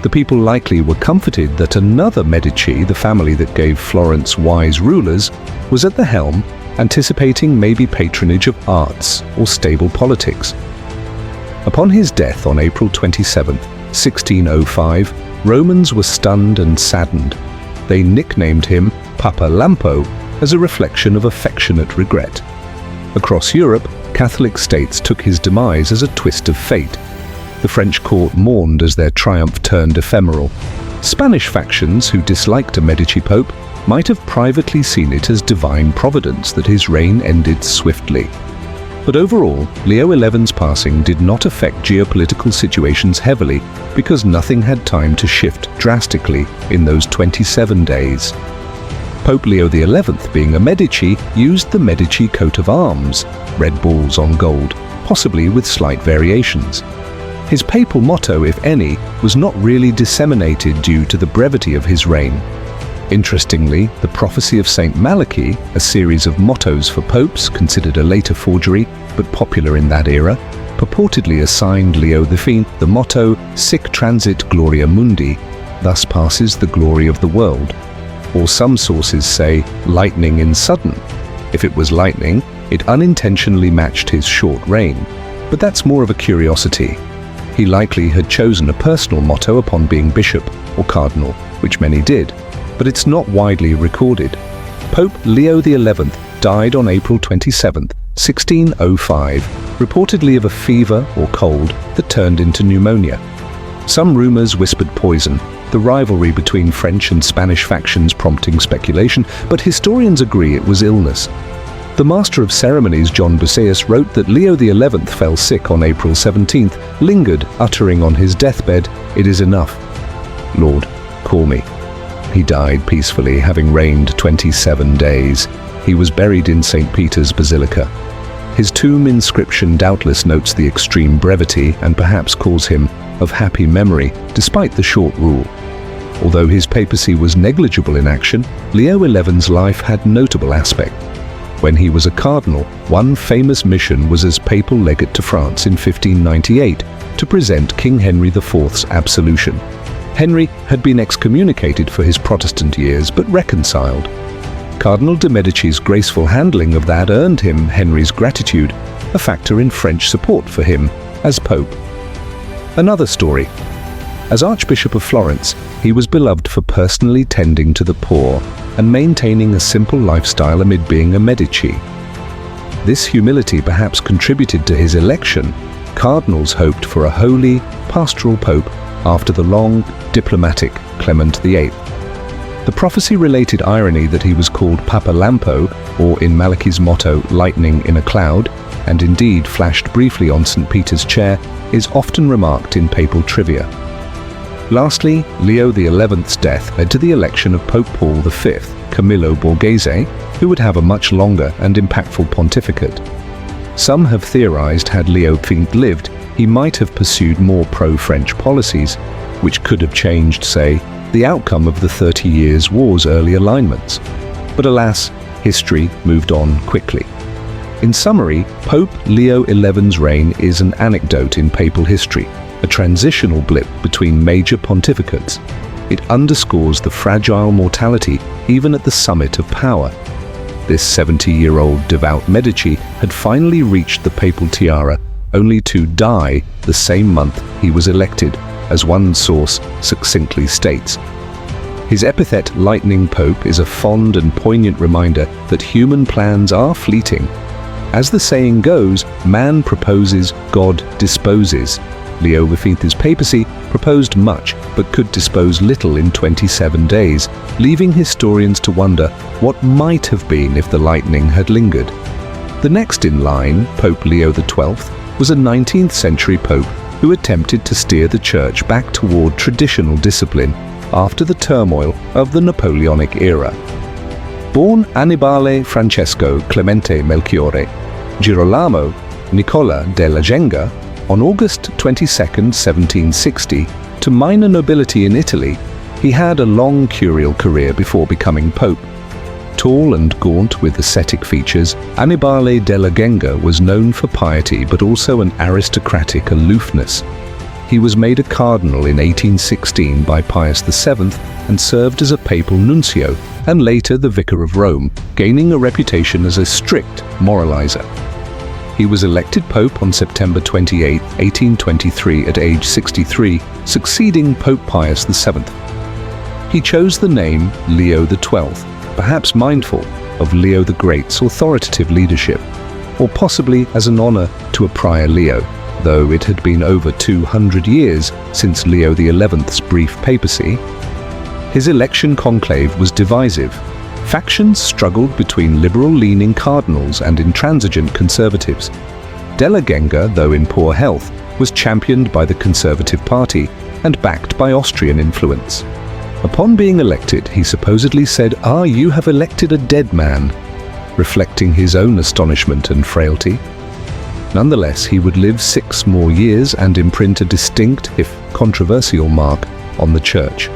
The people likely were comforted that another Medici, the family that gave Florence wise rulers, was at the helm, anticipating maybe patronage of arts or stable politics. Upon his death on April 27, 1605, Romans were stunned and saddened. They nicknamed him Papalampo as a reflection of affectionate regret. Across Europe, Catholic states took his demise as a twist of fate. The French court mourned as their triumph turned ephemeral. Spanish factions who disliked a Medici pope might have privately seen it as divine providence that his reign ended swiftly. But overall, Leo XI's passing did not affect geopolitical situations heavily because nothing had time to shift drastically in those 27 days. Pope Leo XI, being a Medici, used the Medici coat of arms, red balls on gold, possibly with slight variations. His papal motto, if any, was not really disseminated due to the brevity of his reign. Interestingly, the prophecy of Saint Malachi, a series of mottos for popes considered a later forgery but popular in that era, purportedly assigned Leo V the motto Sic transit gloria mundi, thus passes the glory of the world. Or some sources say lightning in sudden. If it was lightning, it unintentionally matched his short reign, but that's more of a curiosity. He likely had chosen a personal motto upon being bishop or cardinal, which many did, but it's not widely recorded. Pope Leo XI died on April 27, 1605, reportedly of a fever or cold that turned into pneumonia. Some rumors whispered poison, the rivalry between French and Spanish factions prompting speculation, but historians agree it was illness. The Master of Ceremonies John Buceus wrote that Leo XI fell sick on April 17th, lingered, uttering on his deathbed, "It is enough. Lord, call me." He died peacefully, having reigned 27 days. He was buried in St. Peter's Basilica. His tomb inscription doubtless notes the extreme brevity and perhaps calls him of happy memory, despite the short rule. Although his papacy was negligible in action, Leo XI's life had notable aspect. When he was a cardinal, one famous mission was as papal legate to France in 1598 to present King Henry IV's absolution. Henry had been excommunicated for his Protestant years, but reconciled. Cardinal de' Medici's graceful handling of that earned him Henry's gratitude, a factor in French support for him as Pope. Another story. As Archbishop of Florence, he was beloved for personally tending to the poor and maintaining a simple lifestyle amid being a Medici. This humility perhaps contributed to his election. Cardinals hoped for a holy, pastoral pope after the long, diplomatic Clement VIII. The prophecy-related irony that he was called Papa Lampo, or in Malachi's motto, lightning in a cloud, and indeed flashed briefly on St. Peter's chair, is often remarked in papal trivia. Lastly, Leo XI's death led to the election of Pope Paul V, Camillo Borghese, who would have a much longer and impactful pontificate. Some have theorized had Leo V lived, he might have pursued more pro-French policies, which could have changed, say, the outcome of the 30 Years' War's early alignments. But alas, history moved on quickly. In summary, Pope Leo XI's reign is an anecdote in papal history, a transitional blip between major pontificates. It underscores the fragile mortality even at the summit of power. This 70-year-old devout Medici had finally reached the papal tiara, only to die the same month he was elected, as one source succinctly states. His epithet, Lightning Pope, is a fond and poignant reminder that human plans are fleeting. As the saying goes, man proposes, God disposes. Leo V's papacy proposed much, but could dispose little in 27 days, leaving historians to wonder what might have been if the lightning had lingered. The next in line, Pope Leo XII, was a 19th century pope who attempted to steer the Church back toward traditional discipline after the turmoil of the Napoleonic era. Born Annibale Francesco Clemente Melchiorre Girolamo Nicola della Genga on August 22, 1760, to minor nobility in Italy, he had a long curial career before becoming pope. Tall and gaunt with ascetic features, Annibale della Genga was known for piety but also an aristocratic aloofness. He was made a cardinal in 1816 by Pius VII and served as a papal nuncio and later the Vicar of Rome, gaining a reputation as a strict moralizer. He was elected pope on September 28, 1823 at age 63, succeeding Pope Pius VII. He chose the name Leo XII, perhaps mindful of Leo the Great's authoritative leadership, or possibly as an honor to a prior Leo, though it had been over 200 years since Leo XI's brief papacy. His election conclave was divisive. Factions struggled between liberal-leaning cardinals and intransigent conservatives. Della Genga, though in poor health, was championed by the Conservative Party and backed by Austrian influence. Upon being elected, he supposedly said, "Ah, you have elected a dead man," reflecting his own astonishment and frailty. Nonetheless, he would live 6 more years and imprint a distinct, if controversial, mark on the Church.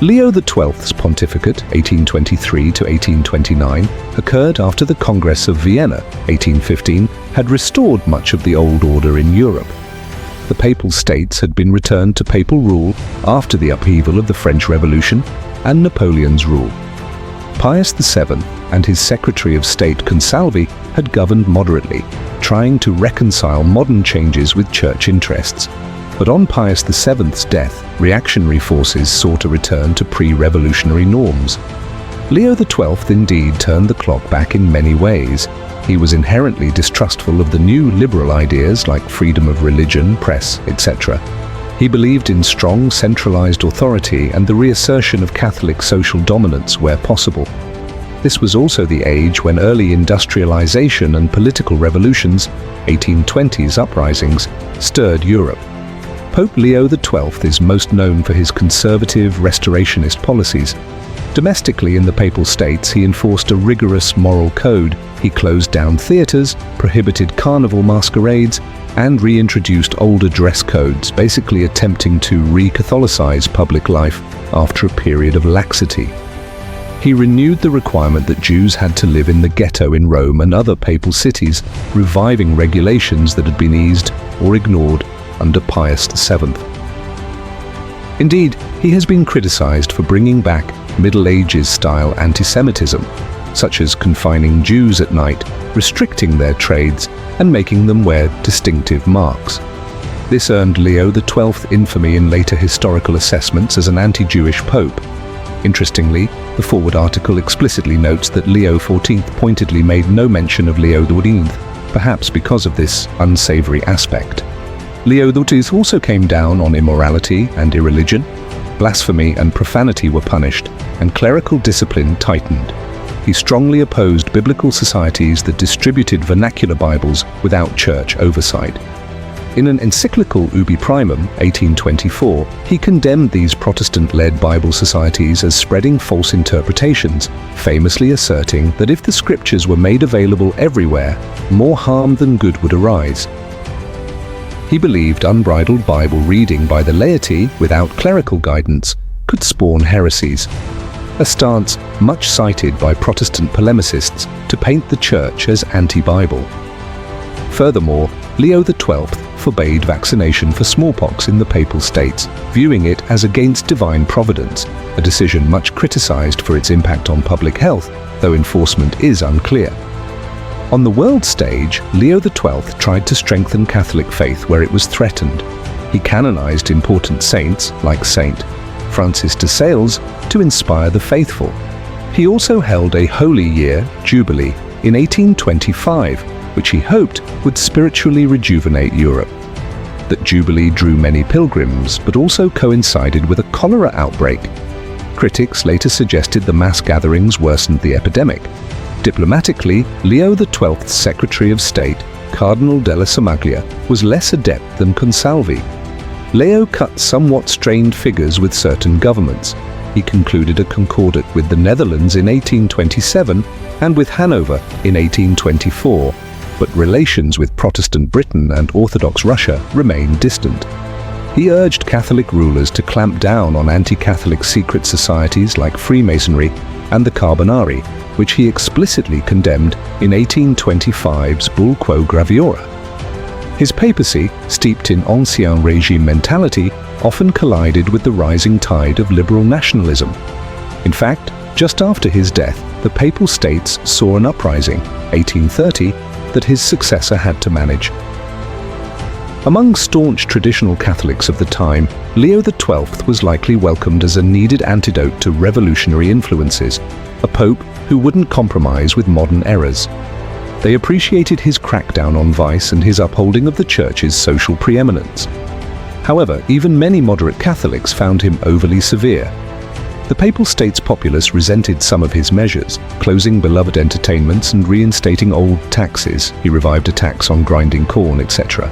Leo XII's pontificate, 1823 to 1829, occurred after the Congress of Vienna, 1815, had restored much of the old order in Europe. The Papal States had been returned to papal rule after the upheaval of the French Revolution and Napoleon's rule. Pius VII and his Secretary of State Consalvi had governed moderately, trying to reconcile modern changes with church interests. But on Pius VII's death, reactionary forces sought a return to pre-revolutionary norms. Leo XII indeed turned the clock back in many ways. He was inherently distrustful of the new liberal ideas like freedom of religion, press, etc. He believed in strong centralized authority and the reassertion of Catholic social dominance where possible. This was also the age when early industrialization and political revolutions, 1820s uprisings, stirred Europe. Pope Leo XII is most known for his conservative, restorationist policies. Domestically in the Papal States, he enforced a rigorous moral code. He closed down theaters, prohibited carnival masquerades, and reintroduced older dress codes, basically attempting to re-Catholicize public life after a period of laxity. He renewed the requirement that Jews had to live in the ghetto in Rome and other papal cities, reviving regulations that had been eased or ignored under Pius VII. Indeed, he has been criticized for bringing back Middle Ages-style anti-Semitism, such as confining Jews at night, restricting their trades, and making them wear distinctive marks. This earned Leo XII infamy in later historical assessments as an anti-Jewish pope. Interestingly, the forward article explicitly notes that Leo XIV pointedly made no mention of Leo XIII, perhaps because of this unsavory aspect. Leo XIII also came down on immorality and irreligion. Blasphemy and profanity were punished, and clerical discipline tightened. He strongly opposed biblical societies that distributed vernacular Bibles without church oversight. In an encyclical Ubi Primum, 1824, he condemned these Protestant-led Bible societies as spreading false interpretations, famously asserting that if the scriptures were made available everywhere, more harm than good would arise. He believed unbridled Bible reading by the laity without clerical guidance could spawn heresies, a stance much cited by Protestant polemicists to paint the Church as anti-Bible. Furthermore, Leo XII forbade vaccination for smallpox in the Papal States, viewing it as against divine providence, a decision much criticized for its impact on public health, though enforcement is unclear. On the world stage, Leo XII tried to strengthen Catholic faith where it was threatened. He canonized important saints, like Saint Francis de Sales, to inspire the faithful. He also held a Holy Year, Jubilee, in 1825, which he hoped would spiritually rejuvenate Europe. That Jubilee drew many pilgrims, but also coincided with a cholera outbreak. Critics later suggested the mass gatherings worsened the epidemic. Diplomatically, Leo XII's Secretary of State, Cardinal della Somaglia, was less adept than Consalvi. Leo cut somewhat strained figures with certain governments. He concluded a concordat with the Netherlands in 1827 and with Hanover in 1824, but relations with Protestant Britain and Orthodox Russia remained distant. He urged Catholic rulers to clamp down on anti-Catholic secret societies like Freemasonry and the Carbonari, which he explicitly condemned in 1825's Bull Quo Graviora. His papacy, steeped in Ancien Régime mentality, often collided with the rising tide of liberal nationalism. In fact, just after his death, the Papal States saw an uprising, 1830, that his successor had to manage. Among staunch traditional Catholics of the time, Leo XII was likely welcomed as a needed antidote to revolutionary influences, a pope who wouldn't compromise with modern errors. They appreciated his crackdown on vice and his upholding of the Church's social preeminence. However, even many moderate Catholics found him overly severe. The Papal States populace resented some of his measures, closing beloved entertainments and reinstating old taxes. He revived a tax on grinding corn, etc.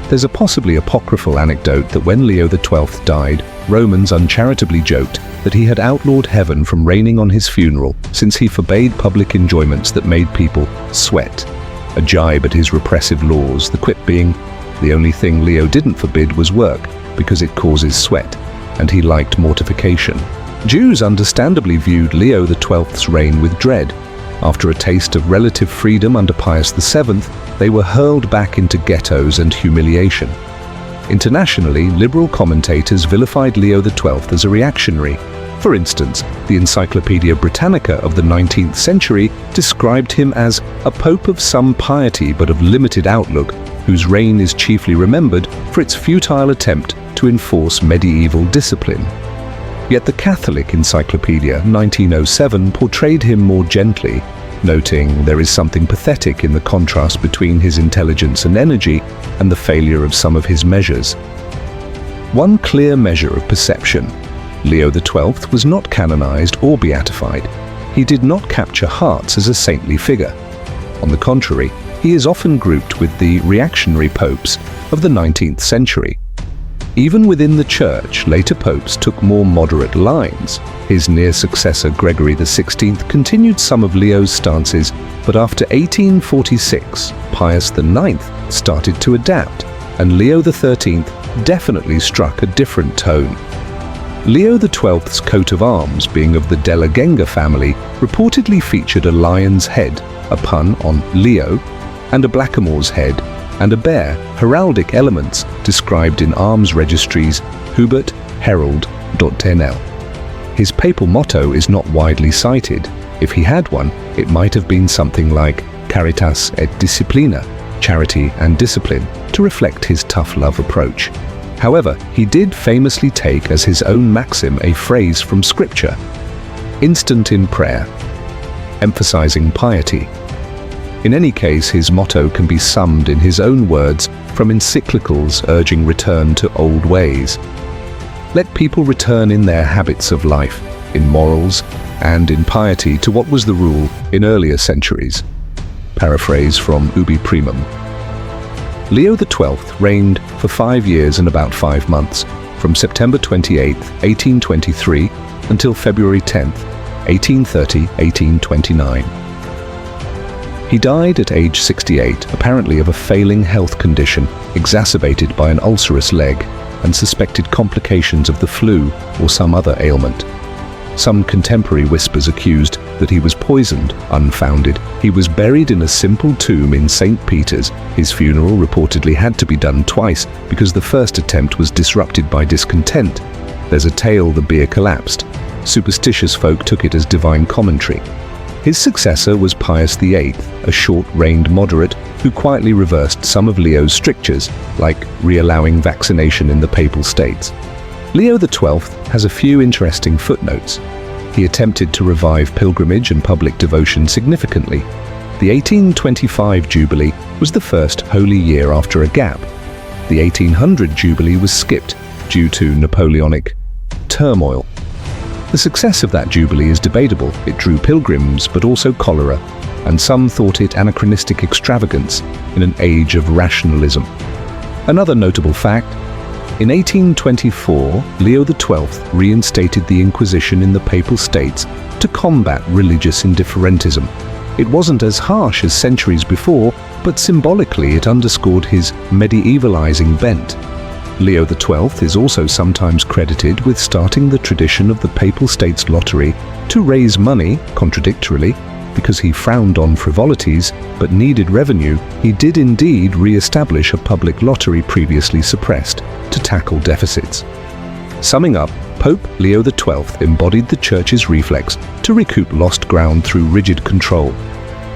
There's a possibly apocryphal anecdote that when Leo XII died, Romans uncharitably joked that he had outlawed heaven from raining on his funeral since he forbade public enjoyments that made people sweat. A jibe at his repressive laws, the quip being, the only thing Leo didn't forbid was work because it causes sweat, and he liked mortification. Jews understandably viewed Leo XII's reign with dread. After a taste of relative freedom under Pius VII, they were hurled back into ghettos and humiliation. Internationally, liberal commentators vilified Leo XII as a reactionary. For instance, the Encyclopaedia Britannica of the 19th century described him as a pope of some piety but of limited outlook, whose reign is chiefly remembered for its futile attempt to enforce medieval discipline. Yet the Catholic Encyclopedia 1907 portrayed him more gently, noting there is something pathetic in the contrast between his intelligence and energy and the failure of some of his measures. One clear measure of perception: Leo XII was not canonized or beatified. He did not capture hearts as a saintly figure. On the contrary, he is often grouped with the reactionary popes of the 19th century. Even within the Church, later popes took more moderate lines. His near successor Gregory XVI continued some of Leo's stances, but after 1846, Pius IX started to adapt, and Leo XIII definitely struck a different tone. Leo XII's coat of arms, being of the Della Genga family, reportedly featured a lion's head, a pun on Leo, and a blackamoor's head, and a bear, heraldic elements described in arms registries Hubert Herald.nl. His papal motto is not widely cited. If he had one, it might have been something like Caritas et Disciplina, charity and discipline, to reflect his tough love approach. However, he did famously take as his own maxim a phrase from Scripture: instant in prayer, emphasizing piety. In any case, his motto can be summed in his own words from encyclicals urging return to old ways. Let people return in their habits of life, in morals, and in piety to what was the rule in earlier centuries. Paraphrase from Ubi Primum. Leo XII reigned for 5 years and about 5 months, from September 28, 1823 until February 10, 1830-1829. He died at age 68, apparently of a failing health condition exacerbated by an ulcerous leg and suspected complications of the flu or some other ailment. Some contemporary whispers accused that he was poisoned, unfounded. He was buried in a simple tomb in St. Peter's. His funeral reportedly had to be done twice because the first attempt was disrupted by discontent. There's a tale the bier collapsed. Superstitious folk took it as divine commentary. His successor was Pius VIII, a short-reigned moderate who quietly reversed some of Leo's strictures, like re-allowing vaccination in the Papal States. Leo XII has a few interesting footnotes. He attempted to revive pilgrimage and public devotion significantly. The 1825 Jubilee was the first holy year after a gap. The 1800 Jubilee was skipped due to Napoleonic turmoil. The success of that Jubilee is debatable. It drew pilgrims, but also cholera, and some thought it anachronistic extravagance in an age of rationalism. Another notable fact: in 1824, Leo XII reinstated the Inquisition in the Papal States to combat religious indifferentism. It wasn't as harsh as centuries before, but symbolically it underscored his medievalizing bent. Leo XII is also sometimes credited with starting the tradition of the Papal States Lottery to raise money, contradictorily. Because he frowned on frivolities but needed revenue, he did indeed re-establish a public lottery previously suppressed to tackle deficits. Summing up, Pope Leo XII embodied the Church's reflex to recoup lost ground through rigid control.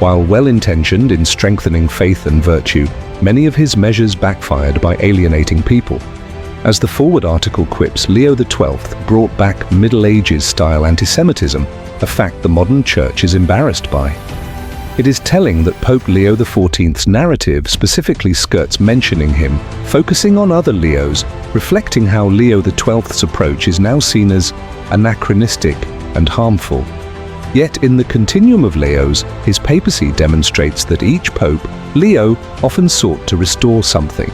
While well-intentioned in strengthening faith and virtue, many of his measures backfired by alienating people. As the forward article quips, Leo XII brought back Middle Ages-style anti-Semitism, a fact the modern Church is embarrassed by. It is telling that Pope Leo XIV's narrative specifically skirts mentioning him, focusing on other Leos, reflecting how Leo XII's approach is now seen as anachronistic and harmful. Yet in the continuum of Leos, his papacy demonstrates that each pope, Leo, often sought to restore something.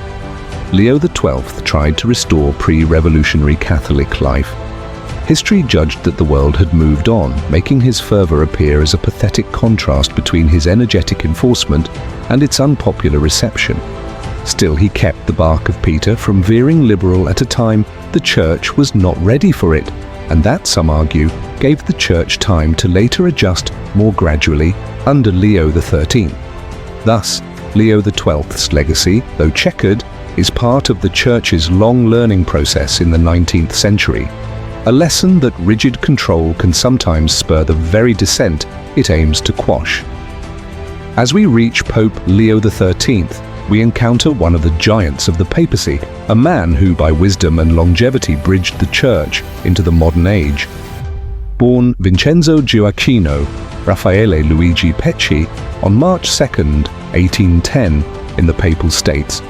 Leo XII tried to restore pre-revolutionary Catholic life. History judged that the world had moved on, making his fervor appear as a pathetic contrast between his energetic enforcement and its unpopular reception. Still, he kept the bark of Peter from veering liberal at a time the Church was not ready for it, and that, some argue, gave the Church time to later adjust more gradually under Leo XIII. Thus, Leo XII's legacy, though checkered, is part of the Church's long learning process in the 19th century, a lesson that rigid control can sometimes spur the very dissent it aims to quash. As we reach Pope Leo XIII, we encounter one of the giants of the papacy, a man who by wisdom and longevity bridged the Church into the modern age. Born Vincenzo Gioacchino Raffaele Luigi Pecci on March 2, 1810, in the Papal States,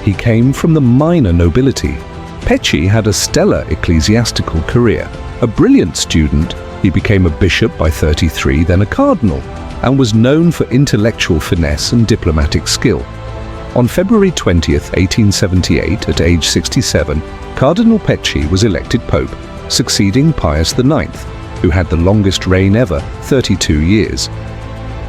he came from the minor nobility. Pecci had a stellar ecclesiastical career. A brilliant student, he became a bishop by 33, then a cardinal, and was known for intellectual finesse and diplomatic skill. On February 20, 1878, at age 67, Cardinal Pecci was elected pope, succeeding Pius IX, who had the longest reign ever, 32 years.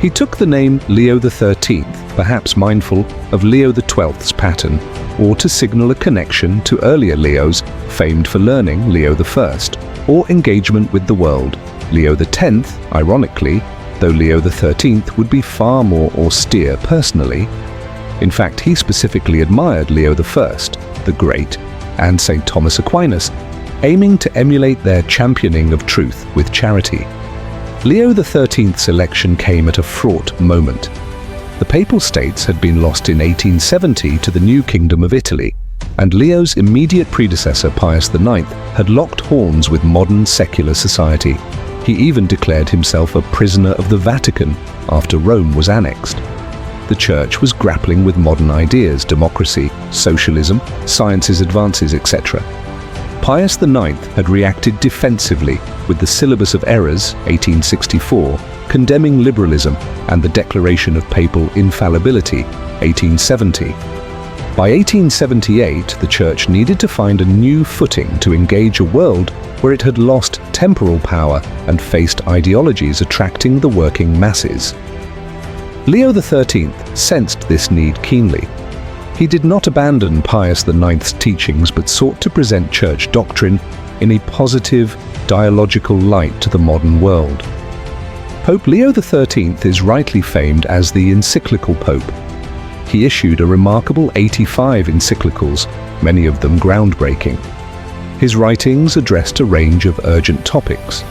He took the name Leo XIII, perhaps mindful of Leo XII's pattern, or to signal a connection to earlier Leos, famed for learning, Leo I, or engagement with the world, Leo X, ironically, though Leo XIII would be far more austere personally. In fact, he specifically admired Leo I, the Great, and St. Thomas Aquinas, aiming to emulate their championing of truth with charity. Leo XIII's election came at a fraught moment. The Papal States had been lost in 1870 to the new Kingdom of Italy, and Leo's immediate predecessor Pius IX had locked horns with modern secular society. He even declared himself a prisoner of the Vatican after Rome was annexed. The Church was grappling with modern ideas, democracy, socialism, science's advances, etc. Pius IX had reacted defensively with the Syllabus of Errors, 1864, condemning liberalism, and the Declaration of Papal Infallibility, 1870. By 1878, the Church needed to find a new footing to engage a world where it had lost temporal power and faced ideologies attracting the working masses. Leo XIII sensed this need keenly. He did not abandon Pius IX's teachings but sought to present church doctrine in a positive, dialogical light to the modern world. Pope Leo XIII is rightly famed as the encyclical pope. He issued a remarkable 85 encyclicals, many of them groundbreaking. His writings addressed a range of urgent topics.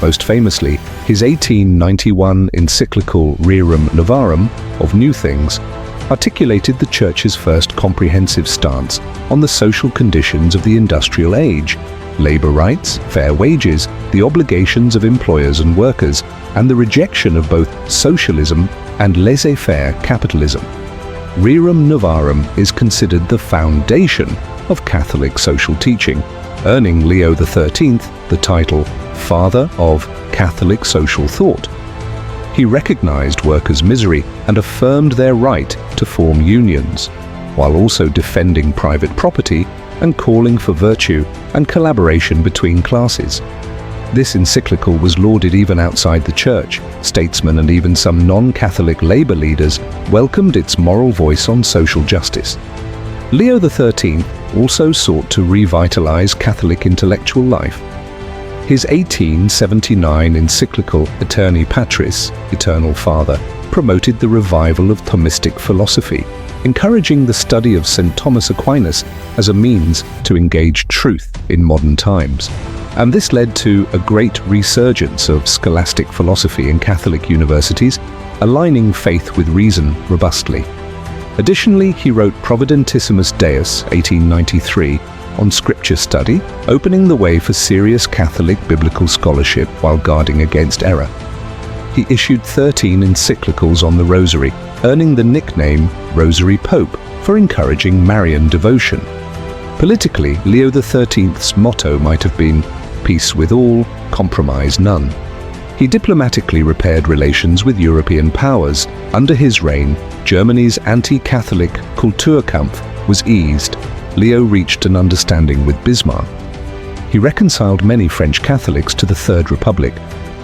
Most famously, his 1891 encyclical Rerum Novarum, of New Things, articulated the Church's first comprehensive stance on the social conditions of the industrial age, labor rights, fair wages, the obligations of employers and workers, and the rejection of both socialism and laissez-faire capitalism. Rerum Novarum is considered the foundation of Catholic social teaching, earning Leo XIII the title Father of Catholic Social Thought. He recognized workers' misery and affirmed their right to form unions, while also defending private property and calling for virtue and collaboration between classes. This encyclical was lauded even outside the Church. Statesmen and even some non-Catholic labor leaders welcomed its moral voice on social justice. Leo XIII also sought to revitalize Catholic intellectual life. His 1879 encyclical Aeterni Patris, Eternal Father, promoted the revival of Thomistic philosophy, encouraging the study of St. Thomas Aquinas as a means to engage truth in modern times. And this led to a great resurgence of scholastic philosophy in Catholic universities, aligning faith with reason robustly. Additionally, he wrote Providentissimus Deus, 1893, on scripture study, opening the way for serious Catholic biblical scholarship while guarding against error. he issued 13 encyclicals on the Rosary, earning the nickname Rosary Pope for encouraging Marian devotion. Politically, Leo XIII's motto might have been, "Peace with all, compromise none." He diplomatically repaired relations with European powers. Under his reign, Germany's anti-Catholic Kulturkampf was eased. Leo reached an understanding with Bismarck. He reconciled many French Catholics to the Third Republic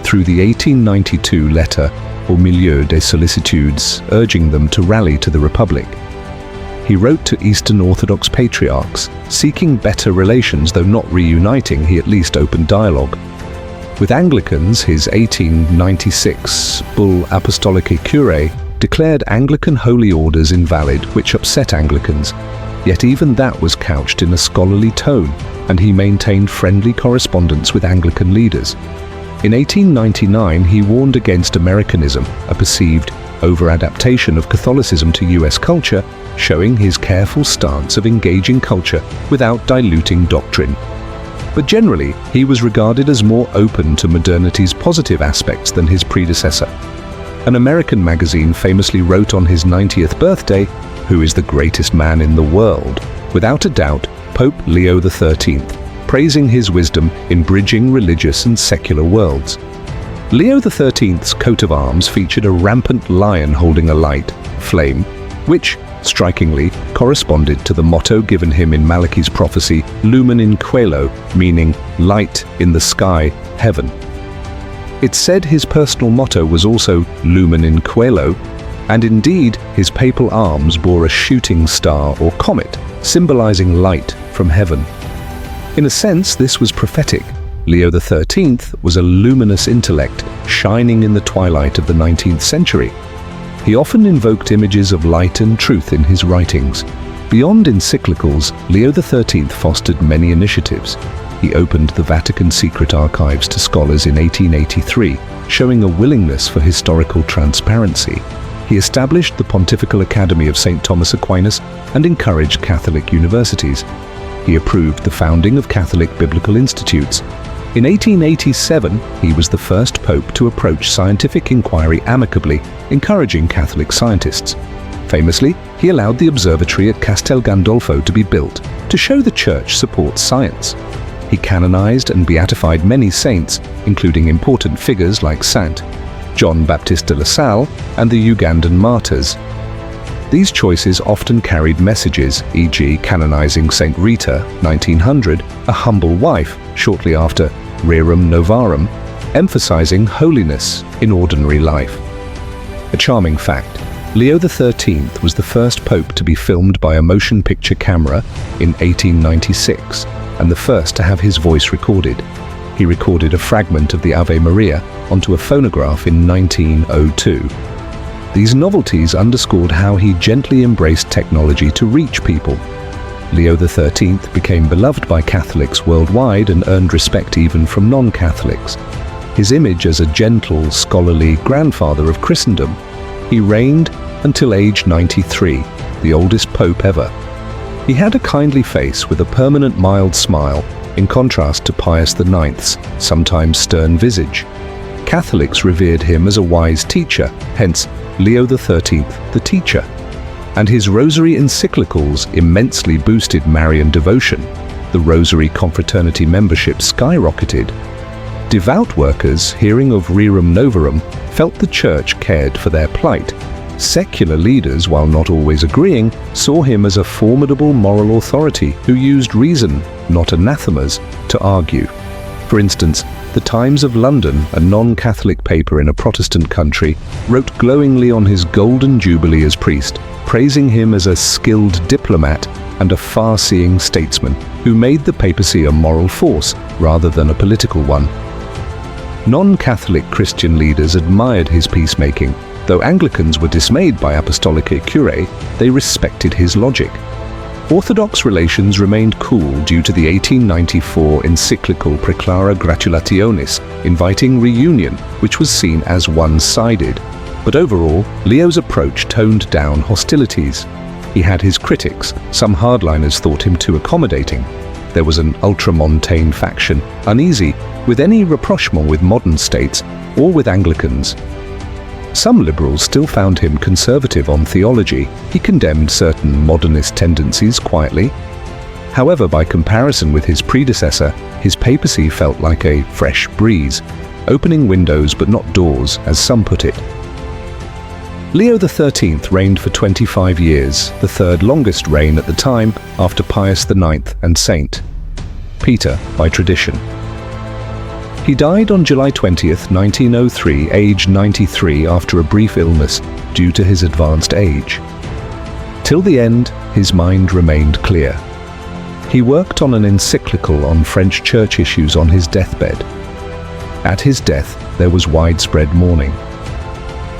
through the 1892 letter Au milieu des sollicitudes, urging them to rally to the Republic. He wrote to Eastern Orthodox patriarchs, seeking better relations. Though not reuniting, he at least opened dialogue. With Anglicans, his 1896 bull Apostolicae Curae declared Anglican holy orders invalid, which upset Anglicans. Yet even that was couched in a scholarly tone, and he maintained friendly correspondence with Anglican leaders. In 1899, he warned against Americanism, a perceived over-adaptation of Catholicism to US culture, showing his careful stance of engaging culture without diluting doctrine. But generally, he was regarded as more open to modernity's positive aspects than his predecessor. An American magazine famously wrote on his 90th birthday, "Who is the greatest man in the world?" Without a doubt, Pope Leo XIII, praising his wisdom in bridging religious and secular worlds. Leo XIII's coat of arms featured a rampant lion holding a light, flame, which, strikingly, corresponded to the motto given him in Malachi's prophecy, Lumen in Coelo, meaning light in the sky, heaven. It's said his personal motto was also Lumen in Coelo, and indeed his papal arms bore a shooting star or comet, symbolizing light from heaven. In a sense, this was prophetic. Leo XIII was a luminous intellect, shining in the twilight of the 19th century. He often invoked images of light and truth in his writings. Beyond encyclicals, Leo XIII fostered many initiatives. He opened the Vatican secret archives to scholars in 1883, showing a willingness for historical transparency. He established the Pontifical Academy of St. Thomas Aquinas and encouraged Catholic universities. He approved the founding of Catholic biblical institutes. In 1887, he was the first pope to approach scientific inquiry amicably, encouraging Catholic scientists. Famously, he allowed the observatory at Castel Gandolfo to be built to show the Church supports science. He canonized and beatified many saints, including important figures like Saint John Baptist de La Salle and the Ugandan martyrs. These choices often carried messages, e.g. canonizing Saint Rita, 1900, a humble wife, shortly after Rerum Novarum, emphasizing holiness in ordinary life. A charming fact, Leo XIII was the first pope to be filmed by a motion picture camera in 1896, and the first to have his voice recorded. He recorded a fragment of the Ave Maria onto a phonograph in 1902. These novelties underscored how he gently embraced technology to reach people. Leo XIII became beloved by Catholics worldwide and earned respect even from non-Catholics. His image as a gentle, scholarly grandfather of Christendom, he reigned until age 93, the oldest pope ever. He had a kindly face with a permanent mild smile, in contrast to Pius IX's sometimes stern visage. Catholics revered him as a wise teacher, hence Leo XIII the teacher. And his rosary encyclicals immensely boosted Marian devotion. The Rosary Confraternity membership skyrocketed. Devout workers, hearing of Rerum Novarum, felt the Church cared for their plight. Secular leaders, while not always agreeing, saw him as a formidable moral authority who used reason, not anathemas, to argue. For instance, the Times of London, a non-Catholic paper in a Protestant country, wrote glowingly on his golden jubilee as priest, praising him as a skilled diplomat and a far-seeing statesman who made the papacy a moral force rather than a political one. Non-Catholic Christian leaders admired his peacemaking. Though Anglicans were dismayed by Apostolicae Curae, they respected his logic. Orthodox relations remained cool due to the 1894 encyclical Preclara Gratulationis, inviting reunion, which was seen as one-sided. But overall, Leo's approach toned down hostilities. He had his critics. Some hardliners thought him too accommodating. There was an ultramontane faction, uneasy with any rapprochement with modern states or with Anglicans. Some liberals still found him conservative on theology. He condemned certain modernist tendencies quietly. However, by comparison with his predecessor, his papacy felt like a fresh breeze, opening windows but not doors, as some put it. Leo XIII reigned for 25 years, the third longest reign at the time after Pius IX and St. Peter by tradition. He died on July 20th, 1903, aged 93, after a brief illness due to his advanced age. Till the end, his mind remained clear. He worked on an encyclical on French church issues on his deathbed. At his death, there was widespread mourning.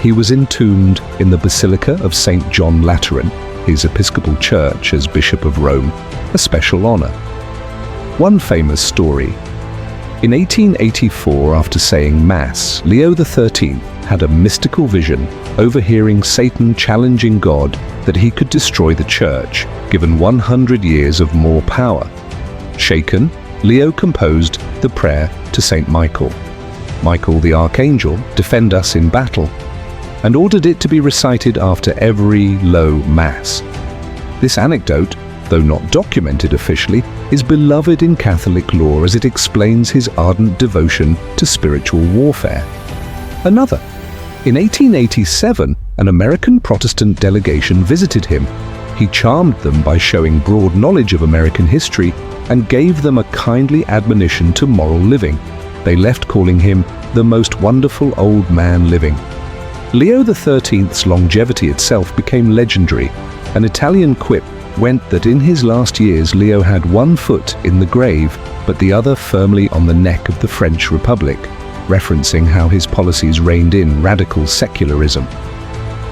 He was entombed in the Basilica of St. John Lateran, his episcopal church as Bishop of Rome, a special honor. One famous story. In 1884, after saying Mass, Leo XIII had a mystical vision, overhearing Satan challenging God that he could destroy the Church, given 100 years of more power. Shaken, Leo composed the prayer to Saint Michael. Michael the Archangel, defend us in battle, and ordered it to be recited after every low Mass. This anecdote, though not documented officially, is beloved in Catholic lore as it explains his ardent devotion to spiritual warfare. Another. In 1887, an American Protestant delegation visited him. He charmed them by showing broad knowledge of American history and gave them a kindly admonition to moral living. They left calling him the most wonderful old man living. Leo XIII's longevity itself became legendary. An Italian quip went that in his last years Leo had one foot in the grave, but the other firmly on the neck of the French Republic, referencing how his policies reined in radical secularism.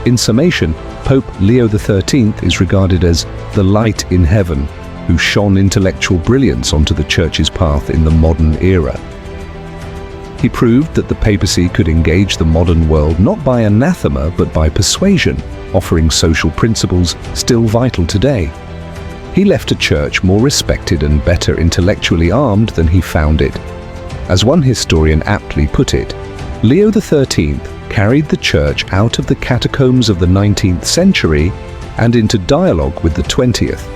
In summation, Pope Leo XIII is regarded as the light in heaven, who shone intellectual brilliance onto the Church's path in the modern era. He proved that the papacy could engage the modern world not by anathema but by persuasion, offering social principles still vital today. He left a church more respected and better intellectually armed than he found it. As one historian aptly put it, Leo XIII carried the church out of the catacombs of the 19th century and into dialogue with the 20th.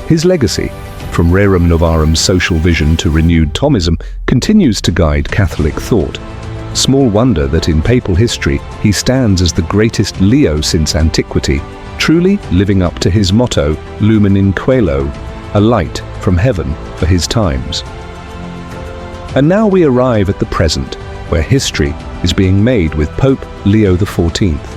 His legacy, from Rerum Novarum's social vision to renewed Thomism, continues to guide Catholic thought. Small wonder that in papal history he stands as the greatest Leo since antiquity, truly living up to his motto, Lumen in Coelo, a light from heaven for his times. And now we arrive at the present, where history is being made with Pope Leo XIV.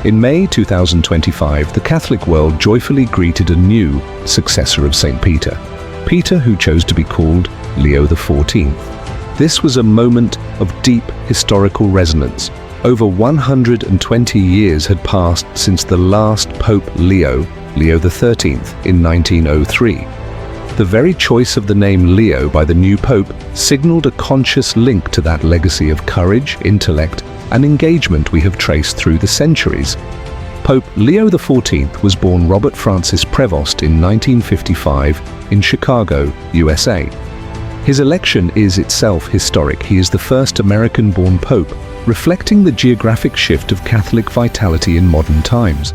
In May 2025, the Catholic world joyfully greeted a new successor of St. Peter, Peter who chose to be called Leo XIV. This was a moment of deep historical resonance. Over 120 years had passed since the last Pope Leo XIII, in 1903. The very choice of the name Leo by the new Pope signaled a conscious link to that legacy of courage, intellect, and engagement we have traced through the centuries. Pope Leo XIV was born Robert Francis Prevost in 1955 in Chicago, USA. His election is itself historic. He is the first American-born pope, reflecting the geographic shift of Catholic vitality in modern times.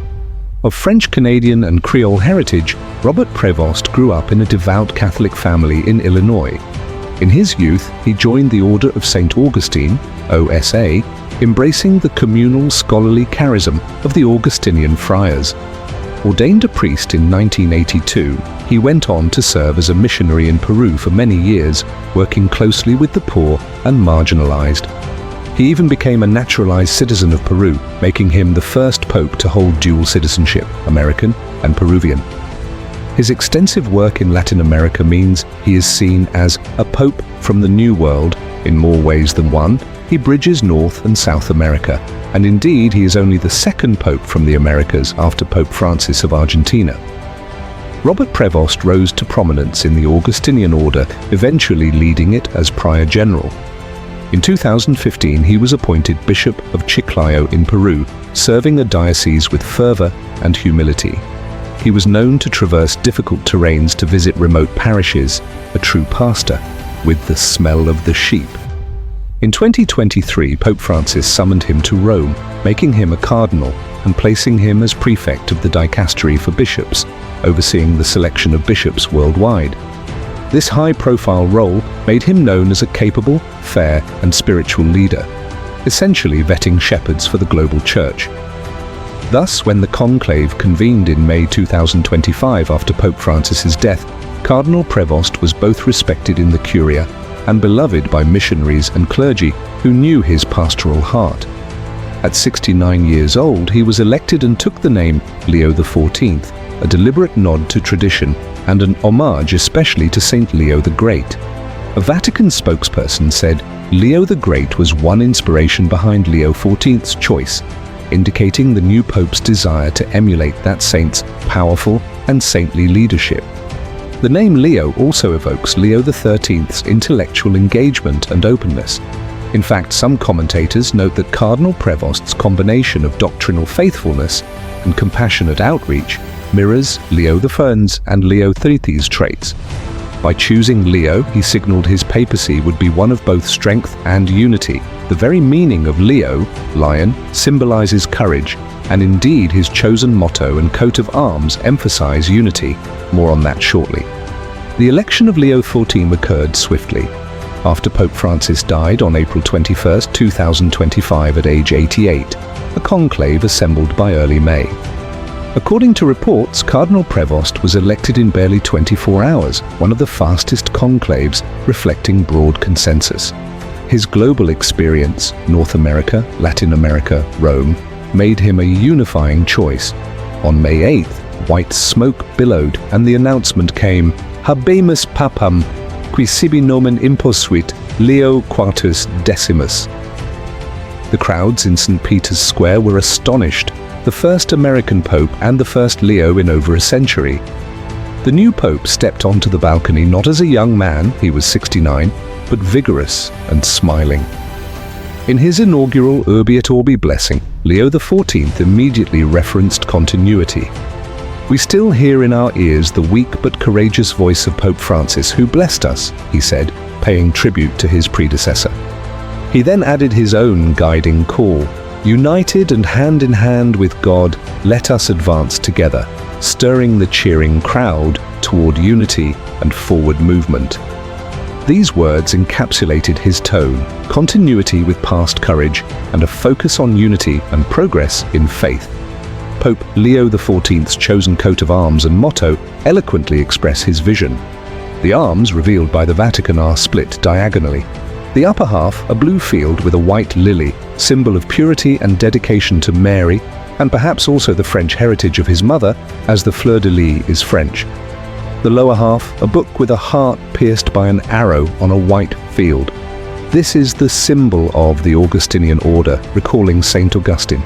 Of French, Canadian, and Creole heritage, Robert Prevost grew up in a devout Catholic family in Illinois. In his youth, he joined the Order of St. Augustine, OSA, embracing the communal scholarly charism of the Augustinian friars. Ordained a priest in 1982, he went on to serve as a missionary in Peru for many years, working closely with the poor and marginalized. He even became a naturalized citizen of Peru, making him the first pope to hold dual citizenship, American and Peruvian. His extensive work in Latin America means he is seen as a pope from the New World in more ways than one. He bridges North and South America, and indeed he is only the second pope from the Americas after Pope Francis of Argentina. Robert Prevost rose to prominence in the Augustinian order, eventually leading it as prior general. In 2015, he was appointed Bishop of Chiclayo in Peru, serving a diocese with fervor and humility. He was known to traverse difficult terrains to visit remote parishes, a true pastor, with the smell of the sheep. In 2023, Pope Francis summoned him to Rome, making him a cardinal and placing him as prefect of the dicastery for bishops, overseeing the selection of bishops worldwide. This high-profile role made him known as a capable, fair, and spiritual leader, essentially vetting shepherds for the global church. Thus, when the conclave convened in May 2025 after Pope Francis's death, Cardinal Prevost was both respected in the Curia and beloved by missionaries and clergy who knew his pastoral heart. At 69 years old, he was elected and took the name Leo XIV, a deliberate nod to tradition and an homage especially to Saint Leo the Great. A Vatican spokesperson said Leo the Great was one inspiration behind Leo XIV's choice, indicating the new pope's desire to emulate that saint's powerful and saintly leadership. The name Leo also evokes Leo XIII's intellectual engagement and openness. In fact, some commentators note that Cardinal Prevost's combination of doctrinal faithfulness and compassionate outreach mirrors Leo I's and Leo XIII's traits. By choosing Leo, he signaled his papacy would be one of both strength and unity. The very meaning of Leo, lion, symbolizes courage, and indeed his chosen motto and coat of arms emphasize unity. More on that shortly. The election of Leo XIV occurred swiftly. After Pope Francis died on April 21, 2025 at age 88, a conclave assembled by early May. According to reports, Cardinal Prevost was elected in barely 24 hours, one of the fastest conclaves, reflecting broad consensus. His global experience, North America, Latin America, Rome, made him a unifying choice. On May 8th, white smoke billowed and the announcement came, Habemus Papam, qui sibi nomen imposuit, Leo XIV. The crowds in St. Peter's Square were astonished, the first American pope and the first Leo in over a century. The new pope stepped onto the balcony not as a young man, he was 69, but vigorous and smiling. In his inaugural Urbi et Orbi blessing, Leo XIV immediately referenced continuity. We still hear in our ears the weak but courageous voice of Pope Francis, who blessed us, he said, paying tribute to his predecessor. He then added his own guiding call, united and hand in hand with God, let us advance together, stirring the cheering crowd toward unity and forward movement. These words encapsulated his tone, continuity with past courage, and a focus on unity and progress in faith. Pope Leo XIV's chosen coat of arms and motto eloquently express his vision. The arms, revealed by the Vatican, are split diagonally. The upper half, a blue field with a white lily, symbol of purity and dedication to Mary, and perhaps also the French heritage of his mother, as the fleur-de-lis is French. The lower half, a book with a heart pierced by an arrow on a white field. This is the symbol of the Augustinian order, recalling Saint Augustine.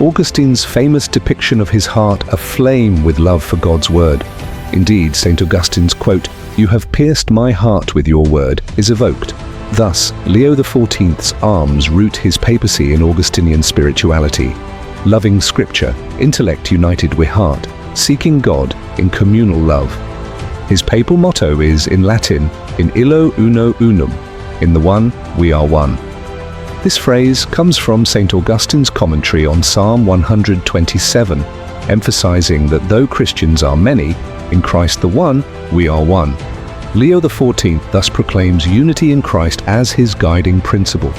Augustine's famous depiction of his heart aflame with love for God's word. Indeed, Saint Augustine's quote, "You have pierced my heart with your word," is evoked. Thus, Leo XIV's arms root his papacy in Augustinian spirituality, loving scripture, intellect united with heart, seeking God in communal love. His papal motto is, in Latin, in illo uno unum, in the one we are one. This phrase comes from St. Augustine's commentary on Psalm 127, emphasizing that though Christians are many, in Christ the one, we are one. Leo XIV thus proclaims unity in Christ as his guiding principle.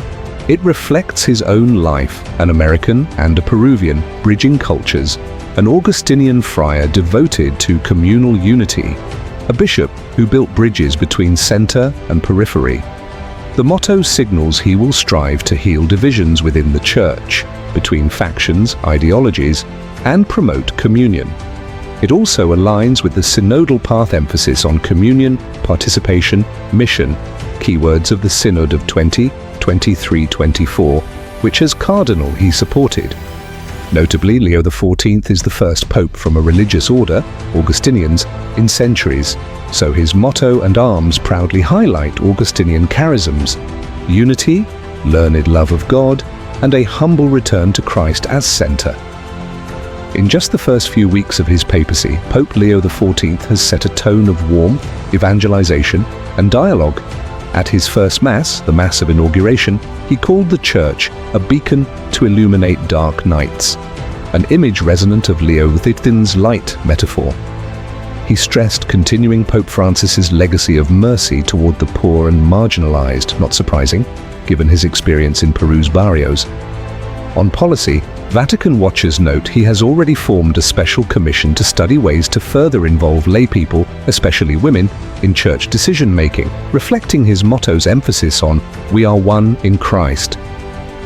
It reflects his own life, an American and a Peruvian, bridging cultures, an Augustinian friar devoted to communal unity, a bishop who built bridges between center and periphery. The motto signals he will strive to heal divisions within the church, between factions, ideologies, and promote communion. It also aligns with the synodal path emphasis on communion, participation, mission, keywords of the Synod of 2023-24, which as cardinal he supported. Notably, Leo XIV is the first pope from a religious order, Augustinians, in centuries, so his motto and arms proudly highlight Augustinian charisms, unity, learned love of God, and a humble return to Christ as center. In just the first few weeks of his papacy, Pope Leo XIV has set a tone of warmth, evangelization, and dialogue, At his first Mass, the Mass of Inauguration, he called the Church a beacon to illuminate dark nights, an image resonant of Leo XIII's light metaphor. He stressed continuing Pope Francis's legacy of mercy toward the poor and marginalized, not surprising, given his experience in Peru's barrios. On policy, Vatican watchers note he has already formed a special commission to study ways to further involve laypeople, especially women, in church decision-making, reflecting his motto's emphasis on "We are one in Christ."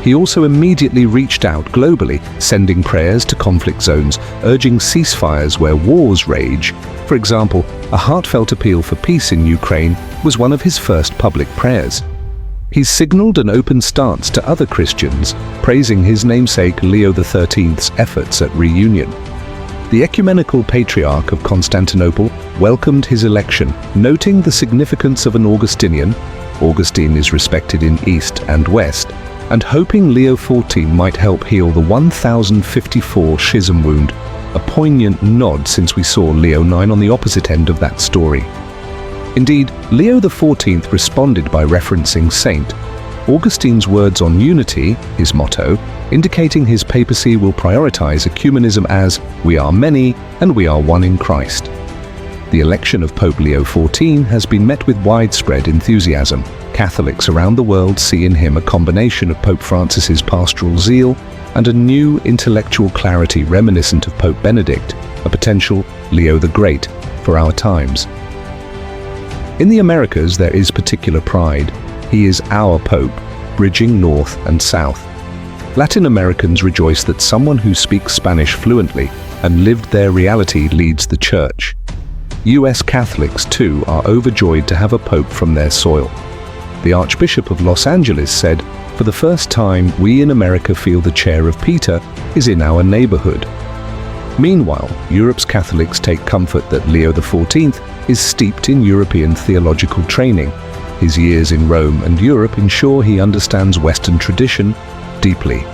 He also immediately reached out globally, sending prayers to conflict zones, urging ceasefires where wars rage. For example, a heartfelt appeal for peace in Ukraine was one of his first public prayers. He's signaled an open stance to other Christians, praising his namesake Leo XIII's efforts at reunion. The ecumenical patriarch of Constantinople welcomed his election, noting the significance of an Augustinian — Augustine is respected in East and West — and hoping Leo XIV might help heal the 1054 schism wound, a poignant nod since we saw Leo IX on the opposite end of that story. Indeed, Leo XIV responded by referencing Saint Augustine's words on unity, his motto, indicating his papacy will prioritize ecumenism as "we are many and we are one in Christ." The election of Pope Leo XIV has been met with widespread enthusiasm. Catholics around the world see in him a combination of Pope Francis's pastoral zeal and a new intellectual clarity reminiscent of Pope Benedict, a potential Leo the Great for our times. In the Americas, there is particular pride. He is our Pope, bridging North and South. Latin Americans rejoice that someone who speaks Spanish fluently and lived their reality leads the Church. US Catholics, too, are overjoyed to have a Pope from their soil. The Archbishop of Los Angeles said, "For the first time, we in America feel the chair of Peter is in our neighborhood." Meanwhile, Europe's Catholics take comfort that Leo XIV is steeped in European theological training. His years in Rome and Europe ensure he understands Western tradition deeply.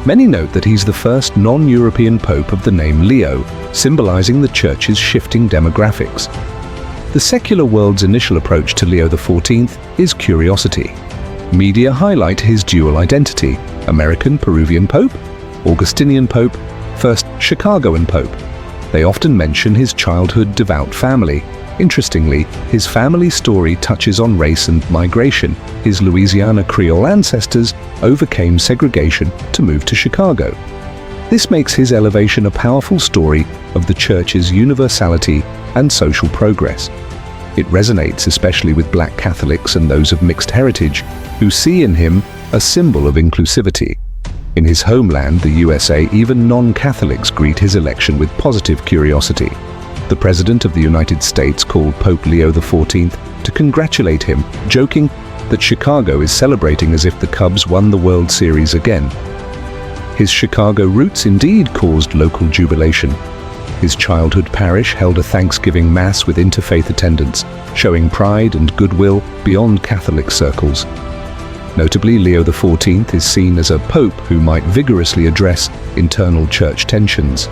Many note that he's the first non-European pope of the name Leo, symbolizing the Church's shifting demographics. The secular world's initial approach to Leo XIV is curiosity. Media highlight his dual identity: American Peruvian Pope, Augustinian Pope, first Chicagoan Pope. They often mention his childhood devout family. Interestingly, his family story touches on race and migration. His Louisiana Creole ancestors overcame segregation to move to Chicago. This makes his elevation a powerful story of the Church's universality and social progress. It resonates especially with Black Catholics and those of mixed heritage, who see in him a symbol of inclusivity. In his homeland, the USA, even non-Catholics greet his election with positive curiosity. The President of the United States called Pope Leo XIV to congratulate him, joking that Chicago is celebrating as if the Cubs won the World Series again. His Chicago roots indeed caused local jubilation. His childhood parish held a Thanksgiving Mass with interfaith attendance, showing pride and goodwill beyond Catholic circles. Notably, Leo XIV is seen as a pope who might vigorously address internal church tensions.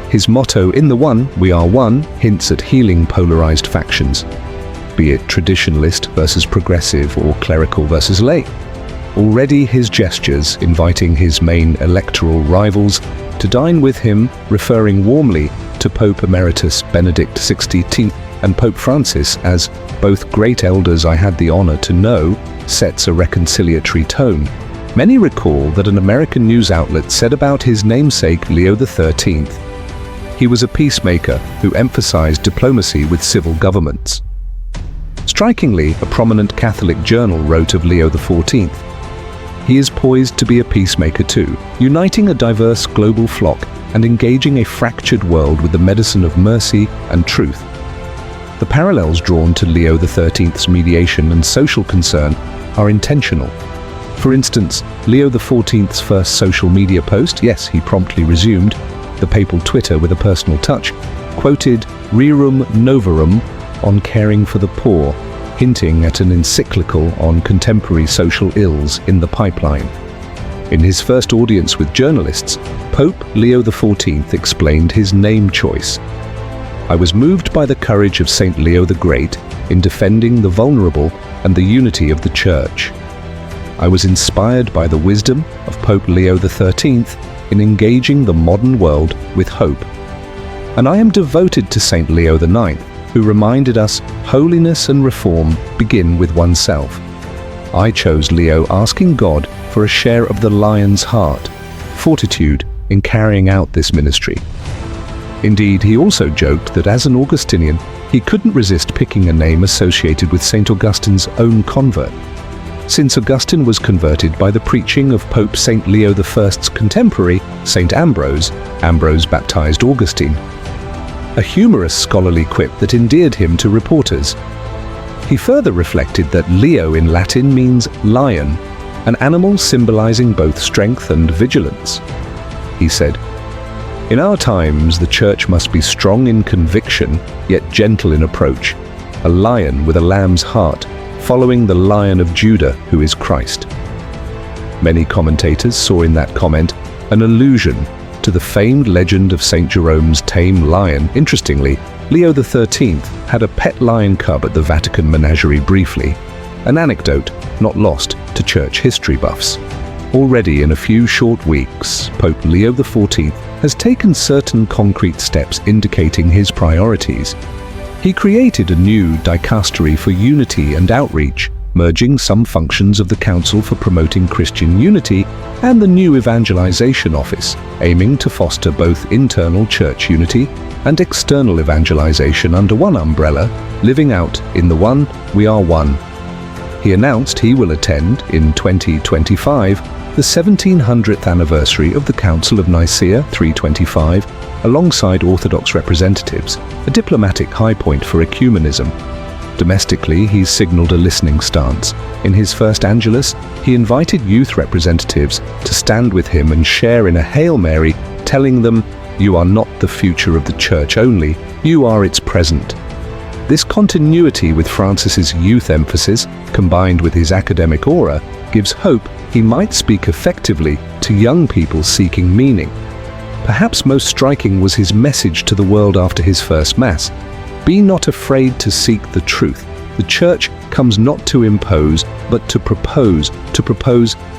His motto, "In the One, we are one," hints at healing polarized factions, be it traditionalist versus progressive or clerical versus lay. Already his gestures, inviting his main electoral rivals to dine with him, referring warmly to Pope Emeritus Benedict XVI and Pope Francis as both great elders I had the honor to know, sets a reconciliatory tone. Many recall that an American news outlet said about his namesake Leo XIII, "He was a peacemaker who emphasized diplomacy with civil governments." Strikingly, a prominent Catholic journal wrote of Leo XIV, "He is poised to be a peacemaker too, uniting a diverse global flock and engaging a fractured world with the medicine of mercy and truth." The parallels drawn to Leo XIII's mediation and social concern are intentional. For instance, Leo XIV's first social media post, yes, he promptly resumed the papal Twitter with a personal touch, quoted Rerum Novarum on caring for the poor, hinting at an encyclical on contemporary social ills in the pipeline. In his first audience with journalists, Pope Leo XIV explained his name choice. "I was moved by the courage of Saint Leo the Great in defending the vulnerable and the unity of the Church. I was inspired by the wisdom of Pope Leo XIII in engaging the modern world with hope. And I am devoted to St. Leo IX, who reminded us holiness and reform begin with oneself. I chose Leo asking God for a share of the lion's heart, fortitude in carrying out this ministry. Indeed, he also joked that as an Augustinian, he couldn't resist picking a name associated with St. Augustine's own convert, since Augustine was converted by the preaching of Pope St. Leo I's contemporary, St. Ambrose. Ambrose baptized Augustine, a humorous scholarly quip that endeared him to reporters. He further reflected that Leo in Latin means lion, an animal symbolizing both strength and vigilance. He said, "In our times, the Church must be strong in conviction, yet gentle in approach, a lion with a lamb's heart, following the Lion of Judah, who is Christ." Many commentators saw in that comment an allusion to the famed legend of St. Jerome's tame lion. Interestingly, Leo XIII had a pet lion cub at the Vatican menagerie briefly, an anecdote not lost to church history buffs. Already in a few short weeks, Pope Leo XIV has taken certain concrete steps indicating his priorities. He created a new dicastery for unity and outreach, merging some functions of the Council for Promoting Christian Unity and the new Evangelization Office, aiming to foster both internal church unity and external evangelization under one umbrella, living out in the one we are one. He announced he will attend, in 2025, the 1700th anniversary of the Council of Nicaea 325, alongside Orthodox representatives, a diplomatic high point for ecumenism. Domestically, he's signaled a listening stance. In his first Angelus, he invited youth representatives to stand with him and share in a Hail Mary, telling them, "You are not the future of the Church only, you are its present." This continuity with Francis's youth emphasis, combined with his academic aura, gives hope he might speak effectively to young people seeking meaning. Perhaps most striking was his message to the world after his first Mass: "Be not afraid to seek the truth. The Church comes not to impose, but to propose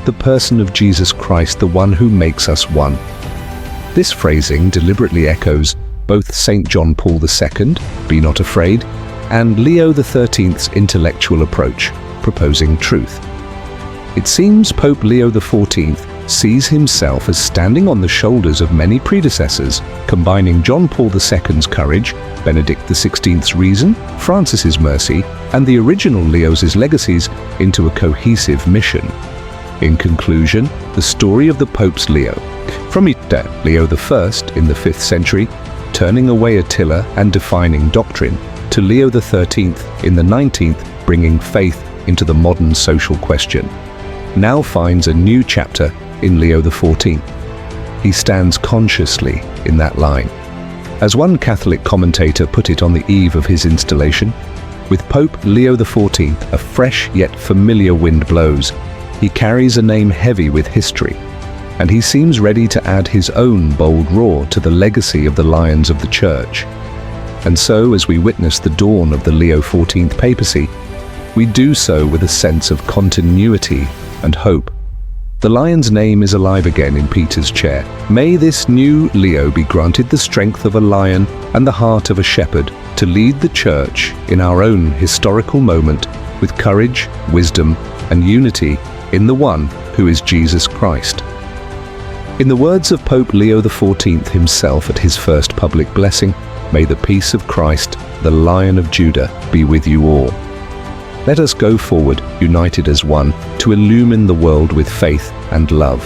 the person of Jesus Christ, the one who makes us one." This phrasing deliberately echoes both St. John Paul II, "Be not afraid," and Leo XIII's intellectual approach, proposing truth. It seems Pope Leo XIV sees himself as standing on the shoulders of many predecessors, combining John Paul II's courage, Benedict XVI's reason, Francis's mercy, and the original Leo's legacies into a cohesive mission. In conclusion, the story of the Popes Leo, from Leo I in the 5th century, turning away Attila and defining doctrine, to Leo XIII in the 19th, bringing faith into the modern social question, now finds a new chapter in Leo XIV. He stands consciously in that line. As one Catholic commentator put it on the eve of his installation, with Pope Leo XIV, a fresh yet familiar wind blows. He carries a name heavy with history, and he seems ready to add his own bold roar to the legacy of the lions of the Church. And so, as we witness the dawn of the Leo XIV papacy, we do so with a sense of continuity and hope. The lion's name is alive again in Peter's chair. May this new Leo be granted the strength of a lion and the heart of a shepherd to lead the Church in our own historical moment with courage, wisdom, and unity in the one who is Jesus Christ. In the words of Pope Leo XIV himself at his first public blessing, may the peace of Christ, the Lion of Judah, be with you all. Let us go forward, united as one, to illumine the world with faith and love.